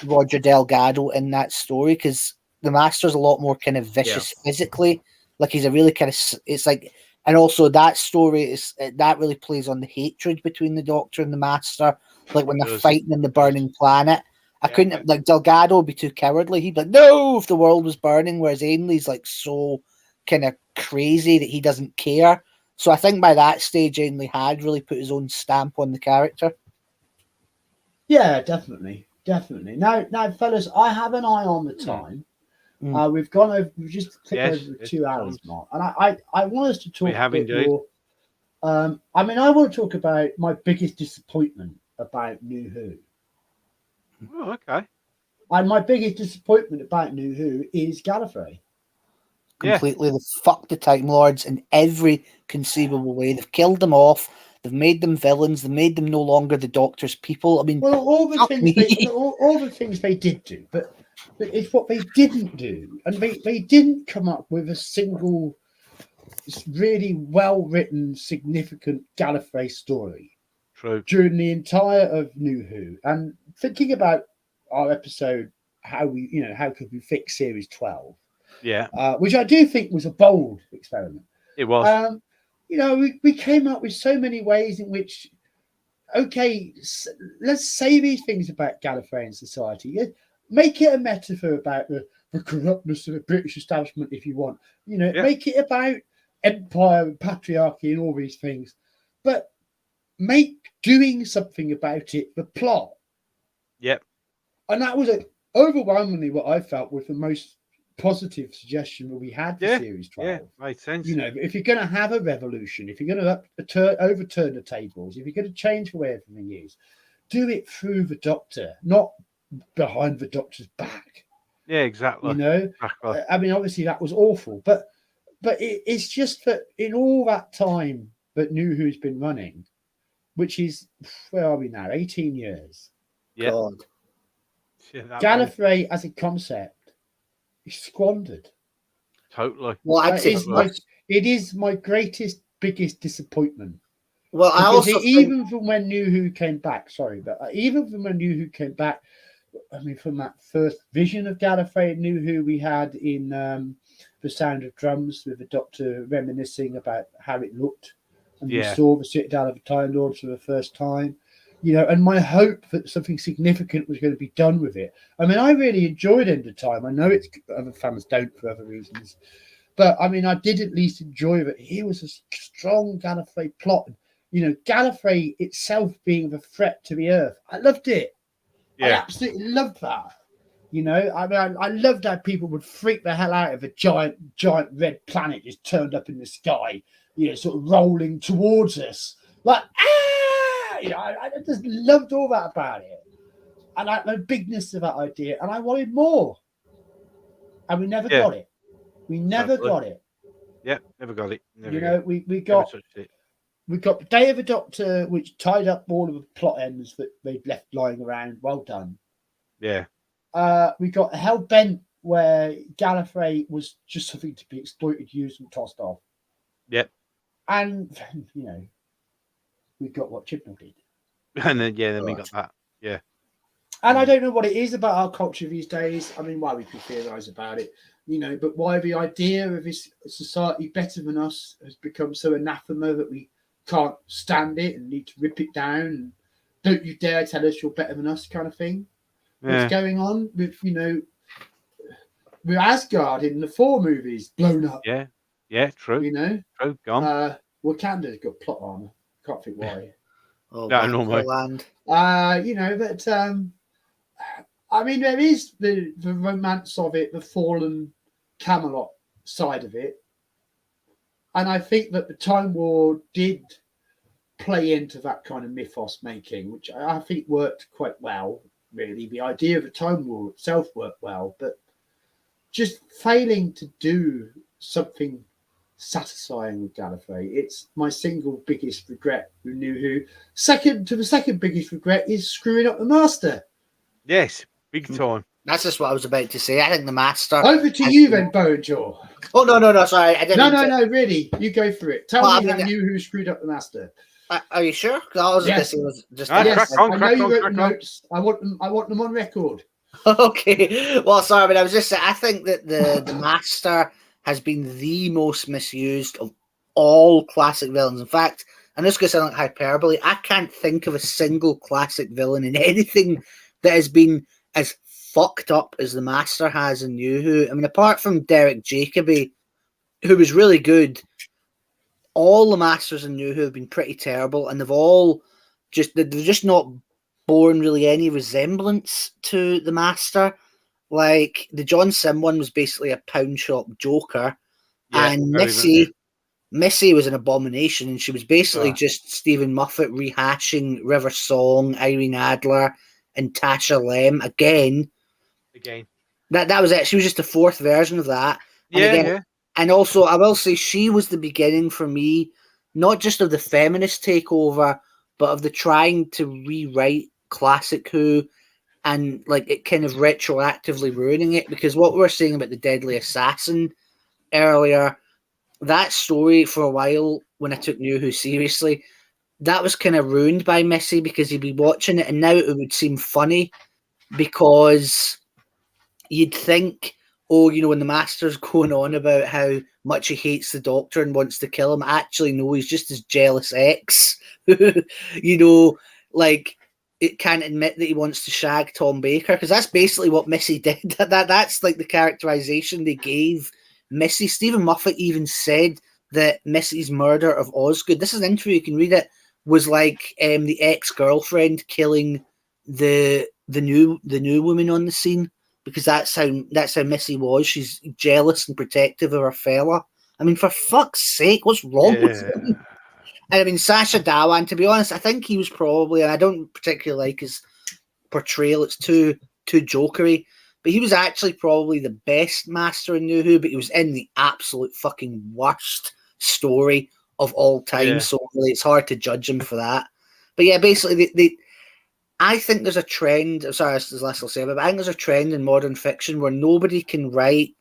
Roger Delgado in that story, because the Master's a lot more kind of vicious physically. Like, he's a really kind of, it's like, and also that story that really plays on the hatred between the Doctor and the Master, like when they're fighting in the burning planet. I couldn't, like, Delgado would be too cowardly. He'd be like, no, if the world was burning, whereas Ainley's like so kind of crazy that he doesn't care. So I think by that stage, Ainley had really put his own stamp on the character. Yeah, definitely. Now, fellas, I have an eye on the time. We've gone over. We've just clicked over the 2 hours mark, and I want us to talk a bit more. I want to talk about my biggest disappointment about New Who. Oh, okay. And my biggest disappointment about New Who is Gallifrey. Completely, they've fucked the Time Lords in every conceivable way. They've killed them off. They've made them villains. They've made them no longer the Doctor's people. I mean, well, all the things they did do, but it's what they didn't do, and they didn't come up with a single really well-written, significant Gallifrey story. True. During the entire of New Who, and thinking about our episode, how could we fix Series 12? Yeah. Which I do think was a bold experiment. It was. We came up with so many ways in which, okay, let's say these things about Gallifreyan society. Make it a metaphor about the corruptness of the British establishment, if you want. Make it about empire and patriarchy and all these things. But make doing something about it the plot. Yep. And that was overwhelmingly what I felt was the most positive suggestion that we had for Series 12. Yeah, made sense. If you're going to have a revolution, if you're going to overturn the tables, if you're going to change the way everything is, do it through the Doctor, not behind the Doctor's back. Yeah, exactly. Exactly. Obviously that was awful, but it's just that in all that time that New Who's been running, which is, where are we now? 18 years. Yeah. God. Gallifrey as a concept is squandered. Totally. Well, it is my biggest disappointment. Well, I also even from when New Who came back, even from when New Who came back, from that first vision of Gallifrey and New Who we had in The Sound of Drums, with the Doctor reminiscing about how it looked, and we saw the sit down of the Time Lords for the first time. And my hope that something significant was going to be done with it. I really enjoyed End of Time. I know it's other fans don't for other reasons, but I did at least enjoy it. Here was a strong Gallifrey plot. Gallifrey itself being the threat to the Earth. I loved it. Yeah. I absolutely loved that. I loved how people would freak the hell out of a giant red planet just turned up in the sky, sort of rolling towards us. Like, I just loved all that about it. And the bigness of that idea. And I wanted more. And we never got it. We never got it. Yeah, never got it. We got Day of the Doctor, which tied up all of the plot ends that they'd left lying around. Well done. Yeah. We got Hellbent, where Gallifrey was just something to be exploited, used, and tossed off. Yep. And we got what Chibnall did. And then we got that. Yeah. And I don't know what it is about our culture these days. Why we can theorize about it, but why the idea of this society better than us has become so anathema that we can't stand it and need to rip it down and don't you dare tell us you're better than us kind of thing. What's going on with, with Asgard in the 4 movies blown up? Yeah, true. True, gone. Wakanda's got plot armor. Can't think why. Oh, No, normally. land. But I mean, there is the romance of it, the fallen Camelot side of it, and I think that the Time War did play into that kind of mythos making, which I think worked quite well. Really, the idea of the Time War itself worked well, but just failing to do something satisfying with Gallifrey. It's my single biggest regret with New Who. Second biggest regret is screwing up the Master. Yes, big time. That's just what I was about to say. I think the Master. Over to you then, Bojaw. Oh no! Sorry, I didn't. No, really, you go for it. Tell me how New Who screwed up the Master. Are you sure? Because yes. Crack on. I know you wrote notes. I want them on record. Okay. Well, sorry, but I was just saying. I think that the Master has been the most misused of all classic villains. In fact, I'm just going to sound like hyperbole. I can't think of a single classic villain in anything that has been as fucked up as the Master has in New Who. I mean, apart from Derek Jacobi, who was really good, all the Masters in New Who have been pretty terrible, and they've just not borne really any resemblance to the Master. Like the John Sim one was basically a pound shop Joker, and Missy was an abomination, and she was basically just Stephen Moffat rehashing River Song, Irene Adler, and Tasha Lem again. That was it. She was just the 4th version of that. And also, I will say she was the beginning for me, not just of the feminist takeover, but of the trying to rewrite classic Who and like it kind of retroactively ruining it. Because what we were saying about the Deadly Assassin earlier, that story for a while when I took New Who seriously, that was kind of ruined by Missy because you'd be watching it and now it would seem funny because you'd think, oh, when the Master's going on about how much he hates the Doctor and wants to kill him, actually, no, he's just his jealous ex. Like, it can't admit that he wants to shag Tom Baker, because that's basically what Missy did. That's like the characterization they gave Missy. Stephen Moffat even said that Missy's murder of Osgood, this is an interview, you can read it, was like the ex-girlfriend killing the new woman on the scene. Because that's how Missy was. She's jealous and protective of her fella. I mean, for fuck's sake, what's wrong with him? And I mean, Sacha Dhawan, to be honest, I think he was probably, and I don't particularly like his portrayal, it's too jokery, but he was actually probably the best Master in New Who, but he was in the absolute fucking worst story of all time, so really it's hard to judge him for that. But yeah, basically, I think there's a trend. Sorry, there's less I'll say about it, but I think there's a trend in modern fiction where nobody can write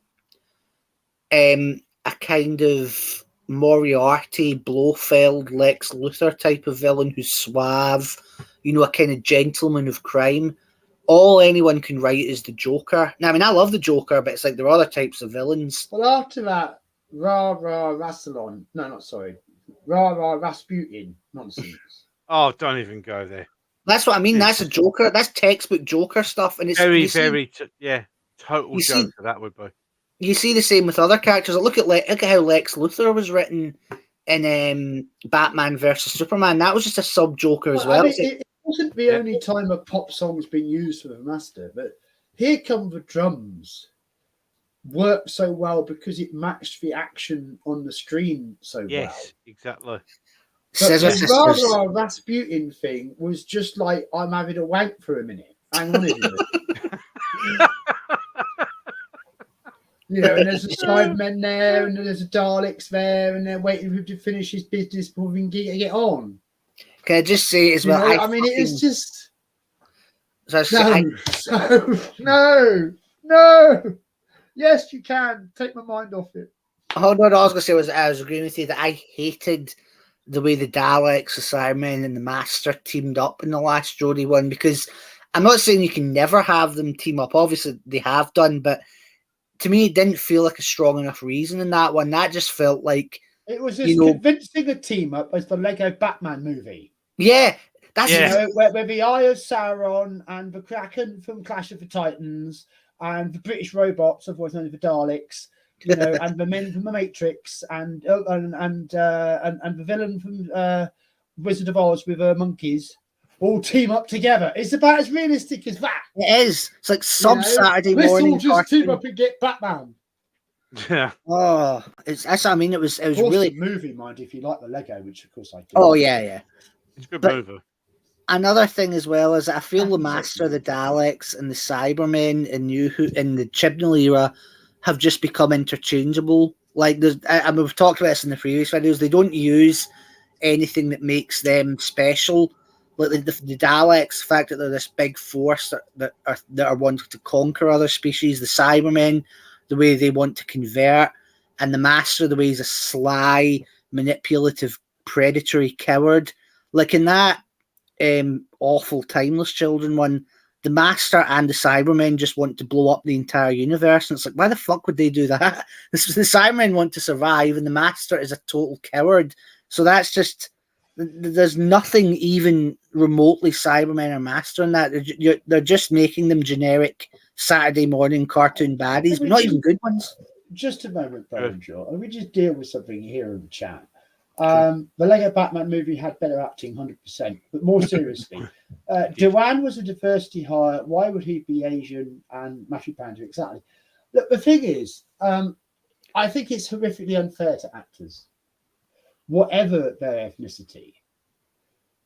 a kind of Moriarty, Blofeld, Lex Luthor type of villain who's suave, a kind of gentleman of crime. All anyone can write is the Joker. Now, I mean, I love the Joker, but it's like there are other types of villains. Well, after that, Rasputin nonsense. Oh, don't even go there. That's what I mean. That's a Joker. That's textbook Joker stuff, and it's total joke. That would be. You see the same with other characters. Look at how Lex Luthor was written in Batman versus Superman. That was just a sub Joker as well. I mean, it wasn't the only time a pop song's been used for the Master, but Here Come the Drums worked so well because it matched the action on the screen so well. Yes, exactly. But the Rasputin thing was just like, I'm having a wank for a minute. Hang on a minute. And there's a Cybermen there, and there's a Daleks there, and they're waiting for him to finish his business before we can get on. Can I just say as well? I mean, it is just... No. Yes, you can. Take my mind off it. Oh, no, I was going to say I was agreeing with you that I hated the way the Daleks, the Cybermen, and the Master teamed up in the last Jodie one, because I'm not saying you can never have them team up. Obviously, they have done, but to me, it didn't feel like a strong enough reason in that one. That just felt like it was as convincing a team up as the Lego Batman movie. Yeah, That's where the Eye of Sauron and the Kraken from Clash of the Titans and the British robots, otherwise known as the Daleks, and the men from the Matrix and the villain from Wizard of Oz with monkeys all team up together. It's about as realistic as that. It is. It's like some Saturday morning. Let's all just team up and get Batman. Yeah. Oh, that's what I mean. It was awesome really movie, mind if you like the Lego, which of course I do. Oh yeah. It's a good movie. Another thing as well is I feel the Master, the Daleks, and the Cybermen in the Chibnall era have just become interchangeable. Like and we've talked about this in the previous videos. They don't use anything that makes them special. Like the Daleks, the fact that they're this big force that are wanting to conquer other species. The Cybermen, the way they want to convert, and the Master, the way he's a sly, manipulative, predatory coward. Like in that awful Timeless Children one, the Master and the Cybermen just want to blow up the entire universe, and it's like, why the fuck would they do that? The Cybermen want to survive, and the Master is a total coward. So that's just, there's nothing even remotely Cybermen or Master in that. They're just making them generic Saturday morning cartoon baddies, but not even good ones. Just a moment, Brian Shaw. Let me just deal with something here in the chat. The Lego Batman movie had better acting, 100%. But more seriously, Dewan was a diversity hire. Why would he be Asian and Matthew Panda? Exactly. Look, the thing is, I think it's horrifically unfair to actors, whatever their ethnicity.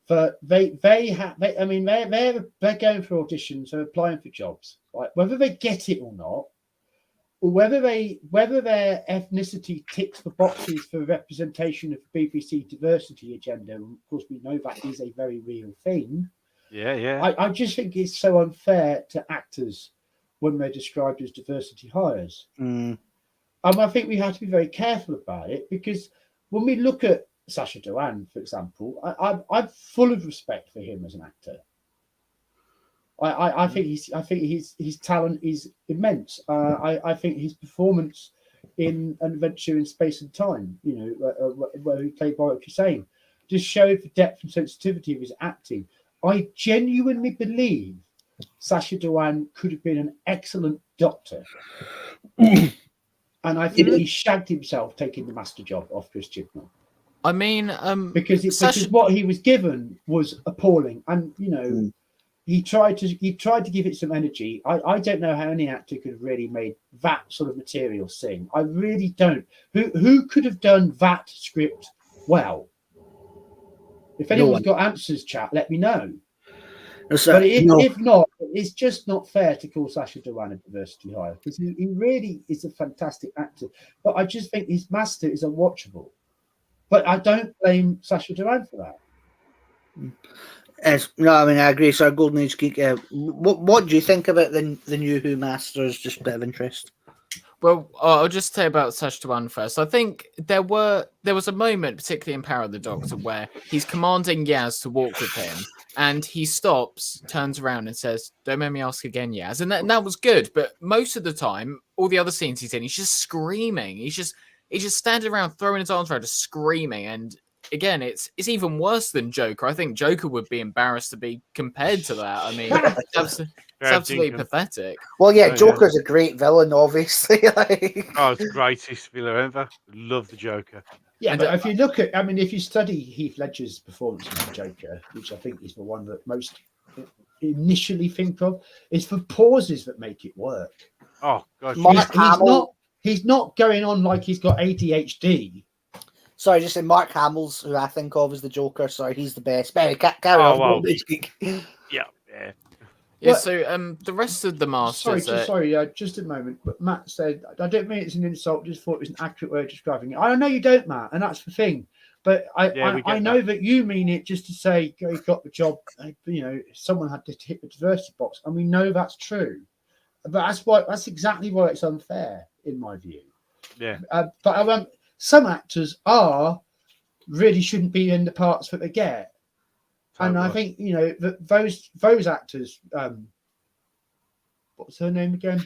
But they're going for auditions, they're applying for jobs, right? Whether they get it or not, or whether their ethnicity ticks the boxes for representation of the BBC diversity agenda. Of course, we know that is a very real thing. Yeah. I just think it's so unfair to actors when they're described as diversity hires. And I think we have to be very careful about it, because when we look at Sacha Dhawan, for example, I'm full of respect for him as an actor. I think his talent is immense. I think his performance in An Adventure in Space and Time, where he played Warwick Hussein, just showed the depth and sensitivity of his acting. I genuinely believe Sacha Dhawan could have been an excellent Doctor. And I think he shagged himself taking the Master job off Chris Chibnall. I mean, because what he was given was appalling, and he tried to give it some energy. I don't know how any actor could have really made that sort of material sing. I really don't. Who could have done that script well? If anyone's got answers, chat, let me know. But if not, it's just not fair to call Sacha Dhawan a diversity hire, because he really is a fantastic actor. But I just think his Master is unwatchable. But I don't blame Sacha Dhawan for that. No, I mean, I agree. So, Golden Age Geek, what do you think about the new Who Masters? Just a bit of interest. Well, I'll just say about Sacha Dhawan first. I think there was a moment, particularly in Power of the Doctor, where he's commanding Yaz to walk with him, and he stops, turns around, and says, "Don't make me ask again, Yaz." And that was good. But most of the time, all the other scenes he's in, he's just screaming. He's just standing around, throwing his arms around, just screaming. And again, it's even worse than Joker. I think Joker would be embarrassed to be compared to that. I mean, it's absolutely pathetic. Well, yeah, Joker's a great villain, obviously. Oh, it's the greatest villain ever. Love the Joker. Yeah, but if you look at, if you study Heath Ledger's performance as the Joker, which I think is the one that most initially think of, it's the pauses that make it work. Oh, gosh. He's not going on like he's got ADHD. Sorry, just say Mark Hamill's who I think of as the Joker. Sorry, he's the best. But carry on. Yeah, so the rest of the Masters... Sorry, just a moment. But Matt said, I don't mean it's an insult, just thought it was an accurate way of describing it. I know you don't, Matt, and that's the thing. But I know that you mean it just to say he got the job, someone had to hit the diversity box, and we know that's true. But that's exactly why it's unfair, in my view. Yeah. But some actors really shouldn't be in the parts that they get. And I think, those actors, what's her name again?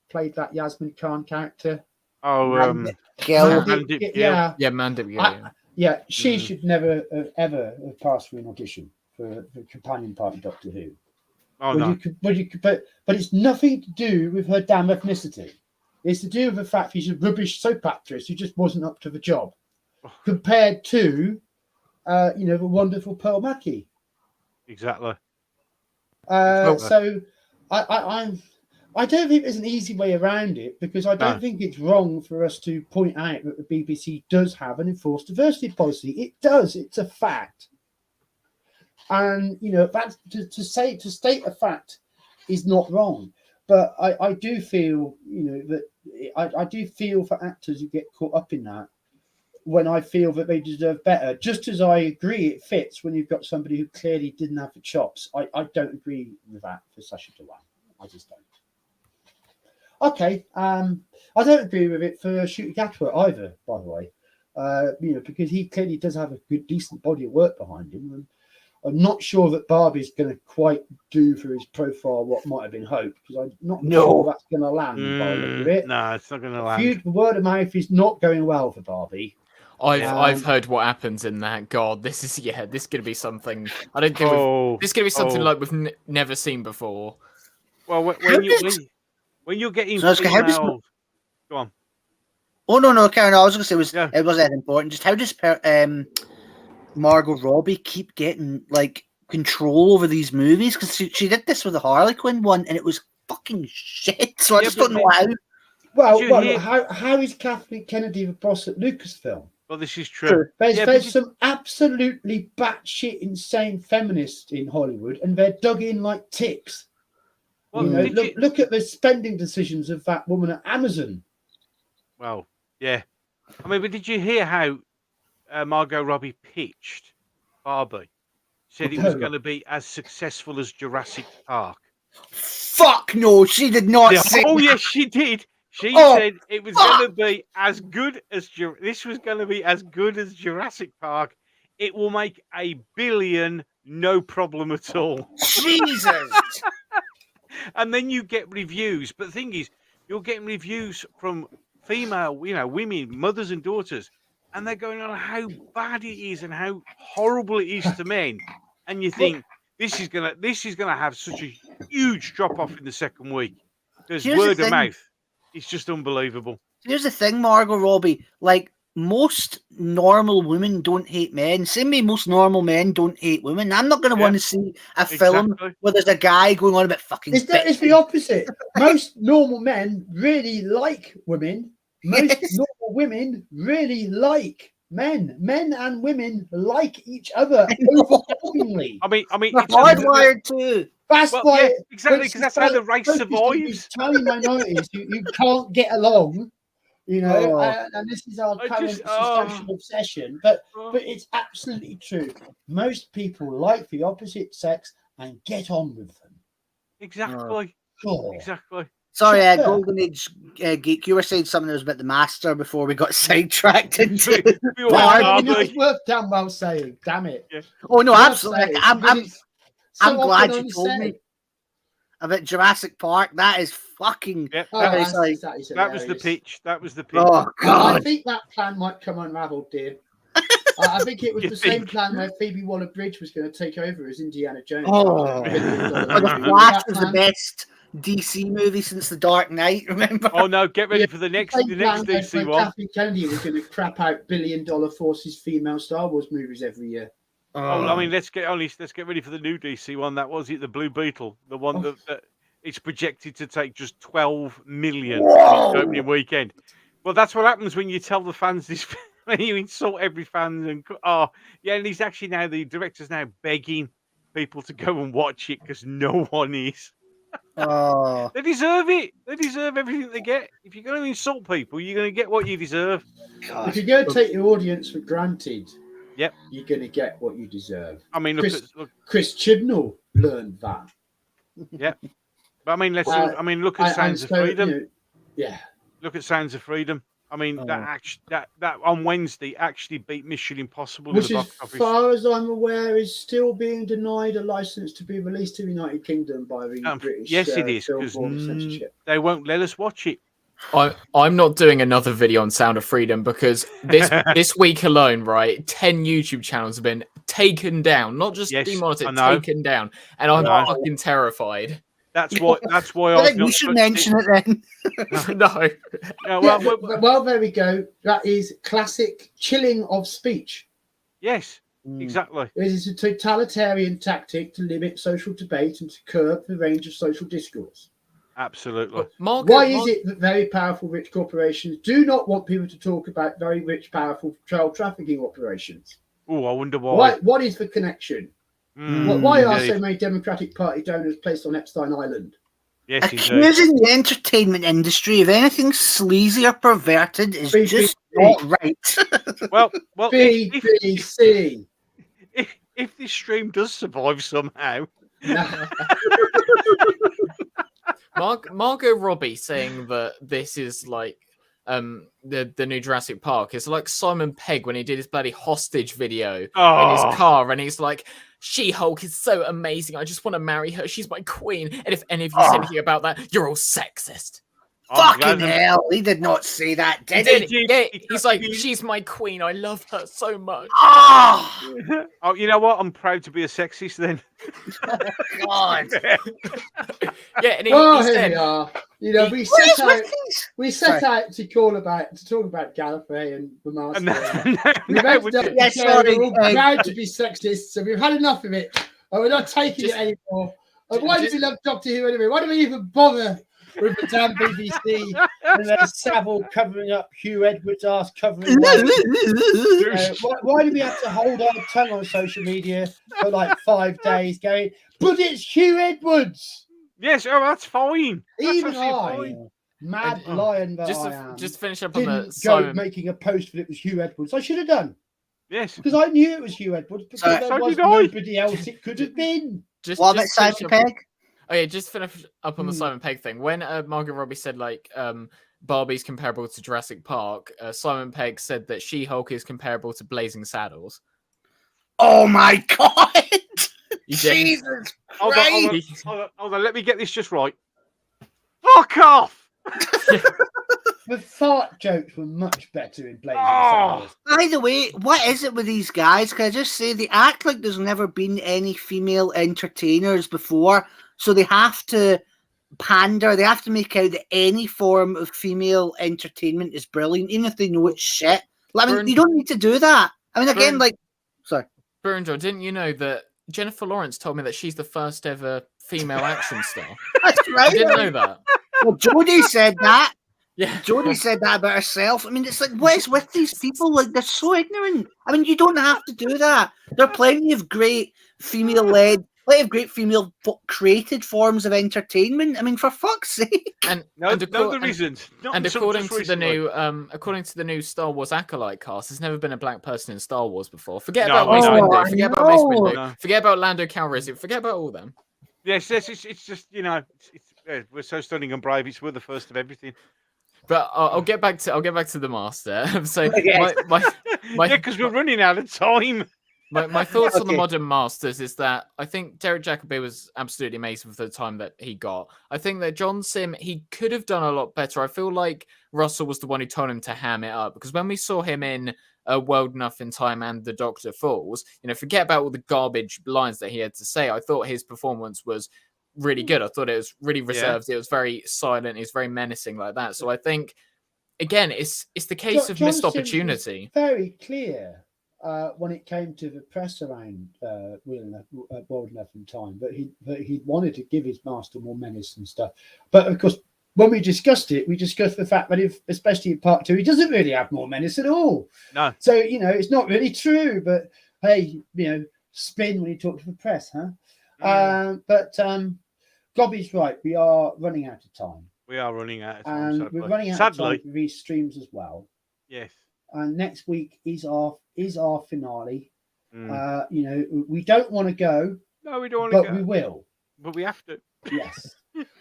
Played that Yasmin Khan character. Oh, Mandip Gill. Mandip Gill. Yeah, she should never have passed through an audition for companion part in Doctor Who. Oh no. But it's nothing to do with her damn ethnicity. It's to do with the fact she's a rubbish soap actress who just wasn't up to the job, compared to, the wonderful Pearl Mackie. Exactly. So I don't think there's an easy way around it, because I don't think it's wrong for us to point out that the BBC does have an enforced diversity policy. It does. It's a fact. And that's to state a fact is not wrong. But I do feel that I do feel for actors who get caught up in that, when I feel that they deserve better. Just as I agree it fits when you've got somebody who clearly didn't have the chops. I don't agree with that for Sacha Dhawan. I just don't. Okay, I don't agree with it for Ncuti Gatwa either, by the way. Because he clearly does have a good, decent body of work behind him. And I'm not sure that Barbie's going to quite do for his profile what might have been hoped, because I'm not sure that's going to land by the look of it. No, it's not going to land. The word of mouth is not going well for Barbie. I've heard what happens in that. God, this is going to be something. I don't think this is going to be something like we've never seen before. Well, when you're getting female... Go on. Oh no, Karen. I was going to say it wasn't that important. Just how does Margot Robbie keep getting control over these movies? Because she did this with the Harley Quinn one, and it was fucking shit. So I just don't know how. Well, how is Kathleen Kennedy the boss at Lucasfilm? Well, this is true. There's some absolutely batshit insane feminists in Hollywood, and they're dug in like ticks. Well, look at the spending decisions of that woman at Amazon. Well, yeah. I mean, but did you hear how Margot Robbie pitched Barbie? Said it was going to be as successful as Jurassic Park. Fuck no, she did not say that. Yes, she did. She said it was going to be as good as this was going to be as good as Jurassic Park. It will make $1 billion, no problem at all. Jesus. And then you get reviews, but the thing is, you're getting reviews from female, women, mothers and daughters, and they're going on how bad it is and how horrible it is to men. And you think this is gonna have such a huge drop off in the second week. Because word of mouth. It's just unbelievable. Here's the thing, Margot Robbie. Most normal women don't hate men. Same way most normal men don't hate women. I'm not going to want to see a film where there's a guy going on about fucking... It's the opposite. Most normal men really like women. Most normal women really like men. Men and women like each other overwhelmingly. I mean, it's hardwired too. That's why exactly, because that's how the race survives. Tiny minorities who can't get along, and this is our current social obsession. But it's absolutely true. Most people like the opposite sex and get on with them. Exactly. Exactly. Sorry, Golden Age Geek, you were saying something that was about the Master before we got sidetracked into it's worth damn well saying. Damn it. Yeah. Oh no, absolutely. I'm glad you told me about Jurassic Park. That is fucking... That was the pitch. That was the pitch. Oh, God. I think that plan might come unraveled, dear. I think it was the same plan where Phoebe Waller-Bridge was going to take over as Indiana Jones. The Flash was the best DC movie since The Dark Knight, remember? Oh, no, get ready for the next DC one. Kathleen Kennedy was going to crap out billion-dollar forces female Star Wars movies every year. I mean, let's get ready for the new DC one. That was it, the Blue Beetle, the one that it's projected to take just 12 million on its opening weekend. Well, that's what happens when you tell the fans this. When you insult every fan and he's actually now the director's now begging people to go and watch it because no one is. They deserve it. They deserve everything they get. If you're going to insult people, you're going to get what you deserve. God. If you're going to take your audience for granted. Yep, you're going to get what you deserve. I mean, Chris Chibnall learned that. Yeah, but I mean, look at Sounds of Freedom. Look at Sounds of Freedom. I mean, that on Wednesday actually beat Mission Impossible. Which, as far as I'm aware, is still being denied a license to be released to the United Kingdom by the British. Yes, it is, because they won't let us watch it. I'm not doing another video on Sound of Freedom because this week alone, right, 10 YouTube channels have been taken down, not just Yes, I demonetized, know. taken down, and I'm fucking terrified. That's why I I've think not we should touched mention it then. No. No, Yeah, well, well, there we go. That is classic chilling of speech. yes, exactly. It is a totalitarian tactic to limit social debate and to curb the range of social discourse. Absolutely. Why is it that very powerful rich corporations do not want people to talk about very rich, powerful child trafficking operations? Oh, I wonder why. What is the connection? Why are so many Democratic Party donors placed on Epstein Island? Yes, indeed. Accusing the entertainment industry of anything sleazy or perverted is just not right. Well, BBC. If this stream does survive somehow, Margot Robbie saying that this is like the new Jurassic Park is like Simon Pegg when he did his bloody hostage video in his car, and he's like, She-Hulk is so amazing, I just want to marry her, she's my queen, and if any of you say anything about that, you're all sexist. Fucking hell, he did not say that, did he? Yeah, he's like, she's my queen, I love her so much. Oh, you know what? I'm proud to be a sexist then. God. Yeah, and he here said, we are. You know, we set out to talk about Gallifrey and the Master. We're all proud to be sexist, so we've had enough of it, and we're not taking it anymore. And why do we love Doctor Who anyway? Why do we even bother with the damn BBC and then Savile covering up Hugh Edwards' ass covering why do we have to hold our tongue on social media for like 5 days going, but it's Hugh Edwards? Yes, oh, that's fine. Even mad lion that I am, just to finish up on didn't the go Simon making a post that it was Hugh Edwards. I should have done. Yes. Because I knew it was Hugh Edwards, because there was nobody else it could have been. What about Simon Pegg? Oh yeah, just finish up on the Simon Pegg thing. When Margot Robbie said like Barbie's comparable to Jurassic Park, Simon Pegg said that She-Hulk is comparable to Blazing Saddles. Oh my God! Jesus Christ! Hold on, let me get this just right. Fuck off! The fart jokes were much better in Blazing Saddles. By the way, what is it with these guys? Can I just say they act like there's never been any female entertainers before, so they have to pander. They have to make out that any form of female entertainment is brilliant, even if they know it's shit. I mean, you don't need to do that. I mean, again, sorry. Burunjo, didn't you know that Jennifer Lawrence told me that she's the first ever female action star? That's right. I didn't know that. Well, Jodie said that. Yeah, Jodie said that about herself. I mean, it's like, what is with these people? Like, they're so ignorant. I mean, you don't have to do that. There are plenty of great female-led, plenty of great female-created forms of entertainment. I mean, for fuck's sake. And according to the new Star Wars Acolyte cast, there's never been a black person in Star Wars before. Forget about Mace Windu. Forget about Mace Windu. Forget about Lando Calrissian. Forget about all them. Yes, it's just, you know, we're so stunning and brave. We're the first of everything. But I'll get back to the Master. So because we're running out of time. My thoughts on the modern Masters is that I think Derek Jacobi was absolutely amazing for the time that he got. I think that John Sim, he could have done a lot better. I feel like Russell was the one who told him to ham it up, because when we saw him in World Enough in Time and The Doctor Falls, you know, forget about all the garbage lines that he had to say. I thought his performance was really good. I thought it was really reserved. It was very silent. It was very menacing like that. So I think, again, it's the case of missed opportunity. Very clear when it came to the press around World Enough in Time, but he wanted to give his Master more menace and stuff. But of course, when we discussed it, we discussed the fact that especially in part 2, he doesn't really have more menace at all. No. So, you know, it's not really true. But hey, you know, spin when you talk to the press, huh? Gobby's right. We are running out of time. We are running out of time. And we're running out of time for these streams as well. Yes. And next week is our finale. You know, we don't want to go. No, we don't want to go. But we will. But we have to. Yes.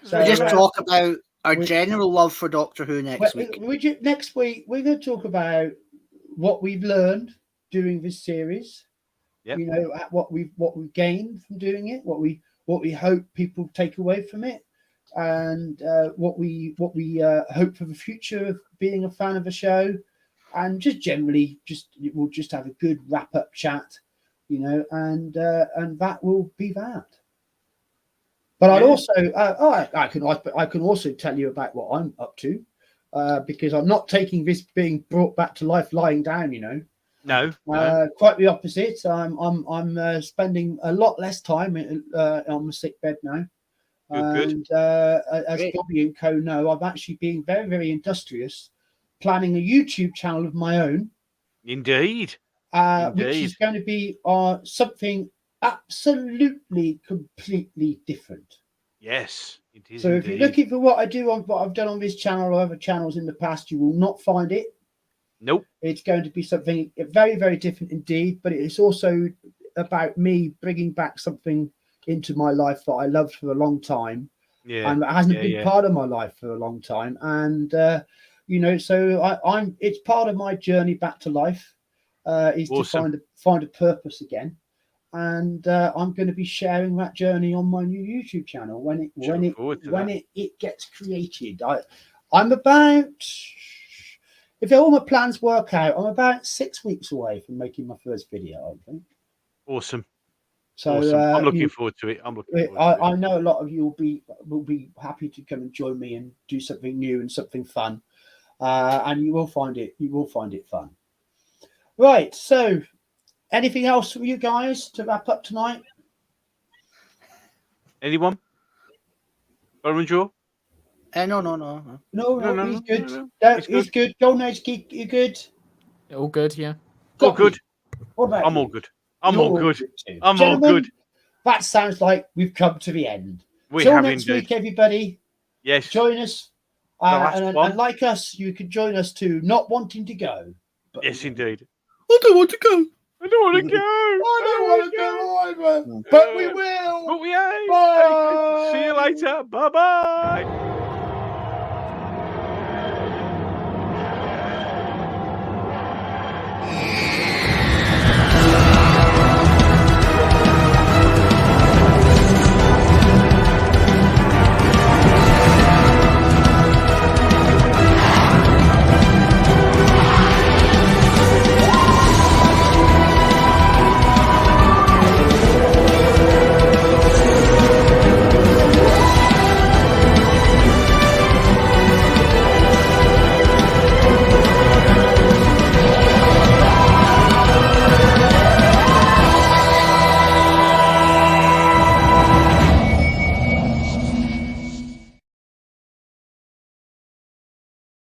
So we just talk about our general love for Doctor Who next week. Next week, we're going to talk about what we've learned during this series. Yep. You know, what we've gained from doing it, what we hope people take away from it. and what we hope for the future of being a fan of the show, and just generally, we'll just have a good wrap up chat, you know, and that will be that. But I'd also, I can also tell you about what I'm up to, because I'm not taking this being brought back to life lying down, you know. No. Quite the opposite. I'm spending a lot less time on the sick bed now. Good. And as Bobby and Co know, I've actually been very, very industrious, planning a YouTube channel of my own. Indeed. Which is going to be something absolutely, completely different. Yes, it is. So if you're looking for what I do on what I've done on this channel or other channels in the past, you will not find it. Nope. It's going to be something very, very different indeed. But it's also about me bringing back something into my life that I loved for a long time. Yeah. And that hasn't been part of my life for a long time. And you know, so it's part of my journey back to life. Is awesome. to find a purpose again, and I'm going to be sharing that journey on my new YouTube channel when it gets created. I'm about, if all my plans work out, I'm about 6 weeks away from making my first video, I think. Awesome. So awesome. I'm looking forward to it. I know a lot of you will be happy to come and join me and do something new and something fun, and you will find it fun. Right, so anything else from you guys to wrap up tonight? Anyone? Orange? No, he's good. He's good. Golden Age Geek, you good? All good, yeah. All good. What about I'm you? all good. I'm all good. I'm Gentlemen, all good. That sounds like we've come to the end. We Till have next indeed. week, everybody. Yes. Join us. And like us, you can join us to Not Wanting to Go. Yes, indeed. I don't want to go. I don't want to go. I don't want to go either. But we will. But we ain't. Bye. See you later. Bye-bye.